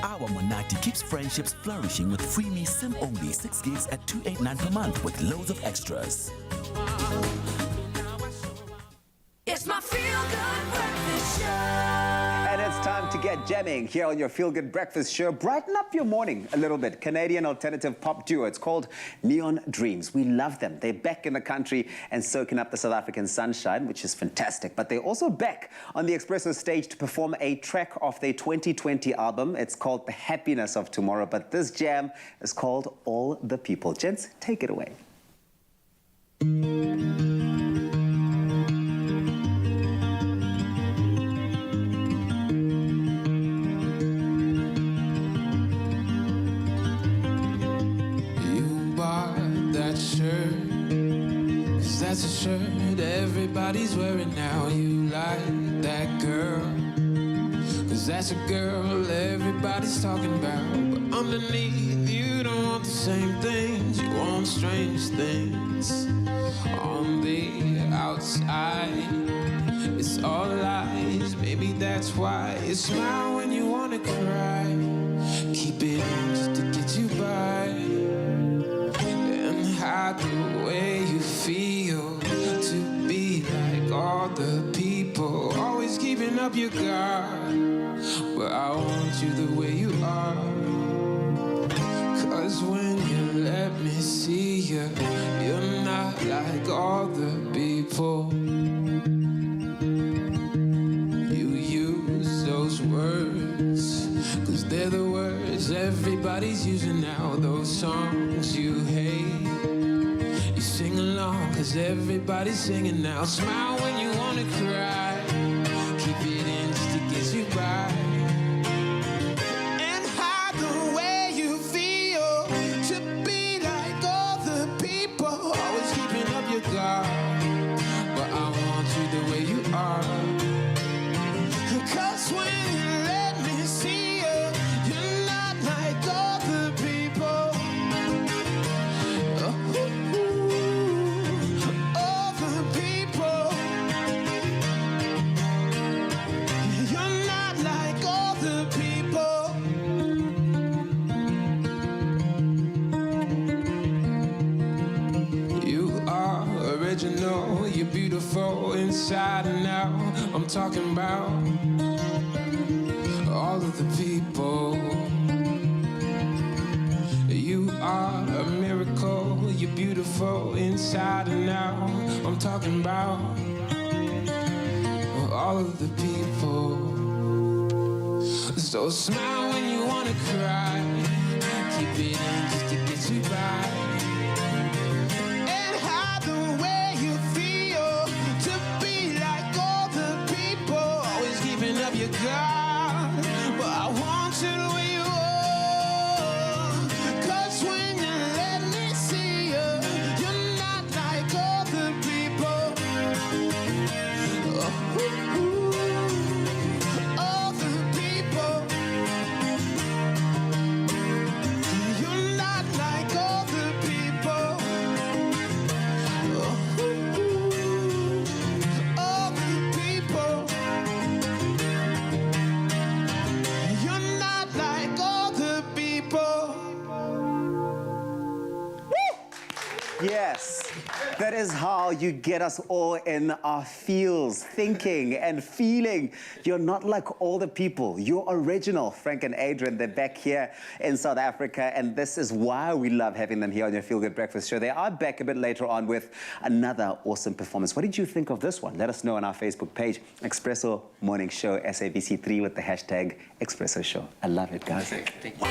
Our Monati keeps friendships flourishing with freebie SIM-only 6 gigs at $289 per month with loads of extras. It's my feel-good breakfast show. And it's time to get jamming here on your Feel Good Breakfast Show. Brighten up your morning a little bit. Canadian alternative pop duo. It's called Neon Dreams. We love them. They're back in the country and soaking up the South African sunshine, which is fantastic. But they're also back on the Expresso stage to perform a track off their 2020 album. It's called The Happiness of Tomorrow. But this jam is called All the People. Gents, take it away. That's a shirt everybody's wearing now. You like that girl, 'cause that's a girl everybody's talking about. But underneath, you don't want the same things. You want strange things. On the outside, it's all lies. Maybe that's why you smile when you wanna cry. Keep it in just to get you by, and hide the way you feel. To be like all the people, always keeping up your guard. But I want you the way you are, 'cause when you let me see you, you're not like all the people. You use those words, 'cause they're the words everybody's using now. Those songs you hate, sing along, 'cause everybody's singing now. Smile when you wanna cry. Keep it in just to get you by, and hide the way you feel. To be like all the people, always keeping up your guard. But I want you the way you are, 'cause when you let me see you, you're not like all the people. You're beautiful inside and out. I'm talking about all of the people. You are a miracle. You're beautiful inside and out. I'm talking about all of the people. So smile when you wanna cry. Keep it in just to get you by. You got, but I want you the way you are, 'cause when you let me see you, you're not like all the people. All the people. You're not like all the people. All the people. Yes, that is how you get us all in our feels, thinking and feeling. You're not like all the people. You're original. Frank and Adrian, they're back here in South Africa, and this is why we love having them here on your Feel Good Breakfast Show. They are back a bit later on with another awesome performance. What did you think of this one? Let us know on our Facebook page, Expresso Morning Show, SABC3 with the hashtag Expresso Show. I love it, guys. Thank you.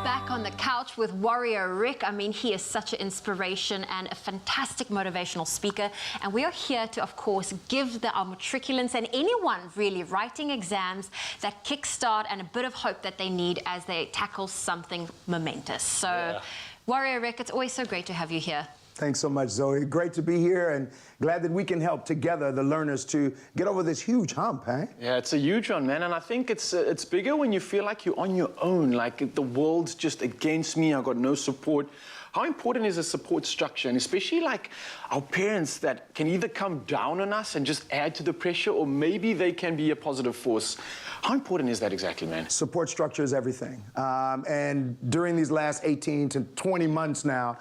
back on the couch with Warrior Rick. I mean, he is such an inspiration and a fantastic motivational speaker. And we are here to, of course, give our matriculants and anyone really writing exams that kickstart and a bit of hope that they need as they tackle something momentous. So, Warrior Rick, it's always so great to have you here. Thanks so much, Zoe. Great to be here and glad that we can help together the learners to get over this huge hump, eh? Yeah, it's a huge one, man. And I think it's bigger when you feel like you're on your own, like the world's just against me, I've got no support. How important is a support structure? And especially like our parents that can either come down on us and just add to the pressure, or maybe they can be a positive force. How important is that exactly, man? Support structure is everything. And during these last 18 to 20 months now,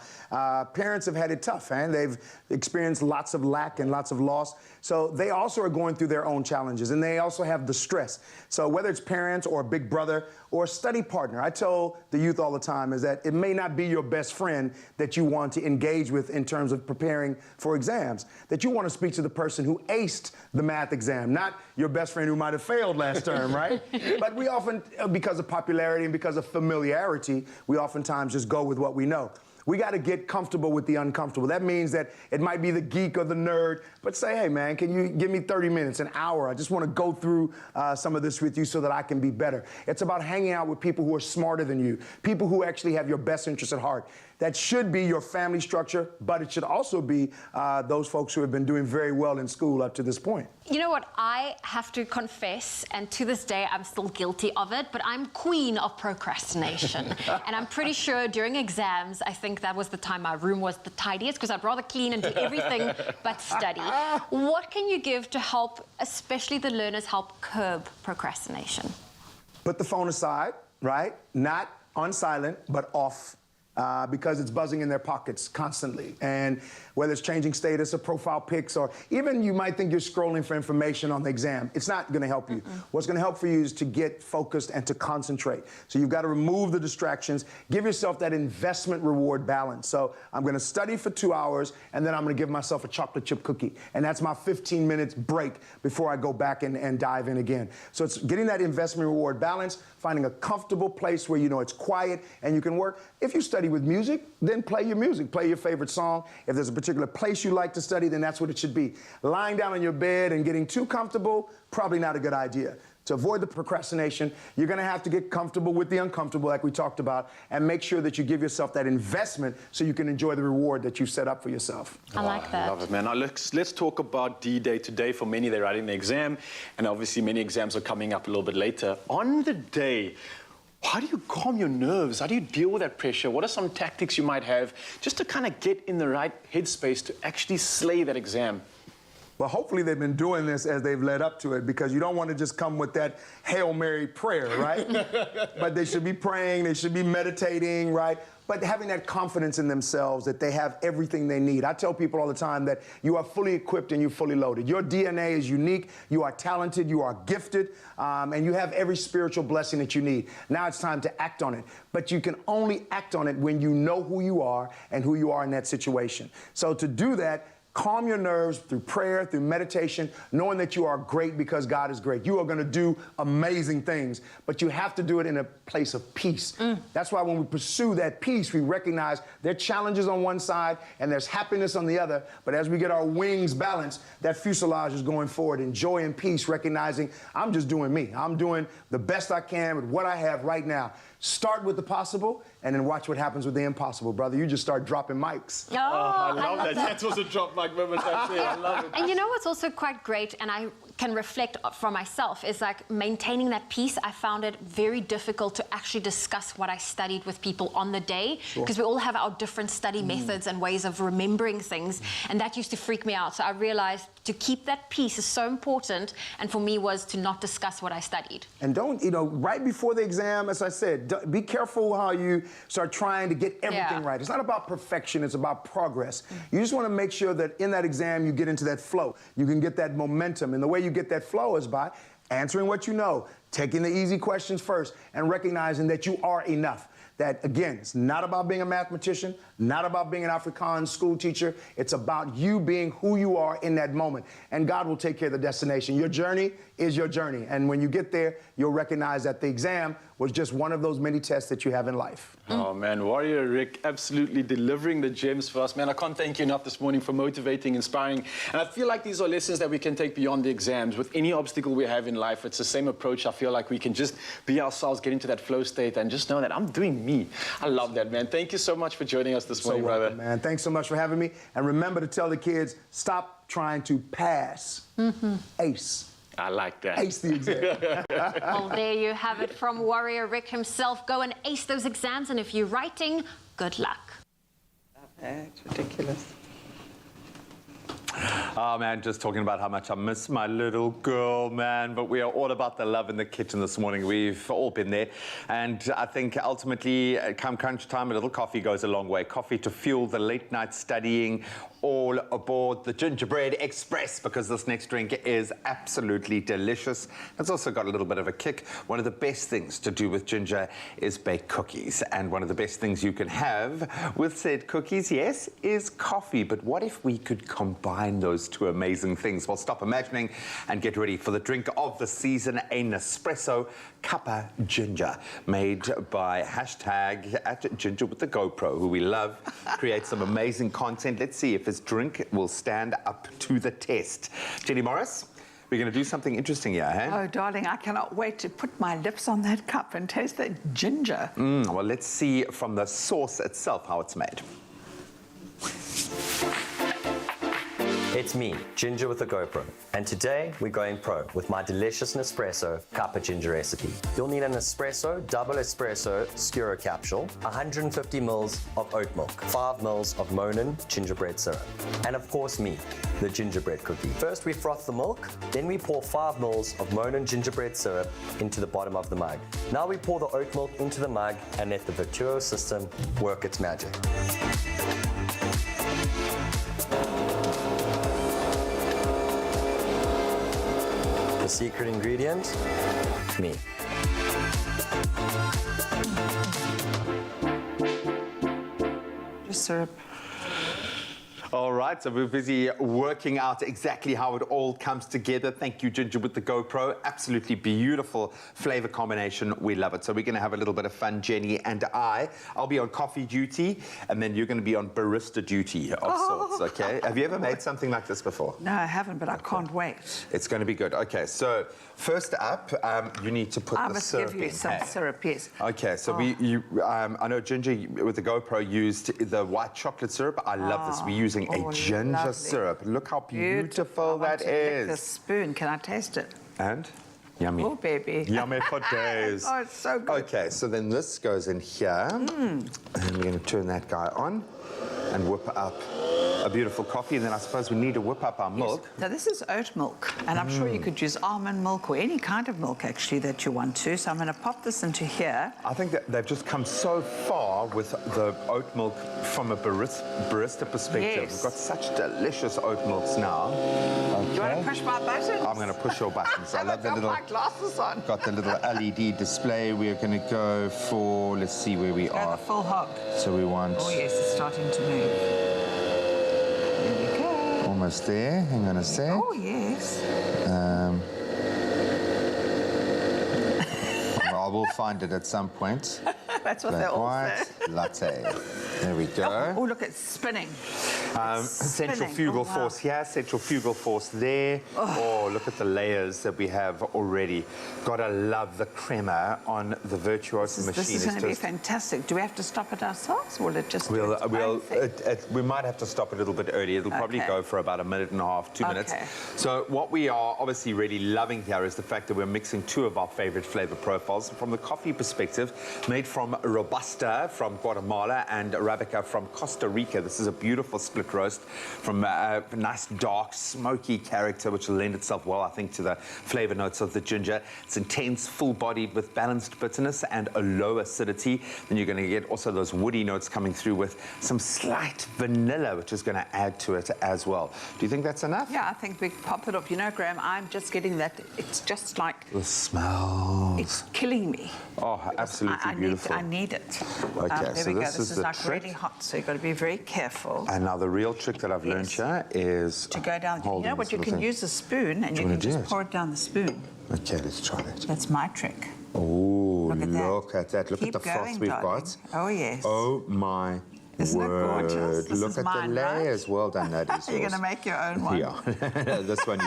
parents have had it tough, and they've experienced lots of lack and lots of loss. So they also are going through their own challenges, and they also have the stress. So whether it's parents or a big brother or a study partner, I tell the youth all the time is that it may not be your best friend that you want to engage with in terms of preparing for exams, that you want to speak to the person who aced the math exam, not your best friend who might have failed last term, right? But we often, because of popularity and because of familiarity, we oftentimes just go with what we know. We got to get comfortable with the uncomfortable. That means that it might be the geek or the nerd, but say, hey, man, can you give me 30 minutes, an hour? I just want to go through some of this with you so that I can be better. It's about hanging out with people who are smarter than you, people who actually have your best interests at heart. That should be your family structure, but it should also be those folks who have been doing very well in school up to this point. You know what, I have to confess, and to this day I'm still guilty of it, but I'm queen of procrastination. And I'm pretty sure during exams, I think that was the time my room was the tidiest, because I'd rather clean and do everything but study. What can you give to help, especially the learners, help curb procrastination? Put the phone aside, right? Not on silent, but off. Because it's buzzing in their pockets constantly. And whether it's changing status or profile pics, or even you might think you're scrolling for information on the exam, it's not going to help you. What's going to help for you is to get focused and to concentrate. So you've got to remove the distractions, give yourself that investment reward balance. So I'm going to study for 2 hours, and then I'm going to give myself a chocolate chip cookie. And that's my 15 minutes break before I go back and dive in again. So it's getting that investment reward balance, finding a comfortable place where you know it's quiet and you can work. If you study with music, then play your music, play your favorite song. If there's a particular place you like to study, then that's what it should be. Lying down on your bed and getting too comfortable, probably not a good idea. To avoid the procrastination, you're going to have to get comfortable with the uncomfortable, like we talked about, and make sure that you give yourself that investment so you can enjoy the reward that you've set up for yourself. I like that. I love it, man. Now let's talk about D-Day today. For many, they're writing the exam, and obviously many exams are coming up a little bit later. On the day, how do you calm your nerves? How do you deal with that pressure? What are some tactics you might have just to kind of get in the right headspace to actually slay that exam? Well, hopefully they've been doing this as they've led up to it, because you don't want to just come with that Hail Mary prayer, right? But they should be praying, they should be meditating, right? But having that confidence in themselves that they have everything they need. I tell people all the time that you are fully equipped and you're fully loaded. Your DNA is unique, you are talented, you are gifted, and you have every spiritual blessing that you need. Now it's time to act on it. But you can only act on it when you know who you are and who you are in that situation. So to do that, calm your nerves through prayer, through meditation, knowing that you are great because God is great. You are going to do amazing things, but you have to do it in a place of peace. That's why when we pursue that peace, we recognize there are challenges on one side and there's happiness on the other. But as we get our wings balanced, that fuselage is going forward in joy and peace, recognizing I'm just doing me. I'm doing the best I can with what I have right now. Start with the possible, and then watch what happens with the impossible, brother. You just start dropping mics. Oh, I love that. That was a drop mic moment. That's it. I love it. And you know what's also quite great, and I can reflect from myself, is like maintaining that peace. I found it very difficult to actually discuss what I studied with people on the day, because we all have our different study methods and ways of remembering things, and that used to freak me out. So I realized to keep that peace is so important, and for me was to not discuss what I studied. And don't, right before the exam, as I said, be careful how you start trying to get everything right. It's not about perfection, it's about progress. You just want to make sure that in that exam you get into that flow. You can get that momentum, and the way you get that flow is by answering what you know, taking the easy questions first, and recognizing that you are enough. That, again, it's not about being a mathematician, not about being an Afrikaans school teacher. It's about you being who you are in that moment. And God will take care of the destination. Your journey is your journey. And when you get there, you'll recognize that the exam was just one of those many tests that you have in life. Oh, man, Warrior Rick absolutely delivering the gems for us. Man, I can't thank you enough this morning for motivating, inspiring. And I feel like these are lessons that we can take beyond the exams. With any obstacle we have in life, it's the same approach. I feel like we can just be ourselves, get into that flow state, and just know that I'm doing me. I love that, man. Thank you so much for joining us this morning, brother. Man, thanks so much for having me. And remember to tell the kids, stop trying to pass. Ace. I like that. Ace the exam. Well, there you have it from Warrior Rick himself. Go and ace those exams, and if you're writing, good luck. It's ridiculous. Oh, man, just talking about how much I miss my little girl, man. But we are all about the love in the kitchen this morning. We've all been there. And I think ultimately, come crunch time, a little coffee goes a long way. Coffee to fuel the late night studying, all aboard the Gingerbread Express, because this next drink is absolutely delicious. It's also got a little bit of a kick. One of the best things to do with ginger is bake cookies. And one of the best things you can have with said cookies, yes, is coffee. But what if we could combine those two amazing things? Well, stop imagining and get ready for the drink of the season, a Nespresso Cuppa Ginger, made by #GingerWithTheGoPro, who we love, creates some amazing content. Let's see if his drink will stand up to the test. Jenny Morris, we're going to do something interesting here, hey? Oh, darling, I cannot wait to put my lips on that cup and taste that ginger. Well, let's see from the sauce itself how it's made. It's me, Ginger with a GoPro, and today we're going pro with my delicious Nespresso Cuppa Ginger recipe. You'll need an Espresso Double Espresso Skuro capsule, 150 mils of oat milk, 5 mils of Monin gingerbread syrup, and of course me, the gingerbread cookie. First we froth the milk, then we pour 5 mils of Monin gingerbread syrup into the bottom of the mug. Now we pour the oat milk into the mug and let the Virtuo system work its magic. The secret ingredient? Me. Just syrup. All right, so we're busy working out exactly how it all comes together. Thank you, Ginger with the GoPro. Absolutely beautiful flavor combination. We love it. So we're going to have a little bit of fun, Jenny and I. I'll be on coffee duty, and then you're going to be on barista duty of sorts, okay? Have you ever made something like this before? No, I haven't, but I can't wait. It's going to be good. Okay, so first up, you need to put the syrup in. I must give you some syrup, yes. Okay, so I know Ginger with the GoPro used the white chocolate syrup. I love this. We're using a ginger lovely syrup. Look how beautiful that is. The spoon, can I taste it? And? Yummy. Oh, baby. Yummy for days. Oh, it's so good. Okay, so then this goes in here. And we're going to turn that guy on and whip up a beautiful coffee. And then I suppose we need to whip up our milk. Now, this is oat milk, and I'm sure you could use almond milk or any kind of milk, actually, that you want to. So I'm going to pop this into here. I think that they've just come so far with the oat milk from a barista perspective. Yes. We've got such delicious oat milks now. Okay. You want to push my buttons? I'm going to push your buttons. I love the little... my glasses on. Got the little LED display. We're going to go for... Let's see where we are. The full hog. So we want... Oh, yes, it's starting to move. Almost there. Hang on a sec. Oh, yes. I will find it at some point. That's what they all white say. Latte. There we go. Oh, look, it's spinning. Centrifugal force here, centrifugal force there. Oh, look at the layers that we have already. Gotta love the crema on the Virtuoso machine. This is going to be fantastic. Do we have to stop it ourselves, or will it just we might have to stop a little bit early. It'll probably go for about 1.5 minutes, 2 minutes. So what we are obviously really loving here is the fact that we're mixing two of our favorite flavor profiles. From the coffee perspective, made from Robusta from Guatemala and Arabica from Costa Rica. This is a beautiful split roast from a nice dark smoky character, which will lend itself well, I think, to the flavor notes of the ginger. It's intense, full-bodied with balanced bitterness and a low acidity. Then you're going to get also those woody notes coming through with some slight vanilla, which is going to add to it as well. Do you think that's enough? Yeah, I think we pop it up. You know, Graham, I'm just getting that. It's just like... The smell. It's killing me. Oh, absolutely beautiful. I need it. Okay, there so we go. this is is the like trick. really hot, so you've got to be very careful. And now the real trick that I've learned here is To go down, you holding know what, this you little can thing. use a spoon and Do you you can wanna do just it? pour it down the spoon. Okay, let's try that. That's my trick. Oh, Look at that. look at that. Look Keep at the froth going, we've darling. got. Oh, yes. Oh, my Isn't it word. gorgeous? This Look is at mine, the right? layers. Well done, that is You're yours. going to make your own one. Yeah. This one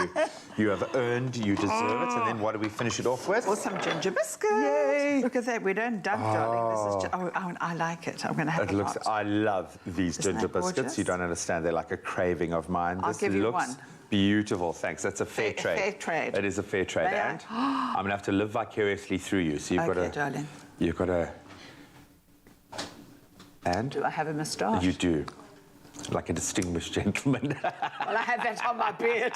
you have earned, you deserve it. And then what do we finish it off with? Or some ginger biscuits. Yay! Look at that. We don't dump, darling. This is just, I like it. I'm going to have It a looks, lot. I love these Isn't ginger that biscuits. gorgeous? You don't understand. They're like a craving of mine. I'll This give you looks one. beautiful. Thanks. That's a fair trade. Fair trade. It is a fair trade. May I? And I'm going to have to live vicariously through you. So you've got Okay, to... darling. You've got to... And? Do I have a moustache? You do. Like a distinguished gentleman. Well, I have that on my beard.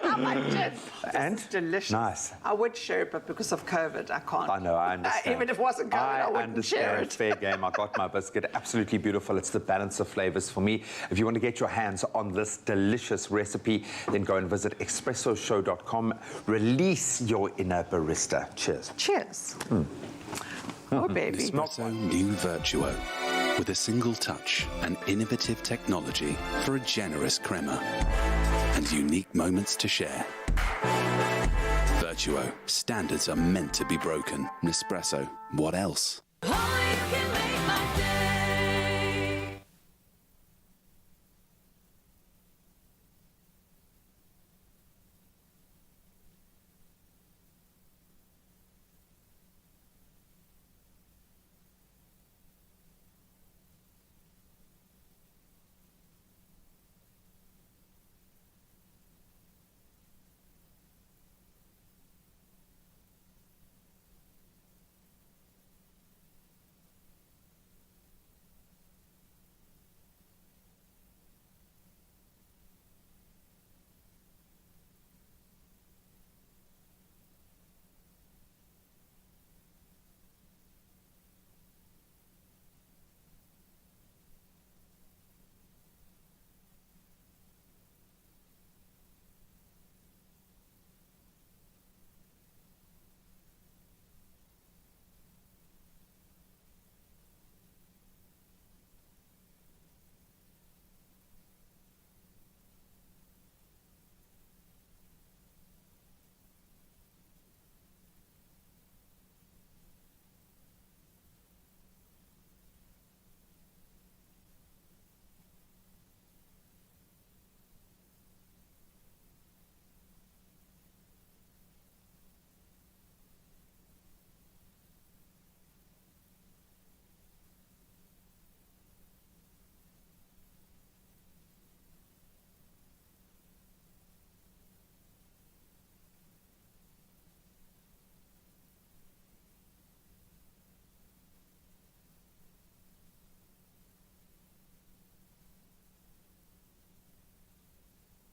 My chin. And? This is delicious. Nice. I would share it, but because of COVID, I can't. I know, I understand. Even if it wasn't COVID, I wouldn't share understand. it. Fair game. I got my biscuit. Absolutely beautiful. It's the balance of flavors for me. If you want to get your hands on this delicious recipe, then go and visit expressoshow.com. Release your inner barista. Cheers. Cheers. Oh, baby. Espresso new Virtuo. With a single touch and innovative technology for a generous crema. And unique moments to share. Virtuo. Standards are meant to be broken. Nespresso. What else?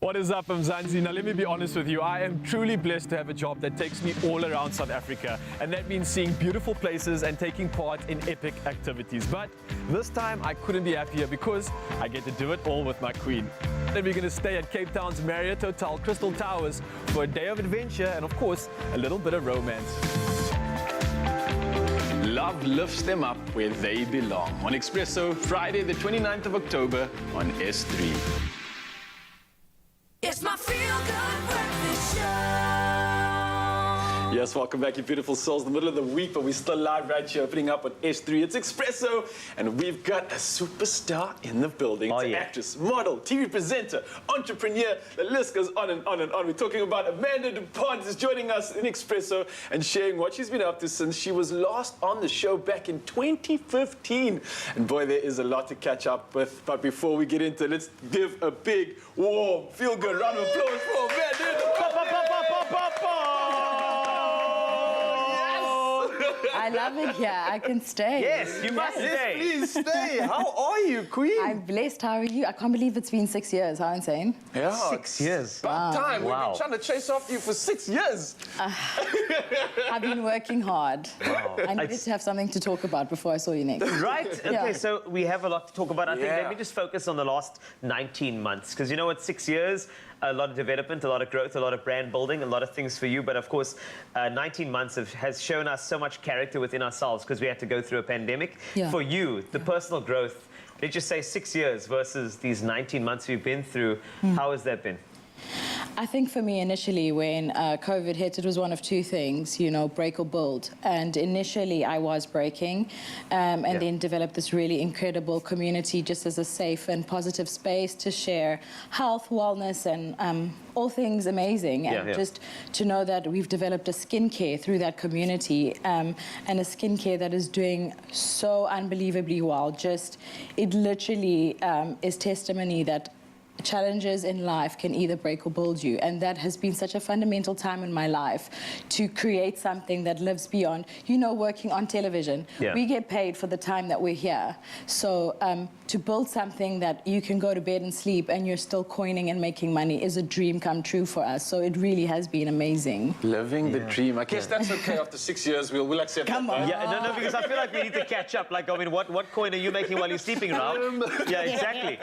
What is up, I'm Zanzi. Now let me be honest with you, I am truly blessed to have a job that takes me all around South Africa, and that means seeing beautiful places and taking part in epic activities. But this time I couldn't be happier because I get to do it all with my queen. Then we're going to stay at Cape Town's Marriott Hotel Crystal Towers for a day of adventure and of course a little bit of romance. Love lifts them up where they belong. On Expresso, Friday the 29th of October on S3. It's my feel-good breakfast show. Yes, welcome back, you beautiful souls. The middle of the week, but we're still live right here, opening up on S3. It's Expresso, and we've got a superstar in the building. It's an actress, model, TV presenter, entrepreneur. The list goes on and on and on. We're talking about Amanda DuPont is joining us in Expresso and sharing what she's been up to since she was last on the show back in 2015. And boy, there is a lot to catch up with. But before we get into it, let's give a big, warm, feel-good round of applause for Amanda DuPont. I love it here. I can stay. Yes, you must stay. Please stay. How are you, Queen? I'm blessed. How are you? I can't believe it's been 6 years. How insane. Yeah. 6 years. About time. We've been trying to chase after you for 6 years. I've been working hard. Wow. I needed to have something to talk about before I saw you next. Right. Okay, Yeah. so we have a lot to talk about. I think Yeah. let me just focus on the last 19 months. Because you know what, 6 years, a lot of development, a lot of growth, a lot of brand building, a lot of things for you. But of course, 19 months has shown us so much character within ourselves because we had to go through a pandemic. Yeah. For you, the personal growth, let's just say 6 years versus these 19 months we've been through, how has that been? I think for me initially when COVID hit, it was one of two things, you know, break or build. And initially I was breaking and then developed this really incredible community just as a safe and positive space to share health, wellness and all things amazing. And just to know that we've developed a skincare through that community and a skincare that is doing so unbelievably well. Just, it literally is testimony that challenges in life can either break or build you, and that has been such a fundamental time in my life to create something that lives beyond, you know, working on television. We get paid for the time that we're here, so to build something that you can go to bed and sleep and you're still coining and making money is a dream come true for us. So it really has been amazing. Living the dream. I guess that's okay. After 6 years we'll accept Come that. on. Yeah, no, because I feel like we need to catch up. Like, I mean, what coin are you making while you're sleeping, Ralph? Yeah, exactly.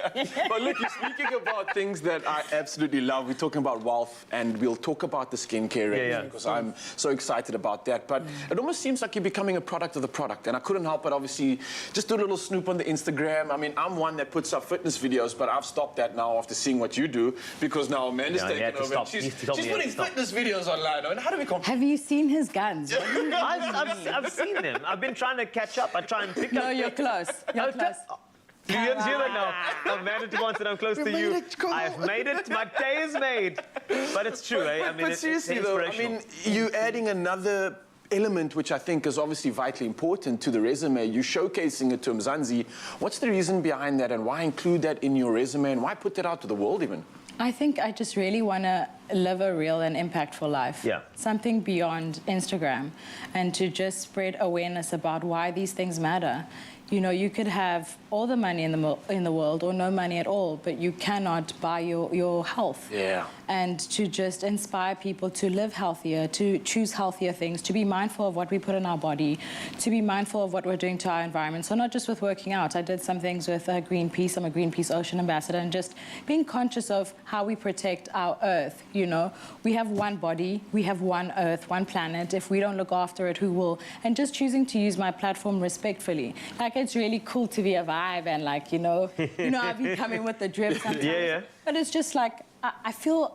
But look, you're speaking about things that I absolutely love. We're talking about wealth, and we'll talk about the skincare range because I'm so excited about that. But it almost seems like you're becoming a product of the product, and I couldn't help but obviously just do a little snoop on the Instagram. I mean, I'm one that puts up fitness videos, but I've stopped that now after seeing what you do because now Amanda's taken over. She's putting fitness videos online. I mean, how do we compete? Have you seen his guns? I've seen them. I've been trying to catch up. I try and pick up. No, you're close. You're close. You hear that now? Amanda wants it. I'm close to you. I've made it. My day is made. But it's true, eh? I mean, but seriously, though, I mean, you're adding another element which I think is obviously vitally important to the resume. You're showcasing it to Mzansi. What's the reason behind that, and why include that in your resume, and why put that out to the world even? I think I just really want to live a real and impactful life. Yeah. Something beyond Instagram, and to just spread awareness about why these things matter. You know, you could have all the money in the world or no money at all, but you cannot buy your health. Yeah. And to just inspire people to live healthier, to choose healthier things, to be mindful of what we put in our body, to be mindful of what we're doing to our environment. So not just with working out. I did some things with Greenpeace. I'm a Greenpeace Ocean Ambassador, and just being conscious of how we protect our Earth. You know, we have one body, we have one Earth, one planet. If we don't look after it, who will? And just choosing to use my platform respectfully. Like, it's really cool to be a vibe and, like, you know, I've been coming with the drip sometimes. But it's just like, I feel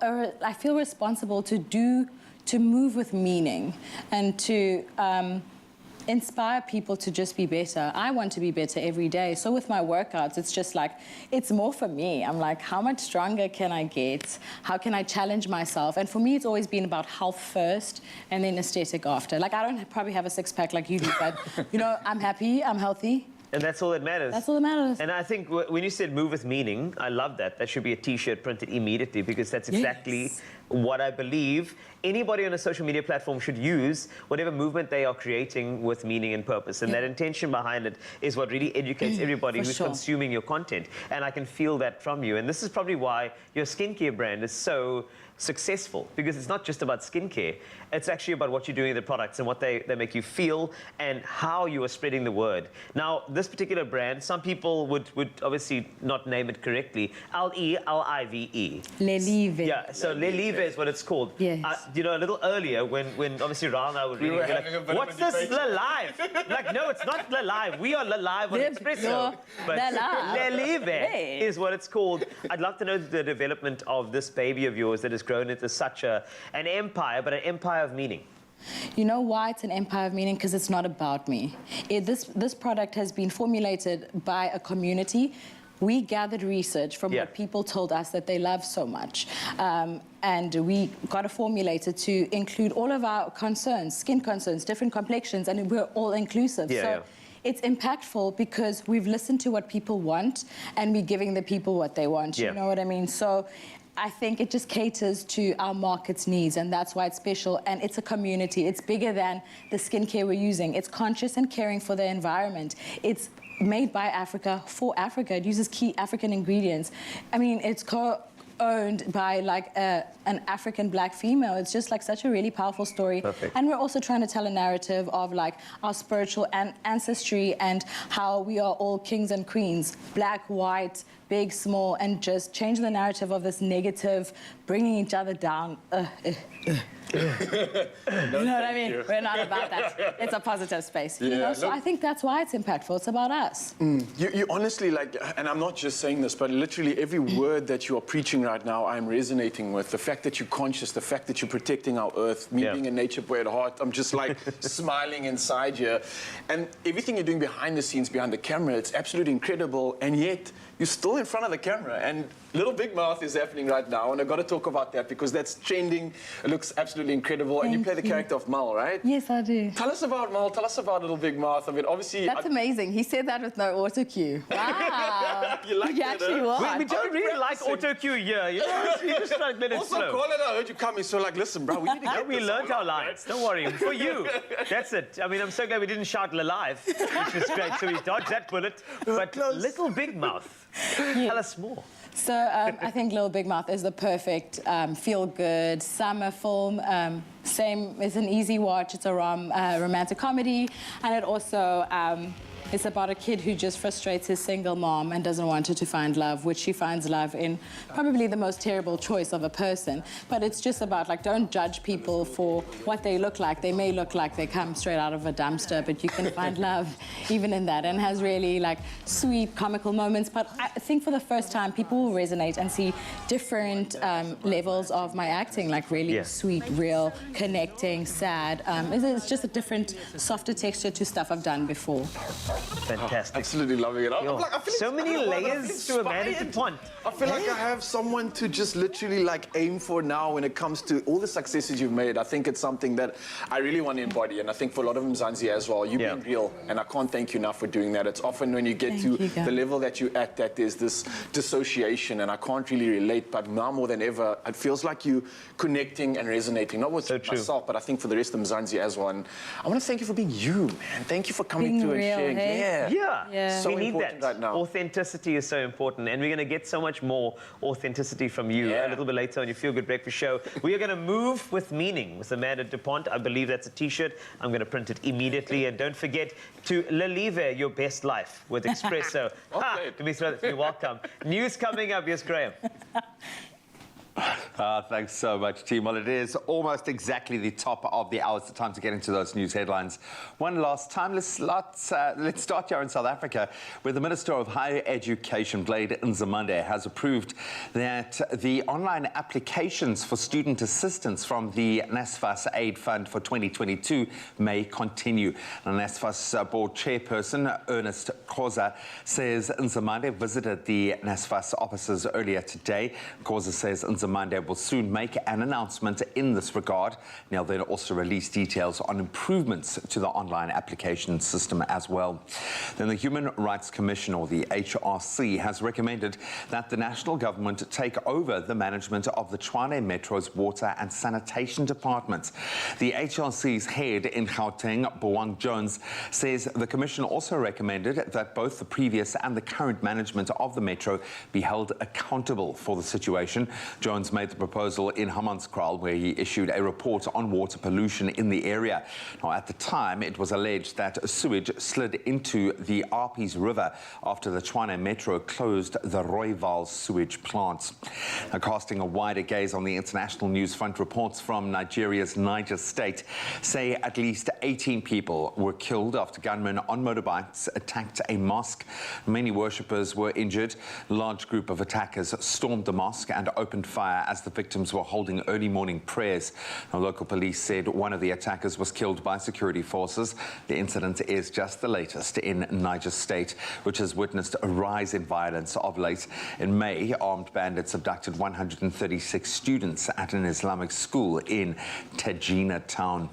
responsible to move with meaning and to inspire people to just be better. I want to be better every day. So with my workouts, it's just like, it's more for me. I'm like, how much stronger can I get? How can I challenge myself? And for me, it's always been about health first and then aesthetic after. Like, I don't probably have a six-pack like you do, but, you know, I'm happy, I'm healthy. And that's all that matters. That's all that matters. And I think when you said move with meaning, I love that. That should be a T-shirt printed immediately, because that's exactly what I believe anybody on a social media platform should use, whatever movement they are creating, with meaning and purpose. And that intention behind it is what really educates everybody who's consuming your content. And I can feel that from you. And this is probably why your skincare brand is so successful, because it's not just about skincare. It's actually about what you're doing in the products and what they make you feel and how you are spreading the word. Now, this particular brand, some people would obviously not name it correctly. L-E-L-I-V-E. Lelive. Yeah, so Lelive is what it's called. Yes. You know, a little earlier when obviously Raul and I were reading, like, what's this Lelive? Like, no, it's not Lelive. We are Lelive on Expresso. But Lelive is what it's called. I'd love to know the development of this baby of yours that has grown into such an empire, but an empire of meaning. You know why it's an empire of meaning? Because it's not about me. This product has been formulated by a community. We gathered research from what people told us that they love so much. And we got it formulated to include all of our concerns, skin concerns, different complexions, and we're all inclusive. It's impactful because we've listened to what people want and we're giving the people what they want. You know what I mean? So I think it just caters to our market's needs, and that's why it's special. And it's a community. It's bigger than the skincare we're using. It's conscious and caring for the environment. It's made by Africa for Africa. It uses key African ingredients. I mean, it's owned by like an African black female. It's just like such a really powerful story. Perfect. And we're also trying to tell a narrative of like our spiritual ancestry and how we are all kings and queens, black, white, big, small, and just change the narrative of this negative, bringing each other down. You know what I mean? We're not about that. It's a positive space. You know? So I think that's why it's impactful. It's about us. You honestly, like, and I'm not just saying this, but literally every word that you are preaching right now, I'm resonating with. The fact that you're conscious, the fact that you're protecting our earth, me being a nature boy at heart, I'm just like smiling inside here. And everything you're doing behind the scenes, behind the camera, it's absolutely incredible. And yet, you're still in front of the camera. And Little Big Mouth is happening right now, and I've got to talk about that because that's trending. It looks absolutely incredible. And you play the character of Mal, right? Yes, I do. Tell us about Mal. Tell us about Little Big Mouth. I mean, obviously... That's amazing. He said that with no auto cue. Wow. You like that, actually was. We don't really like auto cue here. You just like let it also, flow. Colin, I heard you coming, so like, listen, bro, we need to get We learned our lines. Don't worry. For you, that's it. I mean, I'm so glad we didn't shout live, which was great. So we dodged that bullet. But Little Big Mouth, tell us more. So I think Little Big Mouth is the perfect feel-good summer film. Same, it's an easy watch. It's a romantic comedy, and it also it's about a kid who just frustrates his single mom and doesn't want her to find love, which she finds love in probably the most terrible choice of a person. But it's just about, like, don't judge people for what they look like. They may look like they come straight out of a dumpster, but you can find love even in that, and has really, like, sweet, comical moments. But I think for the first time, people will resonate and see different levels of my acting, like really sweet, real, connecting, sad. It's just a different, softer texture to stuff I've done before. Fantastic. Absolutely loving it. I feel so many layers to Amanda DuPont. I feel like I have someone to just literally like aim for now when it comes to all the successes you've made. I think it's something that I really want to embody, and I think for a lot of Mzansi as well, you've been real, and I can't thank you enough for doing that. It's often when you get to the level that you're at that there's this dissociation, and I can't really relate, but now more than ever, it feels like you connecting and resonating, not with myself, but I think for the rest of Mzansi as well. And I want to thank you for being you, man. Thank you for coming through and sharing. Yeah. So we need important that. right now. Authenticity is so important, and we're going to get so much more authenticity from you a little bit later on your Feel Good Breakfast Show. We are going to move with meaning with Amanda DuPont. I believe that's a T-shirt. I'm going to print it immediately, and don't forget to live your best life with Expresso. You're welcome. News coming up. Yes, Graham. Thanks so much, team. Well, it is almost exactly the top of the hour. It's the time to get into those news headlines. One last time, let's start here in South Africa, where the Minister of Higher Education, Blade Nzimande, has approved that the online applications for student assistance from the NSFAS Aid Fund for 2022 may continue. And NSFAS board chairperson, Ernest Khoza, says Nzimande visited the NSFAS offices earlier today. Khoza says Nzimande will soon make an announcement in this regard. Now, they'll also release details on improvements to the online application system as well. Then the Human Rights Commission, or the HRC, has recommended that the national government take over the management of the Tshwane Metro's water and sanitation department. The HRC's head in Gauteng, Boang Jones, says the commission also recommended that both the previous and the current management of the metro be held accountable for the situation. Jones made the proposal in Hammanskraal, where he issued a report on water pollution in the area. Now, at the time, it was alleged that sewage slid into the Arpies River after the Tshwane Metro closed the Rooival sewage plant. Now, casting a wider gaze on the international news front, reports from Nigeria's Niger State say at least 18 people were killed after gunmen on motorbikes attacked a mosque. Many worshippers were injured. A large group of attackers stormed the mosque and opened fire as the victims were holding early morning prayers. Now, local police said one of the attackers was killed by security forces. The incident is just the latest in Niger State, which has witnessed a rise in violence of late. In May, armed bandits abducted 136 students at an Islamic school in Tejina town.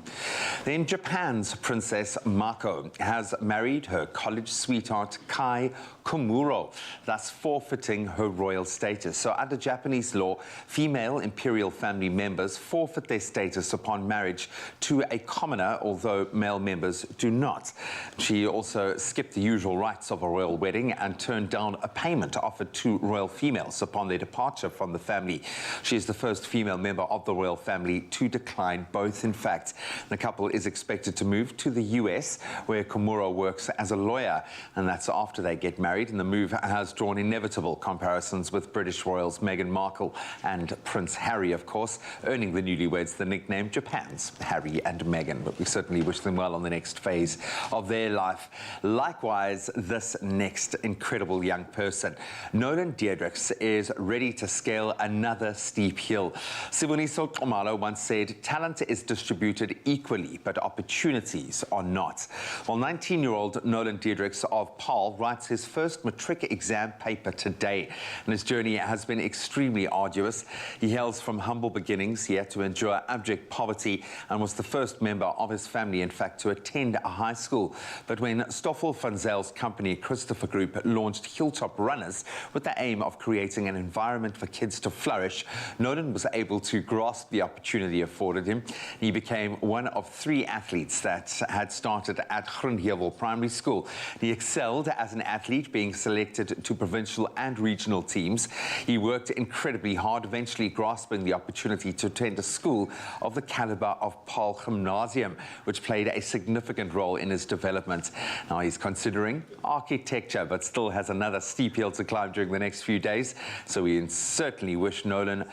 Then Japan's Princess Mako has married her college sweetheart Kai Komuro, thus forfeiting her royal status. So under Japanese law, female male imperial family members forfeit their status upon marriage to a commoner, although male members do not. She also skipped the usual rites of a royal wedding and turned down a payment offered to royal females upon their departure from the family. She is the first female member of the royal family to decline both, in fact. The couple is expected to move to the US, where Komuro works as a lawyer, and that's after they get married, and the move has drawn inevitable comparisons with British royals Meghan Markle and Prince Harry, of course, earning the newlyweds the nickname Japan's Harry and Meghan. But we certainly wish them well on the next phase of their life. Likewise, this next incredible young person, Nolan Deirdricks, is ready to scale another steep hill. Siboniso Tomalo once said, talent is distributed equally, but opportunities are not. Well, 19-year-old Nolan Deirdricks of Paarl writes his first matric exam paper today, and his journey has been extremely arduous. He hails from humble beginnings. He had to endure abject poverty and was the first member of his family, in fact, to attend a high school. But when Stoffel van Zyle's company, Christopher Group, launched Hilltop Runners with the aim of creating an environment for kids to flourish, Nolan was able to grasp the opportunity afforded him. He became one of 3 athletes that had started at Groenheuwel Primary School. He excelled as an athlete, being selected to provincial and regional teams. He worked incredibly hard, eventually grasping the opportunity to attend a school of the caliber of Paarl Gymnasium, which played a significant role in his development. Now he's considering architecture, but still has another steep hill to climb during the next few days. So we certainly wish Nolan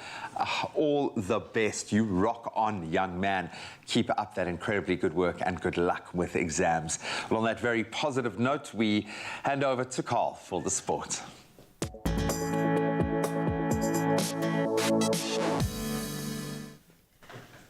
all the best. You rock on, young man. Keep up that incredibly good work and good luck with exams. Well, on that very positive note, we hand over to Carl for the sport.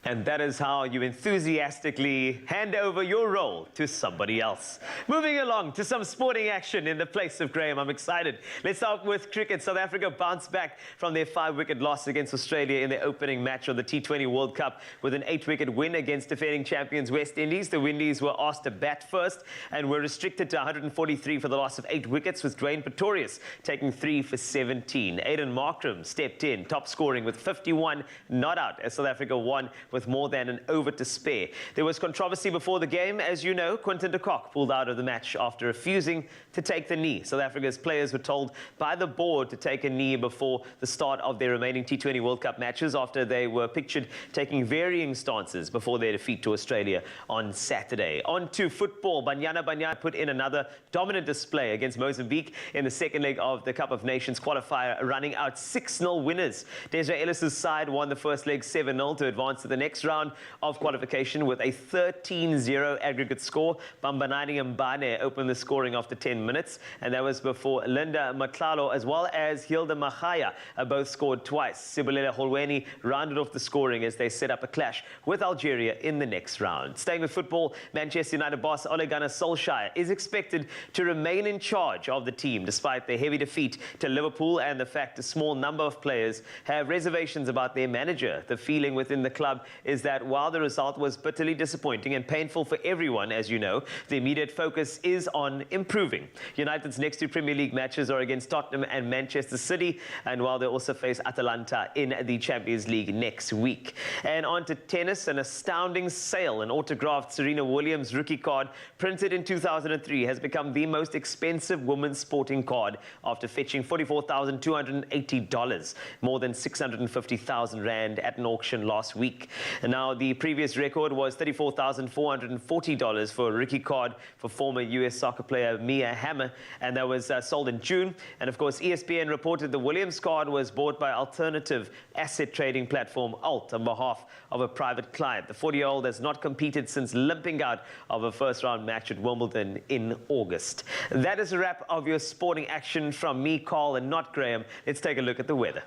And that is how you enthusiastically hand over your role to somebody else. Moving along to some sporting action in the place of Graham. I'm excited. Let's start with cricket. South Africa bounced back from their 5-wicket loss against Australia in their opening match of the T20 World Cup with an 8-wicket win against defending champions West Indies. The Windies were asked to bat first and were restricted to 143 for the loss of 8 wickets, with Dwayne Pretorius taking 3 for 17. Aiden Markram stepped in, top scoring with 51 not out, as South Africa won with more than an over to spare. There was controversy before the game. As you know, Quinton de Kock pulled out of the match after refusing to take the knee. South Africa's players were told by the board to take a knee before the start of their remaining T20 World Cup matches, after they were pictured taking varying stances before their defeat to Australia on Saturday. On to football. Banyana put in another dominant display against Mozambique in the second leg of the Cup of Nations qualifier, running out 6-0 winners. Desiree Ellis' side won the first leg 7-0 to advance to the next round of qualification with a 13-0 aggregate score. Bambanani Mbane opened the scoring after 10 minutes, and that was before Linda Matlalo as well as Hilda Mahaya both scored twice. Sibulele Holweni rounded off the scoring as they set up a clash with Algeria in the next round. Staying with football, Manchester United boss Ole Gunnar Solskjaer is expected to remain in charge of the team despite their heavy defeat to Liverpool and the fact a small number of players have reservations about their manager. The feeling within the club is that while the result was bitterly disappointing and painful for everyone, as you know, the immediate focus is on improving. United's next 2 Premier League matches are against Tottenham and Manchester City, and while they also face Atalanta in the Champions League next week. And on to tennis, an astounding sale. An autographed Serena Williams rookie card printed in 2003 has become the most expensive women's sporting card after fetching $44,280, more than 650,000 Rand at an auction last week. And now the previous record was $34,440 for a rookie card for former US soccer player Mia Hamm, and that was sold in June. And of course, ESPN reported the Williams card was bought by alternative asset trading platform Alt on behalf of a private client. The 40-year-old has not competed since limping out of a first-round match at Wimbledon in August. That is a wrap of your sporting action from me, Carl, and not Graham. Let's take a look at the weather.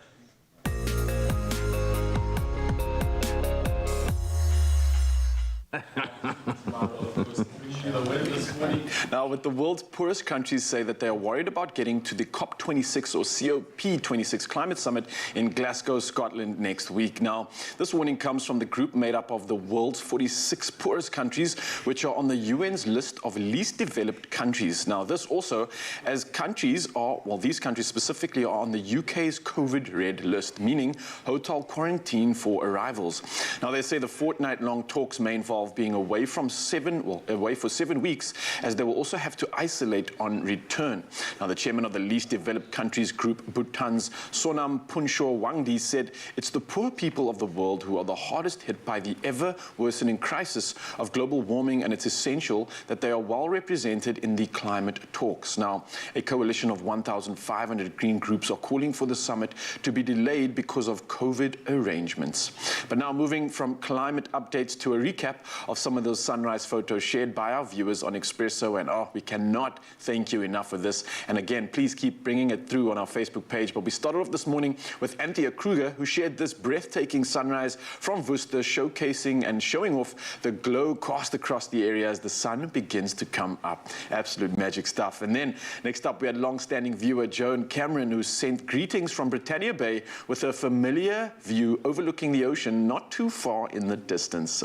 Now, with the world's poorest countries say that they are worried about getting to the COP26 or COP26 climate summit in Glasgow, Scotland next week. Now, this warning comes from the group made up of the world's 46 poorest countries, which are on the UN's list of least developed countries. Now, this also as countries are, well, these countries specifically are on the UK's COVID red list, meaning hotel quarantine for arrivals. Now, they say the fortnight-long talks may involve being away for 7 weeks, as they will also have to isolate on return. Now, the chairman of the least developed countries group, Bhutan's Sonam Punsho Wangdi, said it's the poor people of the world who are the hardest hit by the ever-worsening crisis of global warming, and it's essential that they are well represented in the climate talks. Now, a coalition of 1,500 green groups are calling for the summit to be delayed because of COVID arrangements. But now, moving from climate updates to a recap of some of those sunrise photos shared by our viewers on Expresso, and we cannot thank you enough for this. And again, please keep bringing it through on our Facebook page. But we started off this morning with Anthea Kruger, who shared this breathtaking sunrise from Worcester, showcasing and showing off the glow cast across the area as the sun begins to come up. Absolute magic stuff. And then next up, we had long-standing viewer Joan Cameron, who sent greetings from Britannia Bay with a familiar view overlooking the ocean not too far in the distance.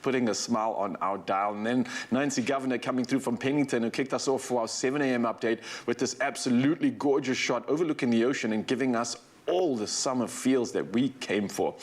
Putting a smile on our dial. And then Nancy Governor coming through from Pennington, who kicked us off for our 7 a.m. update with this absolutely gorgeous shot overlooking the ocean and giving us all the summer feels that we came for.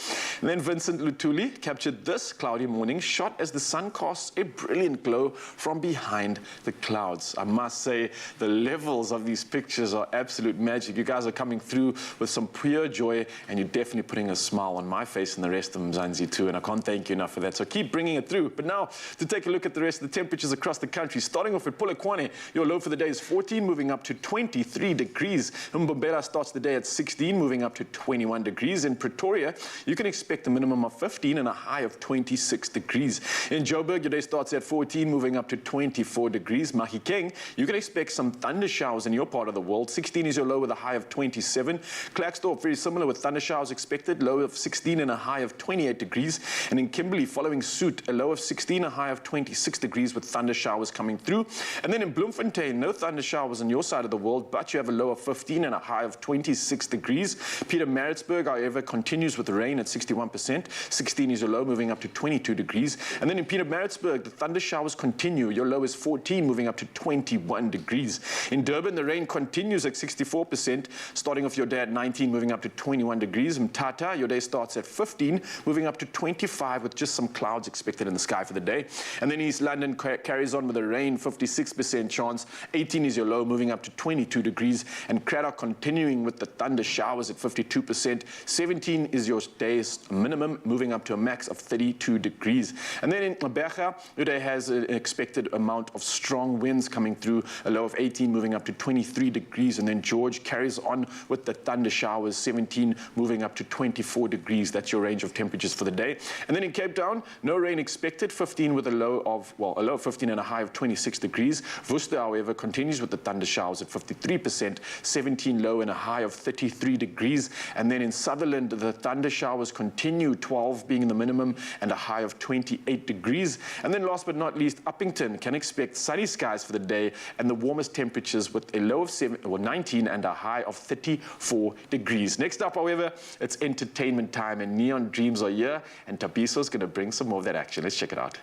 And then Vincent Lutuli captured this cloudy morning shot as the sun casts a brilliant glow from behind the clouds. I must say, the levels of these pictures are absolute magic. You guys are coming through with some pure joy, and you're definitely putting a smile on my face and the rest of Mzansi too, and I can't thank you enough for that. So keep bringing it through. But now, to take a look at the rest of the temperatures across the country, starting off at Polokwane, your low for the day is 14, moving up to 23 degrees. Mbombela starts the day at 16, moving up to 21 degrees. In Pretoria, you can expect a minimum of 15 and a high of 26 degrees. In Joburg, your day starts at 14, moving up to 24 degrees. Mahikeng, you can expect some thunder showers in your part of the world. 16 is your low with a high of 27. Klerksdorp, very similar with thunder showers expected, low of 16 and a high of 28 degrees. And in Kimberley, following suit, a low of 16, a high of 26 degrees with thunder showers coming through. And then in Bloemfontein, no thunder showers on your side of the world, but you have a low of 15 and a high of 26 degrees. Pietermaritzburg, however, continues with rain at 61%. 16 is your low, moving up to 22 degrees. And then in Pietermaritzburg, the thunder showers continue. Your low is 14, moving up to 21 degrees. In Durban, the rain continues at 64%, starting off your day at 19, moving up to 21 degrees. Mthatha, your day starts at 15, moving up to 25, with just some clouds expected in the sky for the day. And then East London carries on with the rain, 56% chance. 18 is your low, moving up to 22 degrees. And Cradock continuing with the thunder showers at 52%. 17 is your day's minimum, moving up to a max of 32 degrees. And then in Mabega, your day has an expected amount of strong winds coming through, a low of 18, moving up to 23 degrees. And then George carries on with the thunder showers, 17, moving up to 24 degrees. That's your range of temperatures for the day. And then in Cape Town, no rain expected, 15 with a low of 15 and a high of 26 degrees. Worcester, however, continues with the thunder showers at 53%, 17 low and a high of 33 degrees. And then in Sutherland, the thunder showers continue, 12 being the minimum and a high of 28 degrees. And then last but not least, Uppington can expect sunny skies for the day and the warmest temperatures with a low of 19 and a high of 34 degrees. Next up, however, it's entertainment time, and Neon Dreams are here, and Tabiso's going to bring some more of that action. Let's check it out.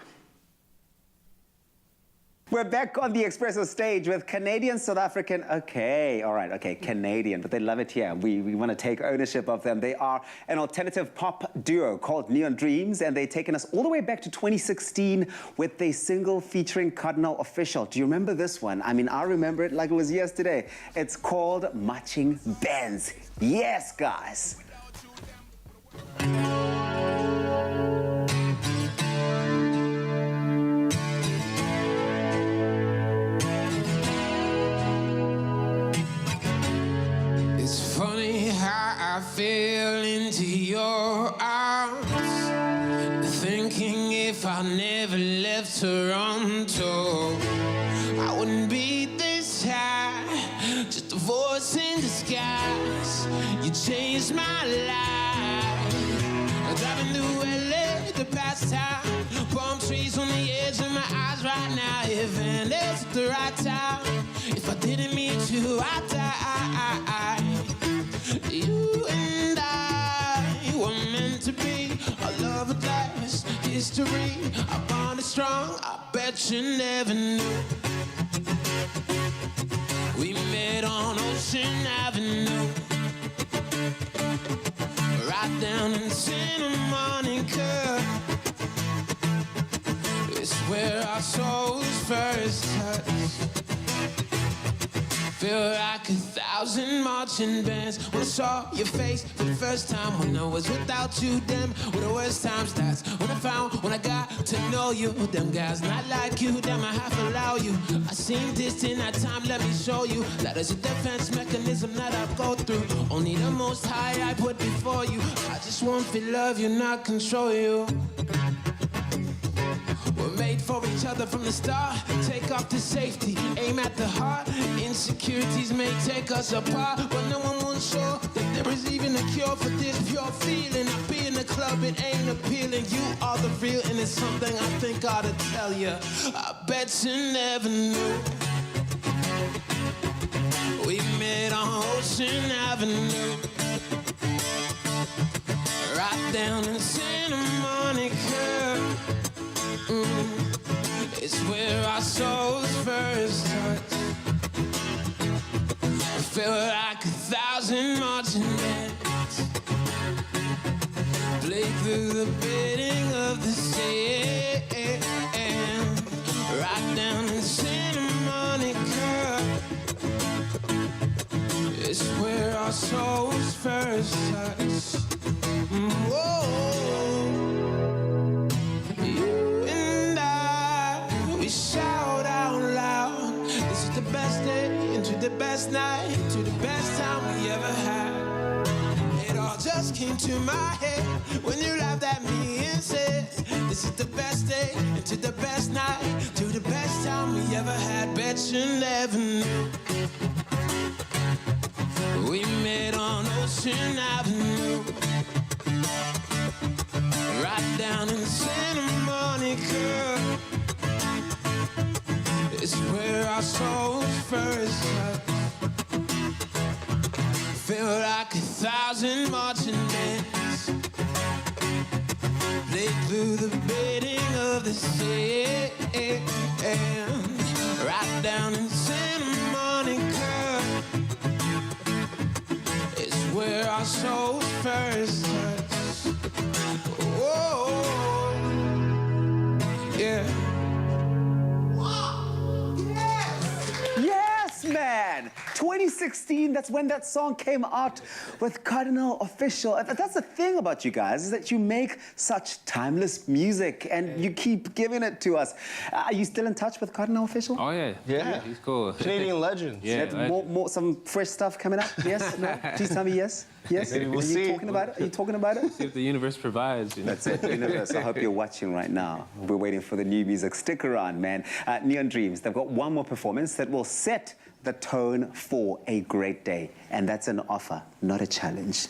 We're back on the Expresso stage with Canadian, South African, Canadian, but they love it here. We want to take ownership of them. They are an alternative pop duo called Neon Dreams, and they've taken us all the way back to 2016 with their single featuring Cardinal Official. Do you remember this one? I mean, I remember it like it was yesterday. It's called Marching Bands. Yes, guys. I fell into your arms, thinking if I never left Toronto, I wouldn't be this high, just a voice in disguise. You changed my life. Driving through LA, the past time, palm trees on the edge of my eyes right now. If there's I die. You and I were meant to be. Our love would last history. Our bond is strong, I bet you never knew. We met on Ocean Avenue, right down in Santa Monica. It's where our souls first touched. Feel like 1,000 marching bands. When I saw your face for the first time, when I was without you, them were the worst times. That's when I got to know you. Them guys not like you, them I have to allow you. I seem distant at time, let me show you that is a defense mechanism that I go through. Only the most high I put before you. I just want to love you, not control you. We're made for each other from the start. Take off the safety, aim at the heart. Insecurities may take us apart, but no one will show that there is even a cure for this pure feeling. I be in the club, it ain't appealing. You are the real, and it's something I think I ought to tell you. I bet you never knew. We met on Ocean Avenue, right down in Santa Monica. It's where our souls first touched. I feel like 1,000 marching bands play through the bidding of the sand, right down in Santa Monica. It's where our souls first touched. Whoa. Shout out loud. This is the best day into the best night, to the best time we ever had. It all just came to my head when you laughed at me and said, this is the best day into the best night, to the best time we ever had. Bet you never knew. We met on Ocean Avenue, right down in Santa Monica. It's where our souls first touched. Feel like 1,000 marching bands play through the bidding of the sand, right down in Santa Monica. It's where our souls first touched. Whoa, yeah. Yes, man! 2016, that's when that song came out with Cardinal Official. That's the thing about you guys, is that you make such timeless music and you keep giving it to us. Are you still in touch with Cardinal Official? Oh, yeah. Yeah. He's cool. Canadian legend. Yeah. More some fresh stuff coming up? Yes? No? Please tell me yes? Yes? Maybe we'll Are see. you talking about it? Are you talking about it? See if the universe provides. You know? That's it, universe. I hope you're watching right now. We're waiting for the new music. Stick around, man. Neon Dreams, they've got one more performance that will set the tone for a great day. And that's an offer, not a challenge.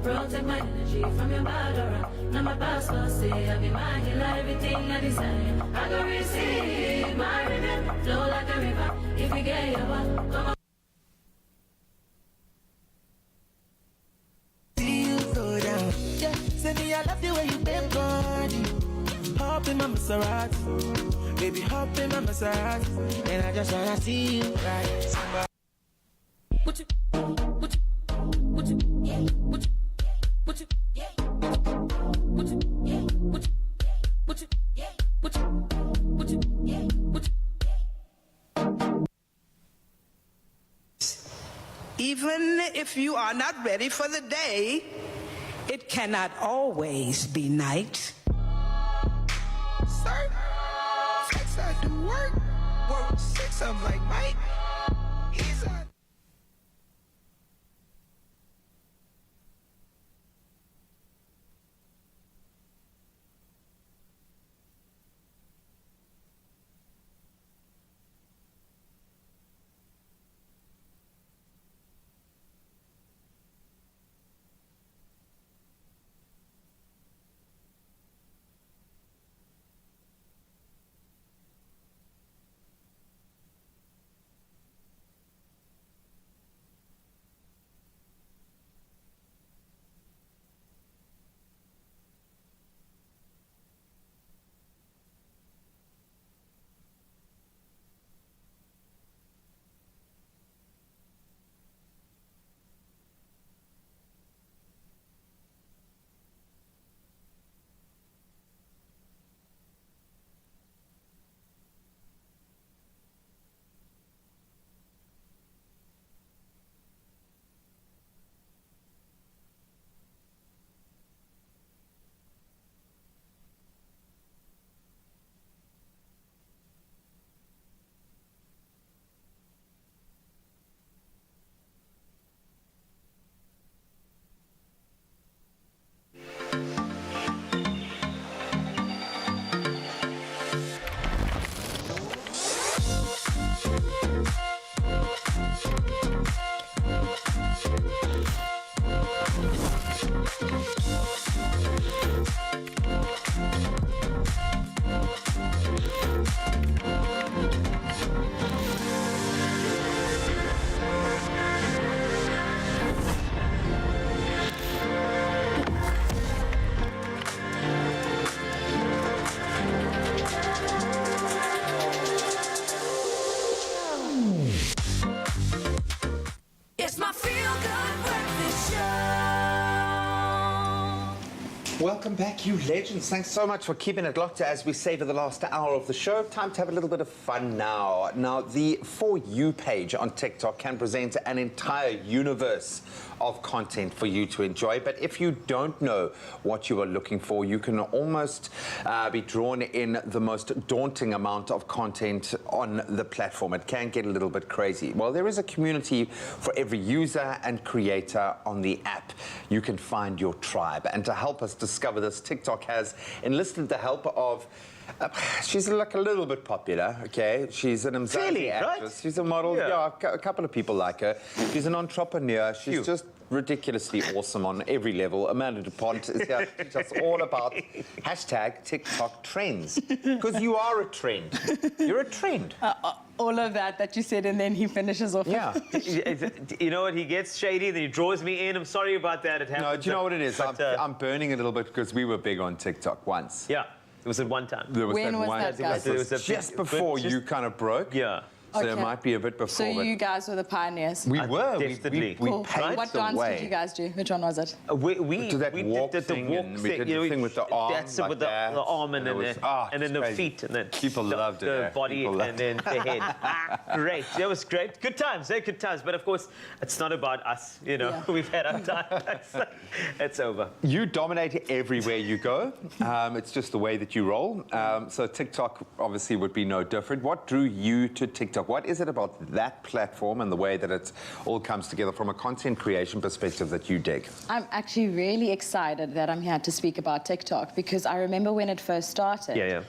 Protect my energy from your bad aura. Now my passport say I be mine, heal everything I desire. I go receive my rhythm, flow like a river. If you get your back, come on. See you go down. Yeah, say me I love the way you bend body. Hop in my Maserati, baby hop in my Maserati, and I just wanna see you right. What you Even if you are not ready for the day, It cannot always be night. Sir, flex I do work. Work 6, I'm like Mike. He's a It's my feel-good breakfast show. Welcome back, you legends. Thanks so much for keeping it locked as we savor the last hour of the show. Time to have a little bit of fun now. Now, the For You page on TikTok can present an entire universe of content for you to enjoy. But if you don't know what you are looking for, you can almost be drawn in the most daunting amount of content on the platform. It can get a little bit crazy. Well, there is a community for every user and creator on the app. You can find your tribe. And to help us discover this, TikTok has enlisted the help of she's like a little bit popular, okay? She's an Mzansi actress. Right? She's a model. Yeah, a couple of people like her. She's an entrepreneur. She's just ridiculously awesome on every level. Amanda DuPont is here to teach us all about hashtag TikTok trends. Because you are a trend. You're a trend. All of that you said, and then he finishes off. Yeah. You know what? He gets shady, then he draws me in. I'm sorry about that. It happens. No, do you know what it is? I'm burning a little bit because we were big on TikTok once. Yeah. It was at one time. There was When that was one. that, guys? It was just before you kind of broke. Yeah. So it Okay. might be a bit before. So but you guys were the pioneers. we were. Definitely. We Cool. paved What the dance way. did you guys do? Which one was it? We did that walk did the thing, walk and thing. we did you know, the thing with the arm. That's like with that. the arm and it then was, and then the crazy. feet and then People loved it. the yeah. body People and then the head. Great. That was great. Good times. Good times. But of course, it's not about us. You know, Yeah. we've had our time. It's over. You dominate everywhere you go. It's just the way that you roll. So TikTok obviously would be no different. What drew you to TikTok? What is it about that platform and the way that it all comes together from a content creation perspective that you dig? I'm actually really excited that I'm here to speak about TikTok because I remember when it first started. Yeah.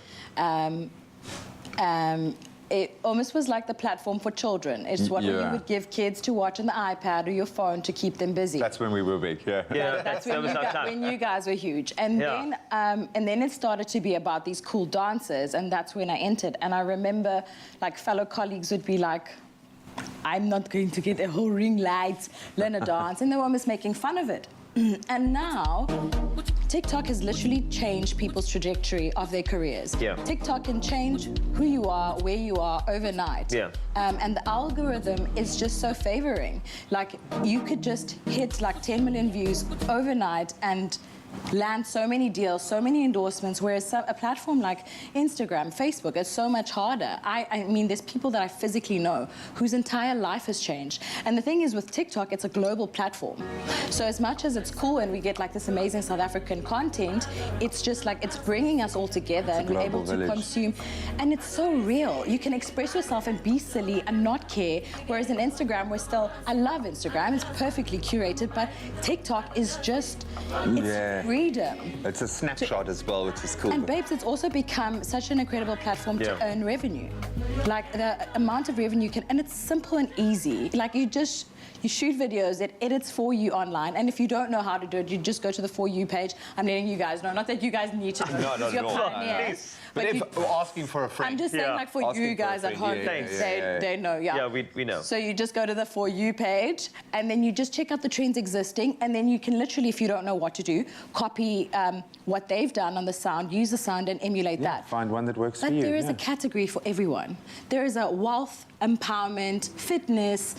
It almost was like the platform for children. It's what you Yeah. would give kids to watch on the iPad or your phone to keep them busy. That's when we were big, yeah. Yeah, That's that when, was our time. when you guys were huge. And Yeah. then it started to be about these cool dances, and that's when I entered. And I remember like fellow colleagues would be like, I'm not going to get a whole ring light, learn a dance. And they were almost making fun of it. And now, TikTok has literally changed people's trajectory of their careers. Yeah. TikTok can change who you are, where you are overnight. Yeah. And the algorithm is just so favoring. Like, you could just hit like 10 million views overnight and land so many deals, so many endorsements, whereas a platform like Instagram, Facebook is so much harder. I mean, there's people that I physically know whose entire life has changed. And the thing is with TikTok, it's a global platform. So as much as it's cool and we get like this amazing South African content, it's just like, it's bringing us all together and we're able to consume. And it's so real. You can express yourself and be silly and not care. Whereas in Instagram, we're still, I love Instagram, it's perfectly curated, but TikTok is just, it's freedom. It's a snapshot as well, which is cool. And babes, it's also become such an incredible platform to earn revenue. Like the amount of revenue and it's simple and easy. Like you shoot videos, it edits for you online, and if you don't know how to do it, you just go to the For You page. I'm letting you guys know, not that you guys need to know. No, not you're at all. pioneers. But if asking for a friend. I'm just saying, like, for you guys at home, they know, Yeah, we know. So you just go to the For You page, and then you just check out the trends existing, and then you can literally, if you don't know what to do, copy what they've done on the sound, use the sound and emulate that. Find one that works for you. But there is a category for everyone. There is a wealth, empowerment, fitness,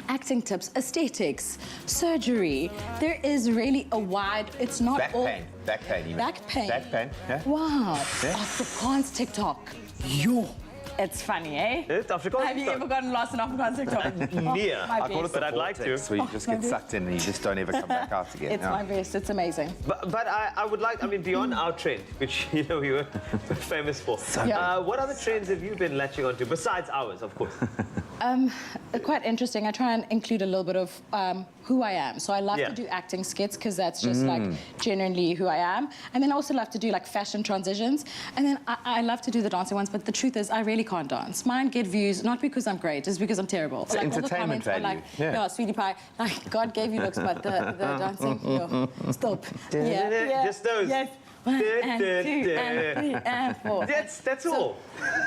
acting tips, aesthetics, surgery. There is really a wide, it's not back all... pain. Back pain even. Back pain. Back pain, yeah. Wow. Yeah. Afrikaans TikTok. Yo. It's funny, eh? It's Afrikaans Have you ever gotten lost in Afrikaans TikTok? Yeah, my I call it best. the I'd like to. vortex, where you just get sucked in and you just don't ever come back out again. It's my best. It's amazing. But I would like, I mean, beyond our trend, which, you know, we were famous for, what other trends have you been latching onto, besides ours, of course? Quite interesting. I try and include a little bit of who I am. So I love to do acting skits because that's just like genuinely who I am. And then I also love to do like fashion transitions. And then I love to do the dancing ones, but the truth is I really can't dance. Mine get views, not because I'm great, it's because I'm terrible. It's like entertainment all the comments are like, no, sweetie pie, like God gave you looks, but the dancing, no, stop. Just those. Yes. 1 and 2 and 3 and 4. That's all.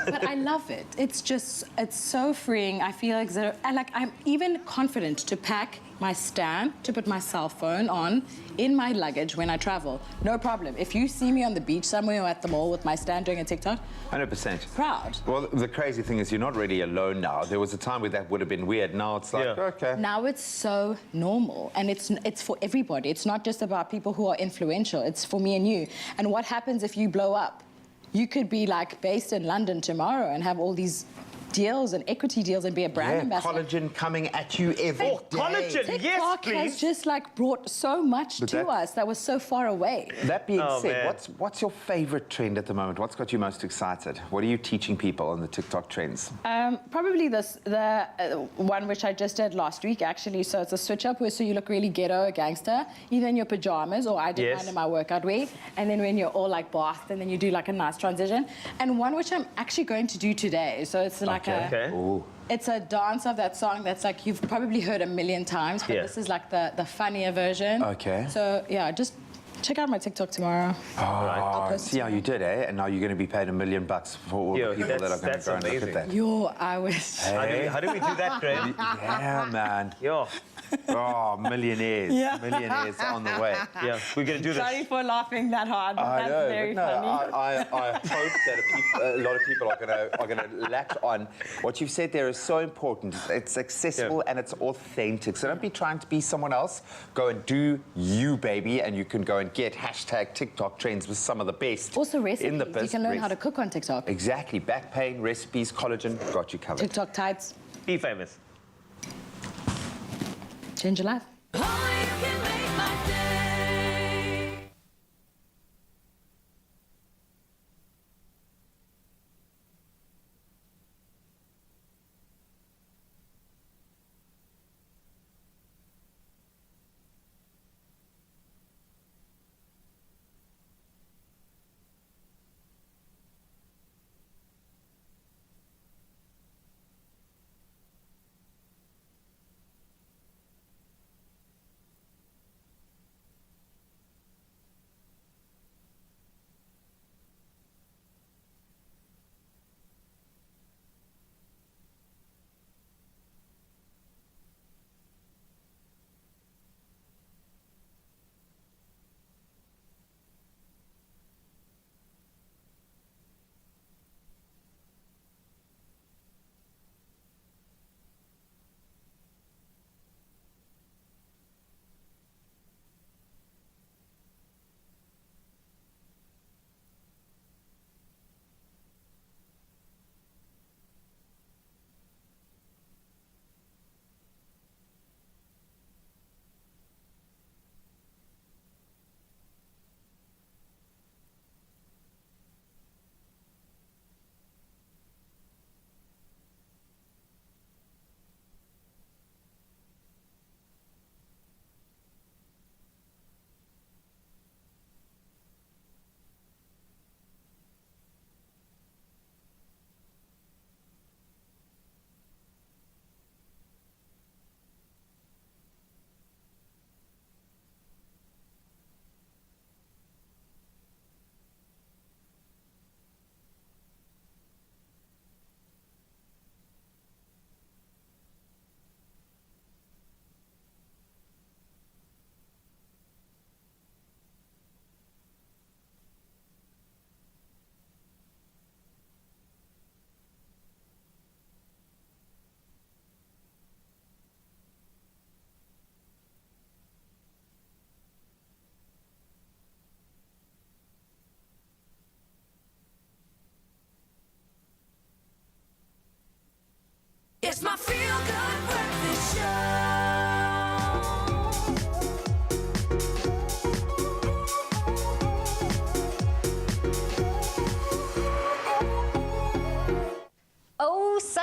But I love it. It's just, it's so freeing. I feel like I'm even confident to pack my stand, to put my cell phone on in my luggage when I travel. No problem. If you see me on the beach somewhere or at the mall with my stand doing a TikTok, 100%. Proud. Well, the crazy thing is you're not really alone now. There was a time where that would have been weird. Now it's like, okay. Now it's so normal, and it's for everybody. It's not just about people who are influential. It's for me and you. And what happens if you blow up? You could be like based in London tomorrow and have all these deals and equity deals and be a brand ambassador. Collagen coming at you every day. Collagen, TikTok has just like brought so much to us that was so far away. That being said, what's your favorite trend at the moment? What's got you most excited? What are you teaching people on the TikTok trends? Probably the one which I just did last week, actually. So it's a switch up where so you look really ghetto, a gangster, either in your pajamas or I did mine in my workout wear. And then when you're all like bathed and then you do like a nice transition. And one which I'm actually going to do today. So it's like it's a dance of that song that's like you've probably heard a million times, but this is like the funnier version. Okay. So yeah, just check out my TikTok tomorrow. Oh, see how you did, eh? And now you're going to be paid $1 million for all the people that are going to go and look at that. Yo, I wish. Hey. How do we do that, Greg? Yeah, man. Yo. Oh, millionaires. Yeah. Millionaires on the way. Yeah, we're going to do this. Sorry for laughing that hard, but that's very funny. I hope that a lot of people are going to latch on. What you've said there is so important. It's accessible and it's authentic. So don't be trying to be someone else. Go and do you, baby, and you can go and get hashtag TikTok trends with some of the best. Also recipes. In the you can learn how to cook on TikTok. Exactly. Back pain, recipes, collagen, got you covered. TikTok tights. Be famous. Change your life.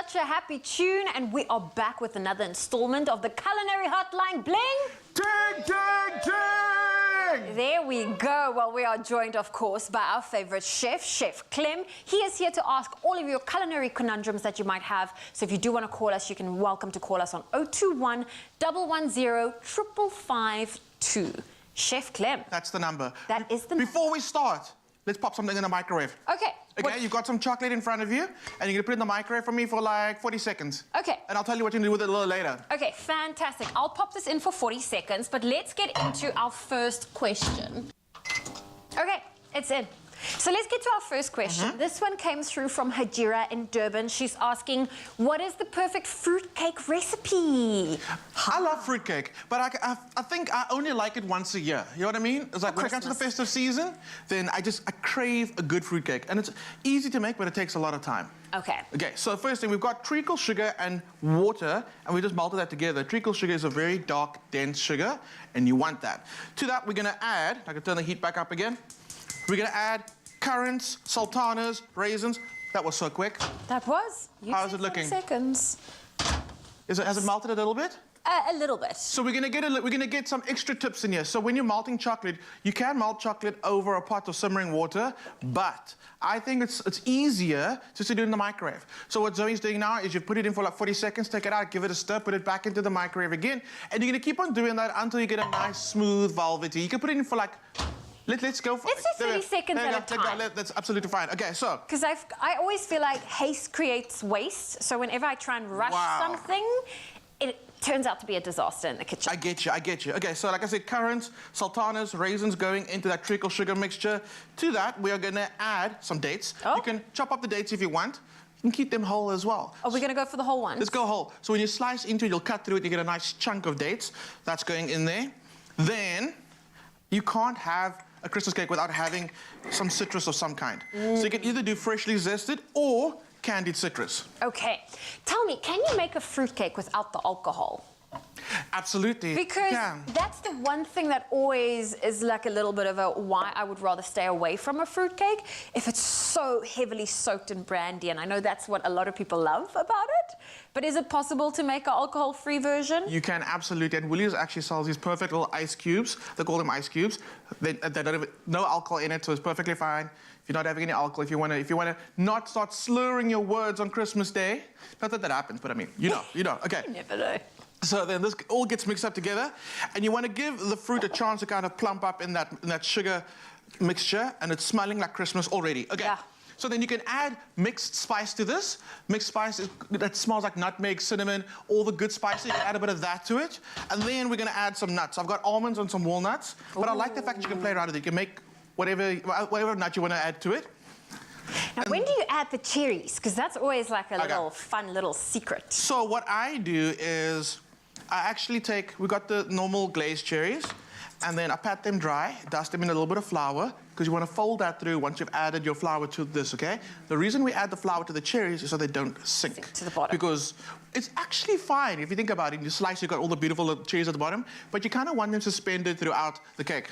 such a happy tune, and we are back with another installment of the Culinary Hotline Bling. Ding, ding, ding! There we go. Well, we are joined, of course, by our favorite chef, Chef Clem. He is here to ask all of your culinary conundrums that you might have. So if you do want to call us, you can welcome to call us on 021 110 5552. Chef Clem. That's the number. That is the number. Before we start, let's pop something in the microwave. Okay. Okay, you've got some chocolate in front of you, and you're gonna put it in the microwave for me for like 40 seconds. Okay. And I'll tell you what you're gonna do with it a little later. Okay, fantastic. I'll pop this in for 40 seconds, but let's get into our first question. Okay, it's in. So let's get to our first question. This one came through from Hajira in Durban. She's asking, what is the perfect fruitcake recipe? I love fruitcake, but I think I only like it once a year. You know what I mean? It's like when it comes to the festive season, then I crave a good fruitcake. And it's easy to make, but it takes a lot of time. Okay. Okay, so first thing, we've got treacle sugar and water, and we just melted that together. Treacle sugar is a very dark, dense sugar, and you want that. To that, we're gonna add, I can turn the heat back up again. We're gonna add currants, sultanas, raisins. That was so quick. That was. How's it looking? Seconds. Has it melted a little bit? A little bit. So we're gonna get some extra tips in here. So when you're melting chocolate, you can melt chocolate over a pot of simmering water, but I think it's easier just to do it in the microwave. So what Zoe's doing now is you put it in for like 40 seconds, take it out, give it a stir, put it back into the microwave again, and you're gonna keep on doing that until you get a nice, smooth, velvety. You can put it in for like Let's go for... Let's do 30 seconds at a time. That's absolutely fine. Okay, so... Because I always feel like haste creates waste. So whenever I try and rush something, it turns out to be a disaster in the kitchen. I get you. Okay, so like I said, currants, sultanas, raisins going into that treacle sugar mixture. To that, we are going to add some dates. Oh. You can chop up the dates if you want. You can keep them whole as well. Are we going to go for the whole one? Let's go whole. So when you slice into it, you'll cut through it, you get a nice chunk of dates. That's going in there. Then you can't have a Christmas cake without having some citrus of some kind. So you can either do freshly zested or candied citrus. Okay. Tell me, can you make a fruitcake without the alcohol? Absolutely. Because that's the one thing that always is like a little bit of a why I would rather stay away from a fruitcake if it's so heavily soaked in brandy, and I know that's what a lot of people love about it. But is it possible to make an alcohol-free version? You can, absolutely. And Willie's actually sells these perfect little ice cubes. They call them ice cubes. They don't have no alcohol in it, so it's perfectly fine. If you're not having any alcohol, if you wanna not start slurring your words on Christmas Day, not that happens, but I mean, you know. Okay. You never know. So then this all gets mixed up together, and you want to give the fruit a chance to kind of plump up in that sugar mixture, and it's smelling like Christmas already. Okay. Yeah. So then you can add mixed spice to this. Mixed spice that smells like nutmeg, cinnamon, all the good spices. You can add a bit of that to it, and then we're going to add some nuts. I've got almonds and some walnuts, but I like the fact that you can play around with it. You can make whatever nut you want to add to it. Now, when do you add the cherries? Because that's always like a little fun little secret. So what I do is I actually we got the normal glazed cherries, and then I pat them dry, dust them in a little bit of flour, because you want to fold that through once you've added your flour to this, okay? The reason we add the flour to the cherries is so they don't sink to the bottom. Because it's actually fine if you think about it. You slice, you've got all the beautiful little cherries at the bottom, but you kind of want them suspended throughout the cake.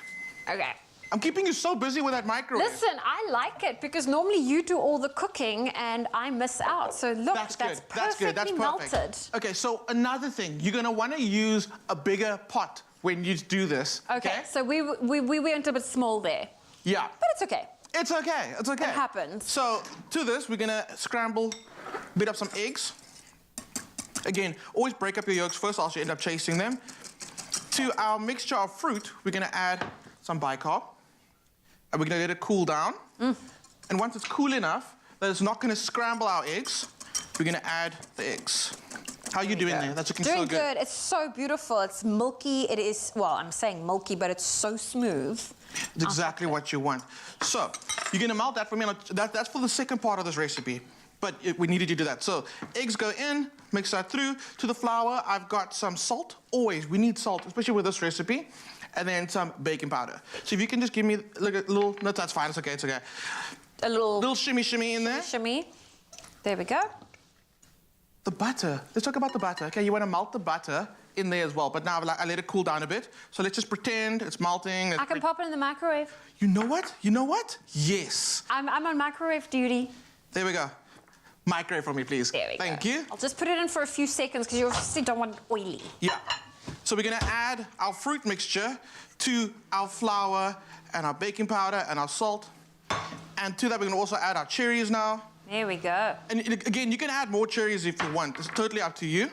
Okay. I'm keeping you so busy with that microwave. Listen, I like it because normally you do all the cooking and I miss out. So look, that's perfectly melted. Okay, so another thing, you're gonna want to use a bigger pot when you do this. Okay, so we went a bit small there. Yeah. But it's okay. It's okay. It happens. So to this, we're gonna beat up some eggs. Again, always break up your yolks first, else you end up chasing them. To our mixture of fruit, we're gonna add some bicarb. And we're going to let it cool down. And once it's cool enough that it's not going to scramble our eggs, we're going to add the eggs. How are you doing there? That's looking so good. Doing good. It's so beautiful. It's milky. It is, well, I'm saying milky, but it's so smooth. It's exactly what you want. So you're going to melt that for me. That's for the second part of this recipe. But we needed to do that. So eggs go in, mix that through. To the flour, I've got some salt. Always, we need salt, especially with this recipe. And then some baking powder. So if you can just give me a little, no, that's fine, it's okay. A little shimmy in there. Shimmy. There we go. The butter. Let's talk about the butter. Okay, you want to melt the butter in there as well, but now I let it cool down a bit. So let's just pretend it's melting. I can pop it in the microwave. You know what? Yes. I'm on microwave duty. There we go. Microwave for me, please. There we go. Thank you. I'll just put it in for a few seconds because you obviously don't want it oily. Yeah. So we're gonna add our fruit mixture to our flour and our baking powder and our salt. And to that, we're gonna also add our cherries now. There we go. And again, you can add more cherries if you want. It's totally up to you.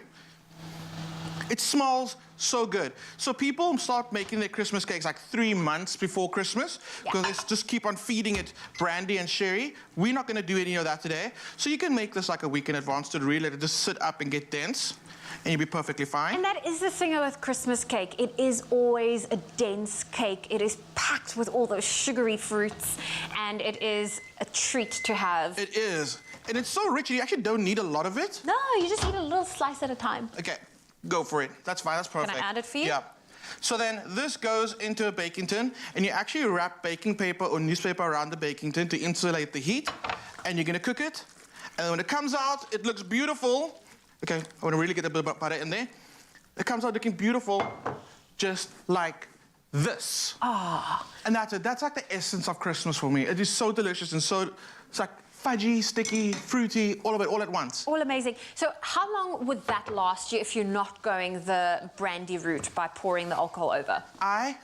It smells so good. So people start making their Christmas cakes like 3 months before Christmas because they just keep on feeding it brandy and sherry. We're not gonna do any of that today. So you can make this like a week in advance to really let it just sit up and get dense and you'll be perfectly fine. And that is the thing with Christmas cake. It is always a dense cake. It is packed with all those sugary fruits and it is a treat to have. It is. And it's so rich, you actually don't need a lot of it. No, you just eat a little slice at a time. Okay. Go for it. That's fine. That's perfect. Can I add it for you? Yeah. So then this goes into a baking tin, and you actually wrap baking paper or newspaper around the baking tin to insulate the heat, and you're going to cook it. And when it comes out, it looks beautiful. Okay, I want to really get a bit of butter in there. It comes out looking beautiful, just like this. Ah. And that's it. That's like the essence of Christmas for me. It is so delicious and so, it's like fudgy, sticky, fruity, all of it, all at once. All amazing. So how long would that last you if you're not going the brandy route by pouring the alcohol over? I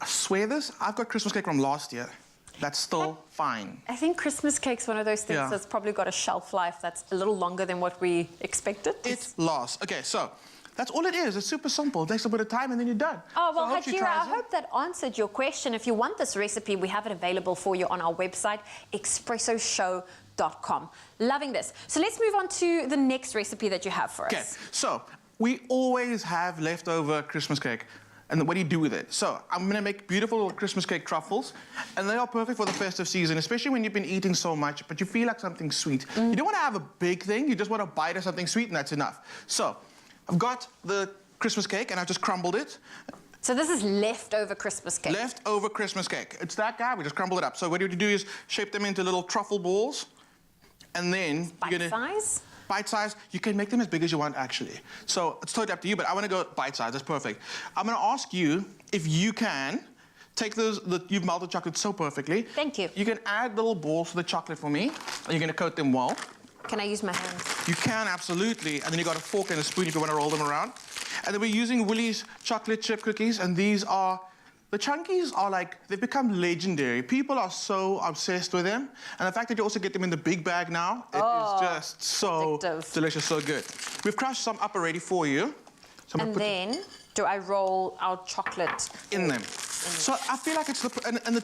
swear this, I've got Christmas cake from last year. That's still fine. I think Christmas cake's one of those things that's probably got a shelf life that's a little longer than what we expected. It lasts. Okay, so that's all it is. It's super simple. It takes a bit of time and then you're done. Oh, well, so I hope Hajira, I hope that answered your question. If you want this recipe, we have it available for you on our website, expressoshow.com. Loving this. So let's move on to the next recipe that you have for us. Okay, so we always have leftover Christmas cake. And what do you do with it? So I'm gonna make beautiful little Christmas cake truffles, and they are perfect for the festive season, especially when you've been eating so much, but you feel like something sweet. You don't wanna have a big thing, you just want a bite of something sweet, and that's enough. So I've got the Christmas cake, and I've just crumbled it. So this is leftover Christmas cake? Leftover Christmas cake. It's that guy, we just crumble it up. So what you do is shape them into little truffle balls, and then you're gonna... Bite-size? Bite-size, you can make them as big as you want, actually. So it's totally up to you, but I want to go bite-size, that's perfect. I'm going to ask you if you can take you've melted chocolate so perfectly. Thank you. You can add little balls to the chocolate for me, and you're going to coat them well. Can I use my hands? You can, absolutely. And then you got a fork and a spoon if you want to roll them around. And then we're using Woolies chocolate chip cookies, and these are... The Chunkies are like, they've become legendary. People are so obsessed with them. And the fact that you also get them in the big bag now, it is just so delicious, so good. We've crushed some up already for you. So and then, do I roll our chocolate? In them. So I feel like it's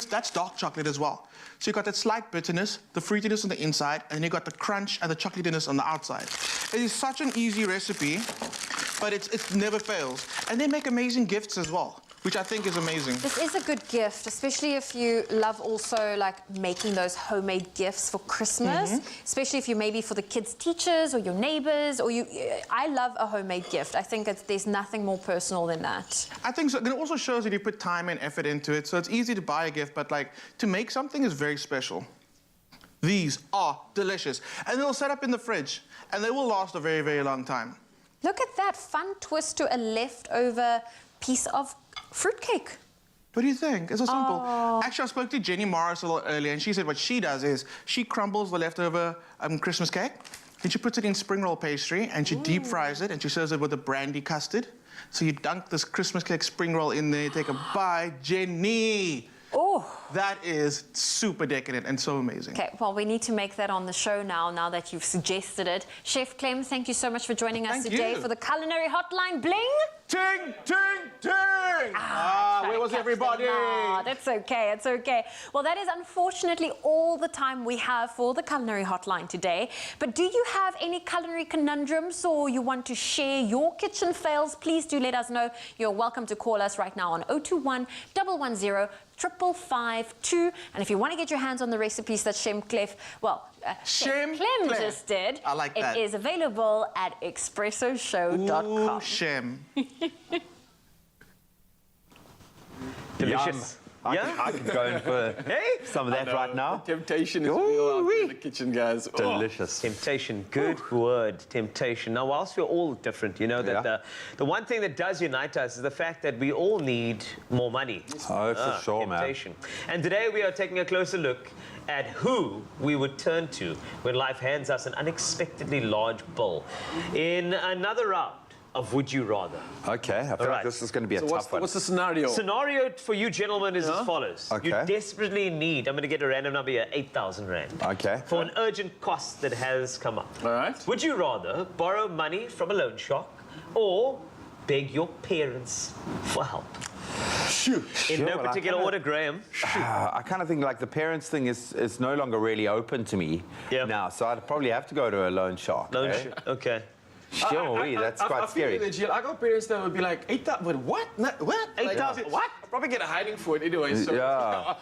that's dark chocolate as well. So you've got that slight bitterness, the fruitiness on the inside, and then you've got the crunch and the chocolatiness on the outside. It is such an easy recipe, but it never fails. And they make amazing gifts as well, which I think is amazing. This is a good gift, especially if you love also like making those homemade gifts for Christmas, especially if you maybe for the kids' teachers or your neighbors, or I love a homemade gift. I think there's nothing more personal than that. I think so. It also shows that you put time and effort into it, so it's easy to buy a gift, but like to make something is very special. These are delicious, and they'll set up in the fridge, and they will last a very, very long time. Look at that fun twist to a leftover piece of fruitcake. What do you think? It's so simple. Actually, I spoke to Jenny Morris a little earlier, and she said what she does is she crumbles the leftover Christmas cake, and she puts it in spring roll pastry, and she deep fries it, and she serves it with a brandy custard. So you dunk this Christmas cake spring roll in there, take a bite. Jenny! Oh! That is super decadent and so amazing. Okay, well, we need to make that on the show now that you've suggested it. Chef Clem, thank you so much for joining us today for the Culinary Hotline Bling. Ting, ting, ting! Where was everybody? That's okay, it's okay. Well, that is unfortunately all the time we have for the Culinary Hotline today. But do you have any culinary conundrums or you want to share your kitchen fails? Please do let us know. You're welcome to call us right now on 021 110 5552. And if you want to get your hands on the recipes that Clem just did, I like that. It is available at expressoshow.com. Ooh, Shem. Delicious. I could go in for some of that right now. The temptation is real out in the kitchen, guys. Delicious. Temptation, good word, temptation. Now, whilst we're all different, you know that the one thing that does unite us is the fact that we all need more money. Oh, for sure, temptation. And today we are taking a closer look at who we would turn to when life hands us an unexpectedly large bill in another round of Would You Rather. Okay, I feel like this is going to be a tough one. What's the scenario? Scenario for you gentlemen is as follows. Okay. You desperately need, I'm going to get a random number here, 8,000 Rand. Okay. For an urgent cost that has come up. All right. Would you rather borrow money from a loan shark or beg your parents for help? In no particular order, Graham. I kind of think like the parents thing is no longer really open to me now, so I'd probably have to go to a loan shark. Loan shark, okay. Sure, that's quite scary. I got parents that would be like, 8,000, but what? What? 8,000, what? I'll probably get a hiding for it anyway. So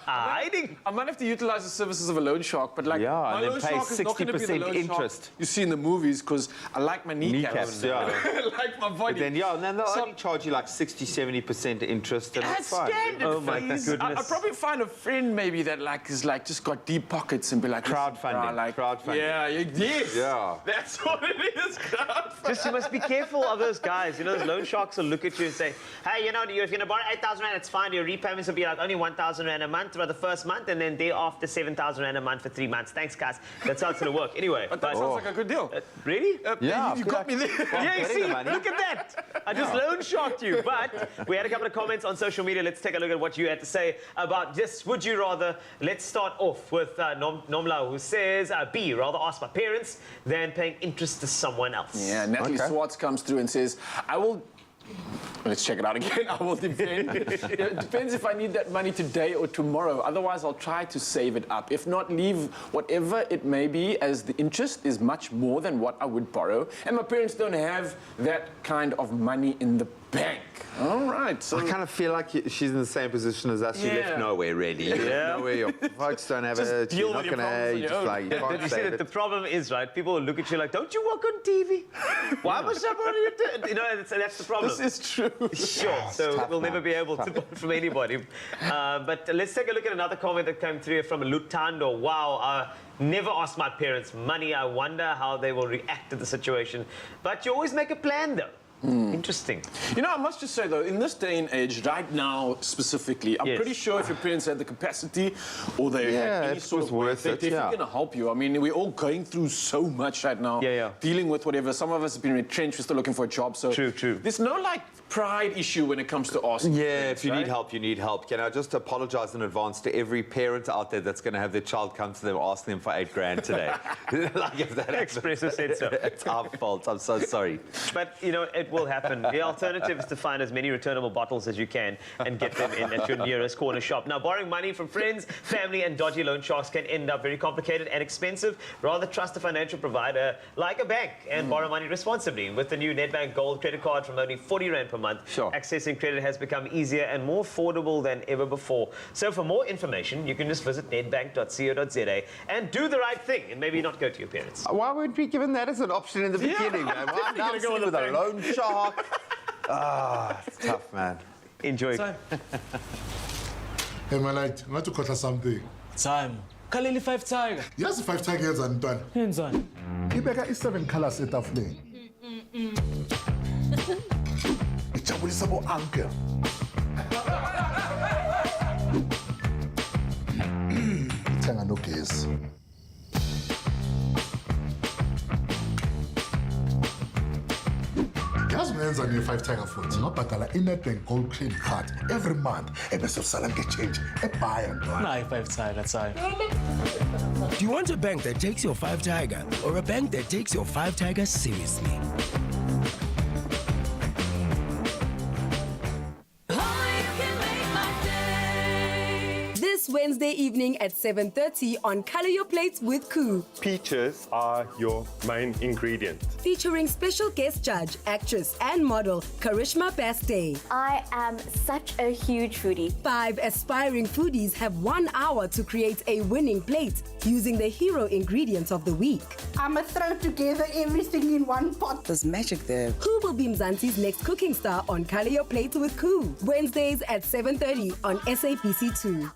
hiding? I might have to utilize the services of a loan shark, but like, my and then loan pay shark is not going to be the 60% loan interest. shark you see in the movies, because I like my kneecaps. Yeah. like my body. But then, and then they'll only charge you like 60-70% interest, and That's it's fine. standard. Oh my goodness. I'd probably find a friend maybe that like is like just got deep pockets and be like Crowdfunding. Like, Crowdfunding. Yes. Yeah. That's what it is. Crowdfunding. Just you must be careful of those guys. You know, those loan sharks will look at you and say, hey, you know, if you're going to borrow 8,000 Rand, it's fine. Your repayments will be like only 1,000 Rand a month for the first month, and then thereafter 7,000 Rand a month for 3 months. Thanks, guys. That's how it's going to work. Anyway. But that sounds like a good deal. Really? You got me there. Yeah, you see, look at that. I just loan sharked you. But we had a couple of comments on social media. Let's take a look at what you had to say about this. Would you rather? Let's start off with Nomla, who says, B, rather ask my parents than paying interest to someone else. Yeah, Natalie Swartz comes through and says, I will... Let's check it out again. I will depend. It depends if I need that money today or tomorrow. Otherwise, I'll try to save it up. If not, leave whatever it may be, as the interest is much more than what I would borrow. And my parents don't have that kind of money in the bank. All right. So I kind of feel like she's in the same position as us. You left nowhere, really. You left nowhere. Your folks don't have it. Deal You're with not your going to... problems on your own. You can't You see save that it. the problem is, right, people will look at you like, don't you work on TV? Why must I borrow your You know, that's the problem. This is true. Sure, so tough, we'll never man. be able to buy from anybody. But let's take a look at another comment that came through from Lutando. Wow, never ask my parents money. I wonder how they will react to the situation. But you always make a plan, though. Interesting. You know, I must just say, though, in this day and age, right now specifically, I'm pretty sure if your parents had the capacity or they had any sort of worth, they're definitely going to help you. I mean, we're all going through so much right now, dealing with whatever. Some of us have been retrenched, we're still looking for a job. So True. There's no, like, pride issue when it comes to asking. Yeah, if you need help, you need help. Can I just apologize in advance to every parent out there that's going to have their child come to them asking them for 8 grand today? Like if that Expresso said so. It's our fault. I'm so sorry. But, you know, it will happen. The alternative is to find as many returnable bottles as you can and get them in at your nearest corner shop. Now, borrowing money from friends, family, and dodgy loan sharks can end up very complicated and expensive. Rather trust a financial provider like a bank and borrow money responsibly. With the new Nedbank Gold credit card from only 40 Rand per month, accessing credit has become easier and more affordable than ever before. So for more information, you can just visit nedbank.co.za and do the right thing and maybe not go to your parents. Why weren't we given that as an option in the beginning, man? Why am I sitting with a loan shark? It's tough, man. Enjoy. Hey, my light, I want to cut something. Time. Kaleli 5 tiger. Yes, 5 tigers and done. Hands on. Ibeka is 7 colors etafuleni. Ijabulisa bo uncle. Ithenga nogesi. Yazi menza nge-5 tiger futhi ngabhadala i-Nedbank Gold Credit Card every month ebese usala nge-change ebhaya ntwana. Nah, 5 tiger, time. Do you want a bank that takes your 5 tiger or a bank that takes your 5 tiger seriously? This Wednesday evening at 7:30 on Color Your Plates with Koo. Peaches are your main ingredient. Featuring special guest judge, actress and model Karishma Bastey. I am such a huge foodie. 5 aspiring foodies have 1 hour to create a winning plate using the hero ingredients of the week. I'ma throw together everything in one pot. There's magic there. Who will be Mzansi's next cooking star on Color Your Plates with Koo? Wednesdays at 7:30 on SABC2.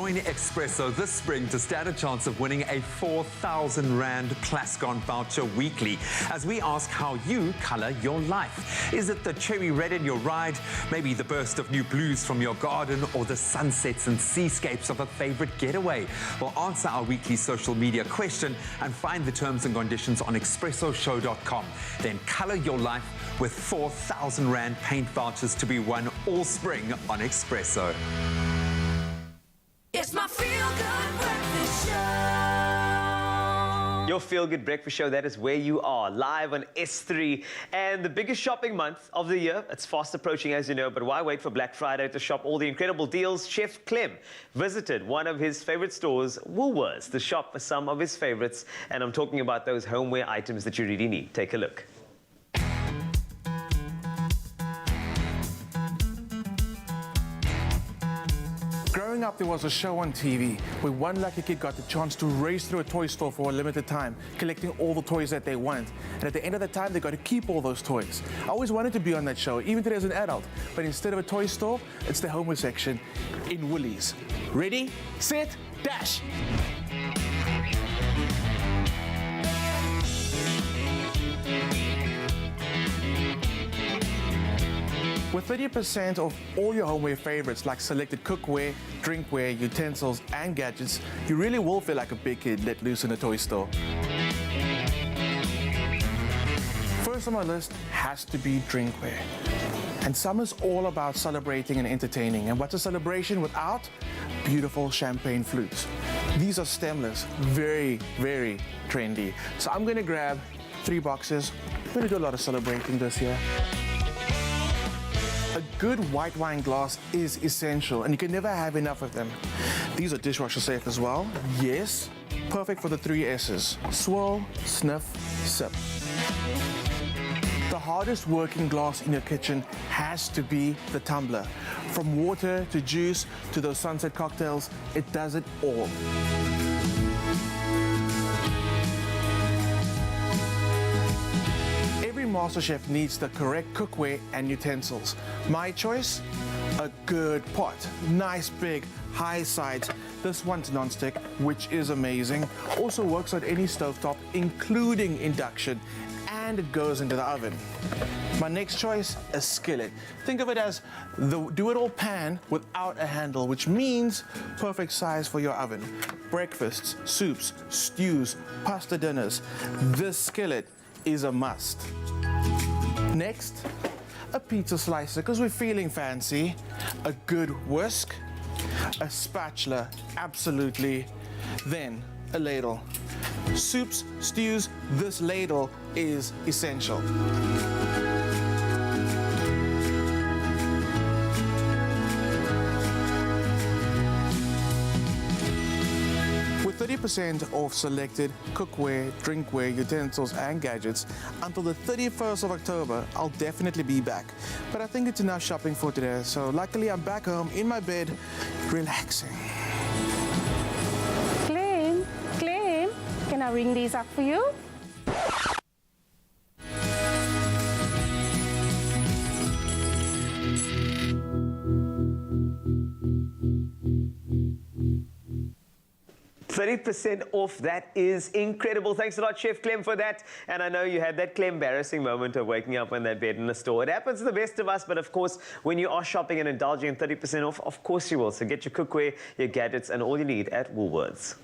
Join Expresso this spring to stand a chance of winning a 4,000 Rand Plascon voucher weekly as we ask how you colour your life. Is it the cherry red in your ride, maybe the burst of new blues from your garden, or the sunsets and seascapes of a favourite getaway? Well, answer our weekly social media question and find the terms and conditions on expressoshow.com. Then colour your life with 4,000 Rand paint vouchers to be won all spring on Expresso. It's my feel-good breakfast show. Your feel-good breakfast show, that is where you are, live on S3. And the biggest shopping month of the year, it's fast approaching, as you know, but why wait for Black Friday to shop all the incredible deals? Chef Clem visited one of his favorite stores, Woolworths, to shop for some of his favorites. And I'm talking about those homeware items that you really need. Take a look. Growing up, there was a show on TV where one lucky kid got the chance to race through a toy store for a limited time, collecting all the toys that they want. And at the end of the time, they got to keep all those toys. I always wanted to be on that show, even today as an adult. But instead of a toy store, it's the homeware section in Woolies. Ready, set, dash! With 30% of all your homeware favorites like selected cookware, drinkware, utensils and gadgets, you really will feel like a big kid let loose in a toy store. First on my list has to be drinkware. And summer's all about celebrating and entertaining. And what's a celebration without beautiful champagne flutes? These are stemless, very, very trendy. So I'm gonna grab 3 boxes. I'm gonna do a lot of celebrating this year. A good white wine glass is essential, and you can never have enough of them. These are dishwasher safe as well. Yes, perfect for the 3 S's. Swirl, sniff, sip. The hardest working glass in your kitchen has to be the tumbler. From water to juice to those sunset cocktails, it does it all. MasterChef needs the correct cookware and utensils. My choice? A good pot. Nice big, high sides. This one's non-stick, which is amazing. Also works on any stovetop, including induction, and it goes into the oven. My next choice, a skillet. Think of it as the do-it-all pan without a handle, which means perfect size for your oven. Breakfasts, soups, stews, pasta dinners. This skillet is a must. Next, a pizza slicer, because we're feeling fancy. A good whisk, a spatula, absolutely. Then a ladle. Soups, stews, this ladle is essential. With 30% off selected cookware, drinkware, utensils and gadgets until the 31st of October, I'll definitely be back. But I think it's enough shopping for today, so luckily I'm back home in my bed, relaxing. Clem, can I ring these up for you? 30% off, that is incredible. Thanks a lot, Chef Clem, for that. And I know you had that embarrassing moment of waking up in that bed in the store. It happens to the best of us, but of course, when you are shopping and indulging in 30% off, of course you will. So get your cookware, your gadgets, and all you need at Woolworths.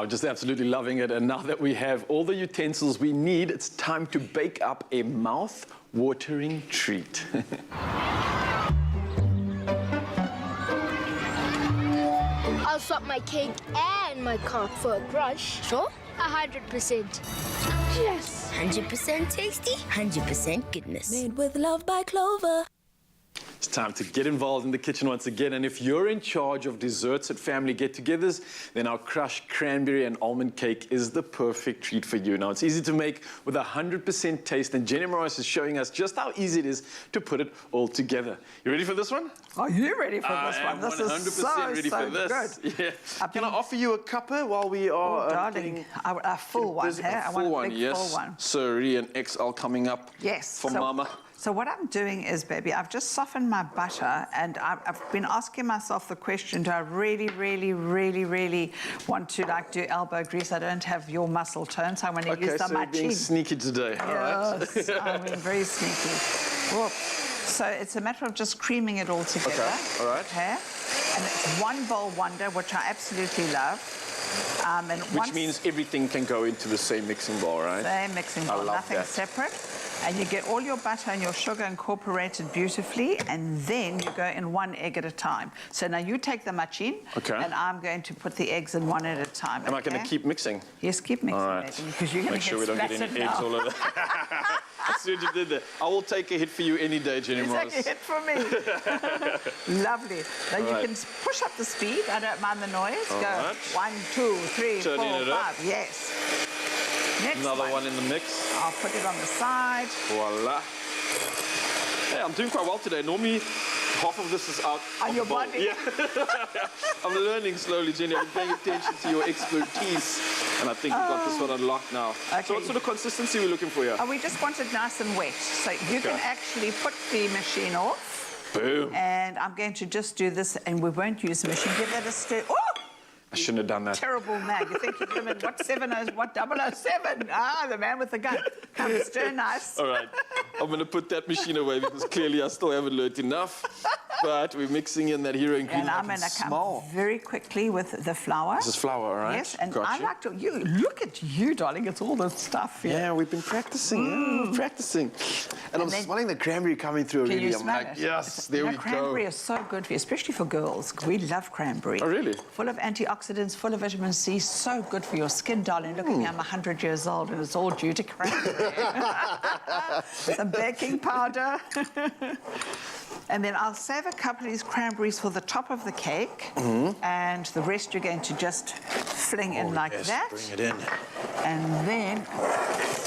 Just absolutely loving it. And now that we have all the utensils we need, it's time to bake up a mouth-watering treat. I'll swap my cake and my cart for a crush. Sure? 100%. Yes. 100% tasty, 100% goodness. Made with love by Clover. It's time to get involved in the kitchen once again. And if you're in charge of desserts at family get-togethers, then our crushed cranberry and almond cake is the perfect treat for you. Now, it's easy to make with 100% taste, and Jenny Morris is showing us just how easy it is to put it all together. You ready for this one? Are you ready for this one? This is 100% ready for this. Good. Yeah. Can I offer you a cuppa while we are... Oh, darling, a full one here. A full one, yes. Full one. So already an XL coming up for Mama. So what I'm doing is, baby, I've just softened my butter, and I've been asking myself the question, do I really, really, really, really want to do elbow grease? I don't have your muscle tone, so I'm going to use the machine. Being sneaky today. Yes, all right. I'm being very sneaky. Well, so it's a matter of just creaming it all together. Okay, all right. Okay, and it's one bowl wonder, which I absolutely love. Which means everything can go into the same mixing bowl, right? Same mixing bowl, nothing separate. And you get all your butter and your sugar incorporated beautifully, and then you go in one egg at a time. So now you take the machine, and I'm going to put the eggs in one at a time. Am I going to keep mixing? Yes, keep mixing, all right. baby, because you're going to make sure we don't get any eggs all over. As soon as you did that, I will take a hit for you any day, Jenny Morris. Take a hit for me. Lovely. Now you can push up the speed. I don't mind the noise. All go right. 1, 2, 3, 4, Turning it up. 5. Yes. Next Another one in the mix. I'll put it on the side. Voila. Hey, I'm doing quite well today. Normally, half of this is out on your body. Yeah. I'm learning slowly, Jenny. I'm paying attention to your expertise. And I think we've got this one unlocked now. Okay. So what sort of consistency are we looking for here? We just want it nice and wet. So you can actually put the machine off. Boom. And I'm going to just do this, and we won't use the machine. Give that a stir. Oh! I shouldn't have done that. Terrible man. You think you'd come in, what 007? Ah, the man with the gun. Come, stir nice. All right. I'm going to put that machine away because clearly I still haven't learned enough. But we're mixing in that hero ingredient. And I'm going to come very quickly with the flour. This is flour, all right? Yes, and I like to... look at you, darling. It's all the stuff here. Yeah, we've been practicing. Practicing. And I'm smelling the cranberry coming through already. Can you I'm smell like, it? yes, there we go. Cranberry is so good for you, especially for girls. We love cranberry. Oh, really? Full of antioxidants, full of vitamin C, so good for your skin, darling. Look at me, I'm 100 years old, and it's all due to cranberry. Some baking powder. And then I'll save a couple of these cranberries for the top of the cake, and the rest you're going to just fling in like that. Bring it in. And then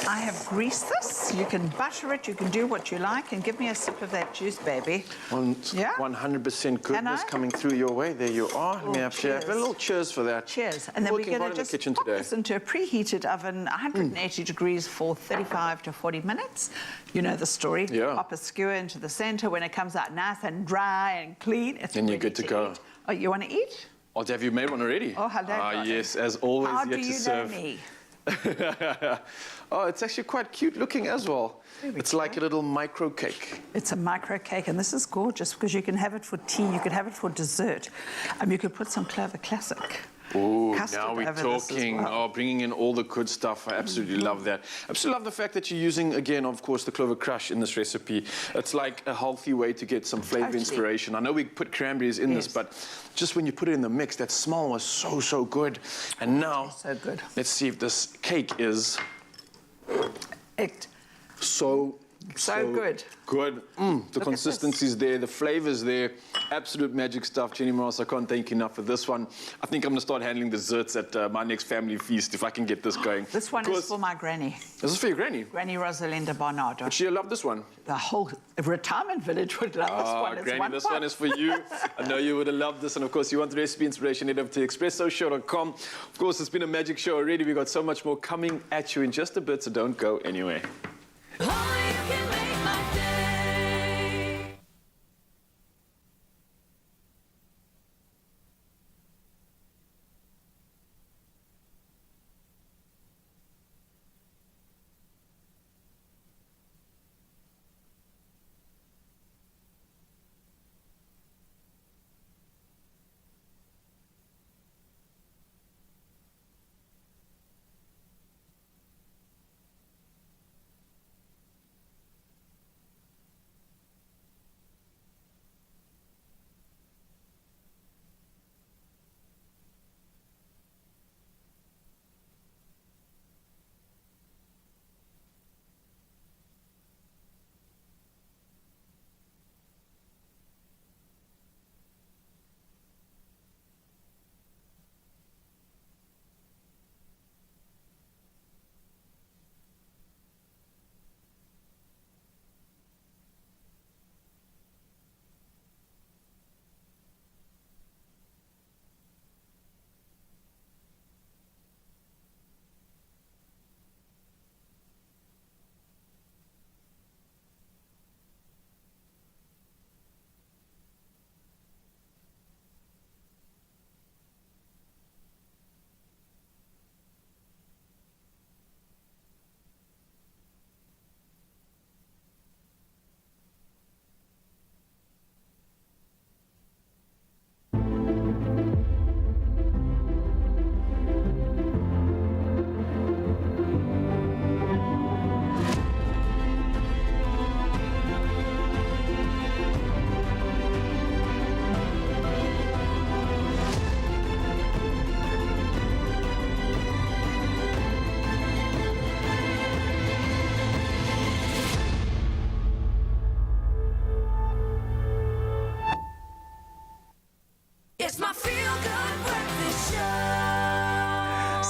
I have greased this. You can butter it, you can do what you like, and give me a sip of that juice, baby. 100% goodness coming through your way. There you are. Let me have a little cheers for that. Cheers. And then we're going to just pop this into a preheated oven, 180 degrees for 35 to 40 minutes. You know the story. Yeah. Pop a skewer into the center. When it comes out nice and dry and clean, it's then you're good to go. Eat. Oh, you want to eat? Oh, have you made one already? Oh, hello. Ah, yes, as always, How yet do to you serve. know me? Oh, it's actually quite cute looking as well. It's like a little micro cake. It's a micro cake, and this is gorgeous because you can have it for tea, you can have it for dessert. You could put some Clover Classic. Oh, Custard now we're over this as talking. well. Oh, bringing in all the good stuff. I absolutely love that. I absolutely love the fact that you're using, again, of course, the clover crush in this recipe. It's like a healthy way to get some flavor inspiration. I know we put cranberries in this, but just when you put it in the mix, that smell was so, so good. And now, so good. Let's see if this cake is so good. Good. The consistency's there, the flavor's there. Absolute magic stuff, Jenny Morris. I can't thank you enough for this one. I think I'm going to start handling desserts at my next family feast if I can get this going. This one is for my granny. This is for your granny? Granny Rosalinda Barnardo. Would she love this one? The whole retirement village would love this one. It's Granny, this one is for you. I know you would have loved this. And of course, you want the recipe inspiration, head over to expressoshow.com. Of course, it's been a magic show already. We've got so much more coming at you in just a bit, so don't go anywhere.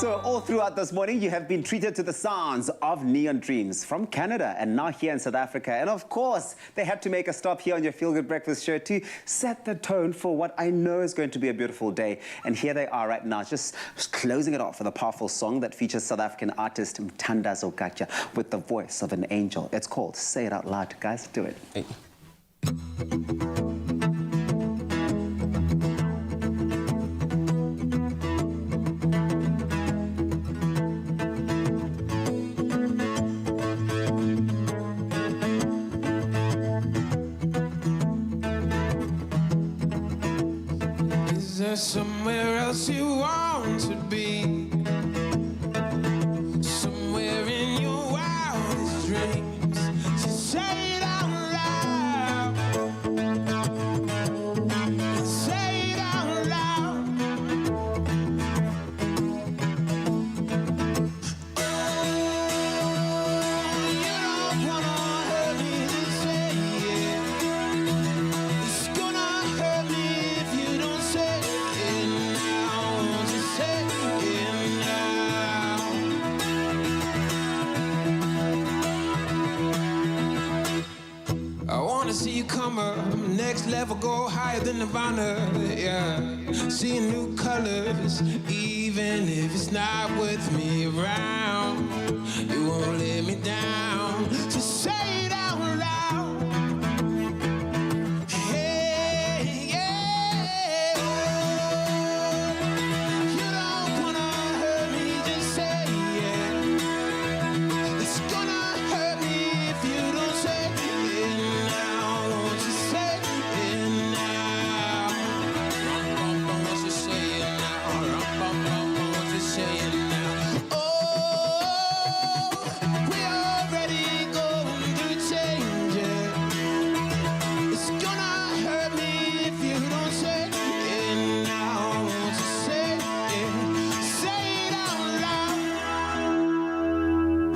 So all throughout this morning, you have been treated to the sounds of Neon Dreams from Canada and now here in South Africa. And of course, they had to make a stop here on your Feel Good Breakfast show to set the tone for what I know is going to be a beautiful day. And here they are right now, just closing it off with a powerful song that features South African artist Mthandazo Gacha with the voice of an angel. It's called Say It Out Loud. Guys, do it. Hey. Is there somewhere else you want to be? Somewhere in your wildest dreams. So say it out loud. Say it out loud. Oh, you don't wanna hurt me to say it. It's gonna hurt me if you don't say it now. Just say it now. I wanna see you come up, next level, go higher than Nirvana, yeah. Seeing new colors, even if it's not with me around. You won't let me down. Just say it out loud. Hey, yeah. You don't wanna hurt me, just say it. It's gonna hurt me if you don't say it now. Won't you say it now? Won't you say it now? Won't you say it now? Oh, we already going through changes. It's gonna hurt me if you don't say it now. Won't you say it? Say it out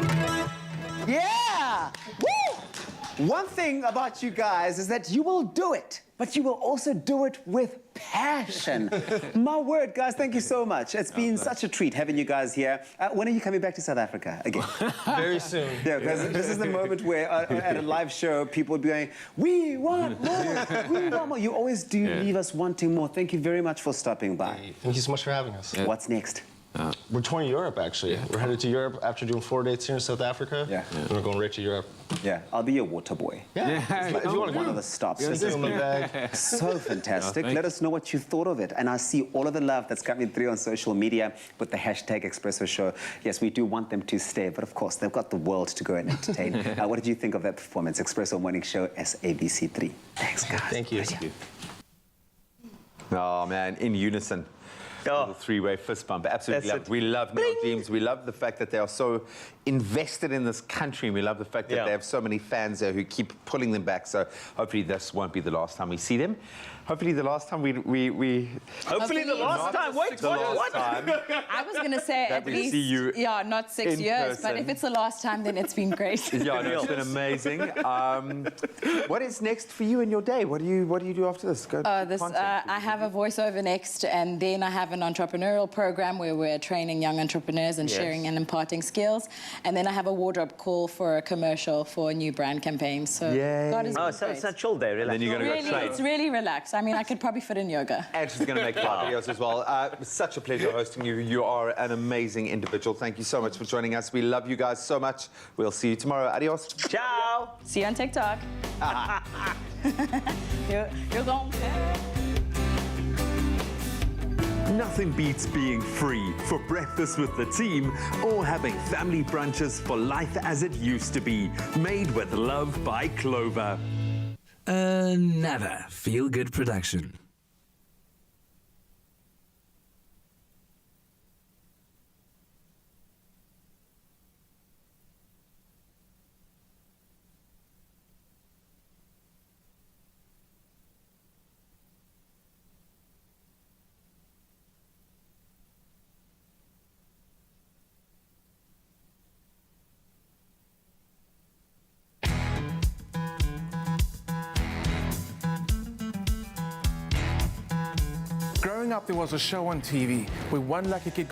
loud. Yeah! Woo! One thing about you guys is that you will do it, but you will also do it with passion. My word, guys, thank you so much. It's been such a treat having you guys here. When are you coming back to South Africa again? Very soon. Yeah, because this is the moment where at a live show, people would be going, we want more, we want more. You always do leave us wanting more. Thank you very much for stopping by. Thank you so much for having us. What's next? We're touring Europe, actually. We're headed to Europe after doing 4 dates here in South Africa. Yeah. And we're going right to Europe. Yeah, I'll be your water boy. Yeah. If you want one of the stops. Yeah, This give has me a been bag. so fantastic. Yeah, Let us know what you thought of it. And I see all of the love that's coming through on social media with the hashtag Expresso Show. Yes, we do want them to stay, but of course, they've got the world to go and entertain. What did you think of that performance? Expresso Morning Show, SABC3. Thanks, guys. Thank you. Oh, man, in unison. The three-way fist bump. Absolutely love it. We love Neon Dreams. We love the fact that they are so invested in this country. And we love the fact that they have so many fans there who keep pulling them back. So hopefully this won't be the last time we see them. Hopefully the last time we Hopefully the last time. Wait, what? I was going to say that at we least, see you yeah, not 6 in years, but person. if it's the last time, then it's been great. Yeah, no, it's been amazing. What is next for you in your day? What do you do after this? I have a voiceover next, and then I have an entrepreneurial program where we're training young entrepreneurs and sharing and imparting skills. And then I have a wardrobe call for a commercial for a new brand campaign. So God is so it's a chill day, really. Then you're going to go train. It's really relaxed. I mean, I could probably fit in yoga. And she's going to make 5 videos as well. Such a pleasure hosting you. You are an amazing individual. Thank you so much for joining us. We love you guys so much. We'll see you tomorrow. Adios. Ciao. See you on TikTok. You're going. Nothing beats being free for breakfast with the team or having family brunches for life as it used to be. Made with love by Clover. Another Feel Good production. Growing up, there was a show on TV where one lucky kid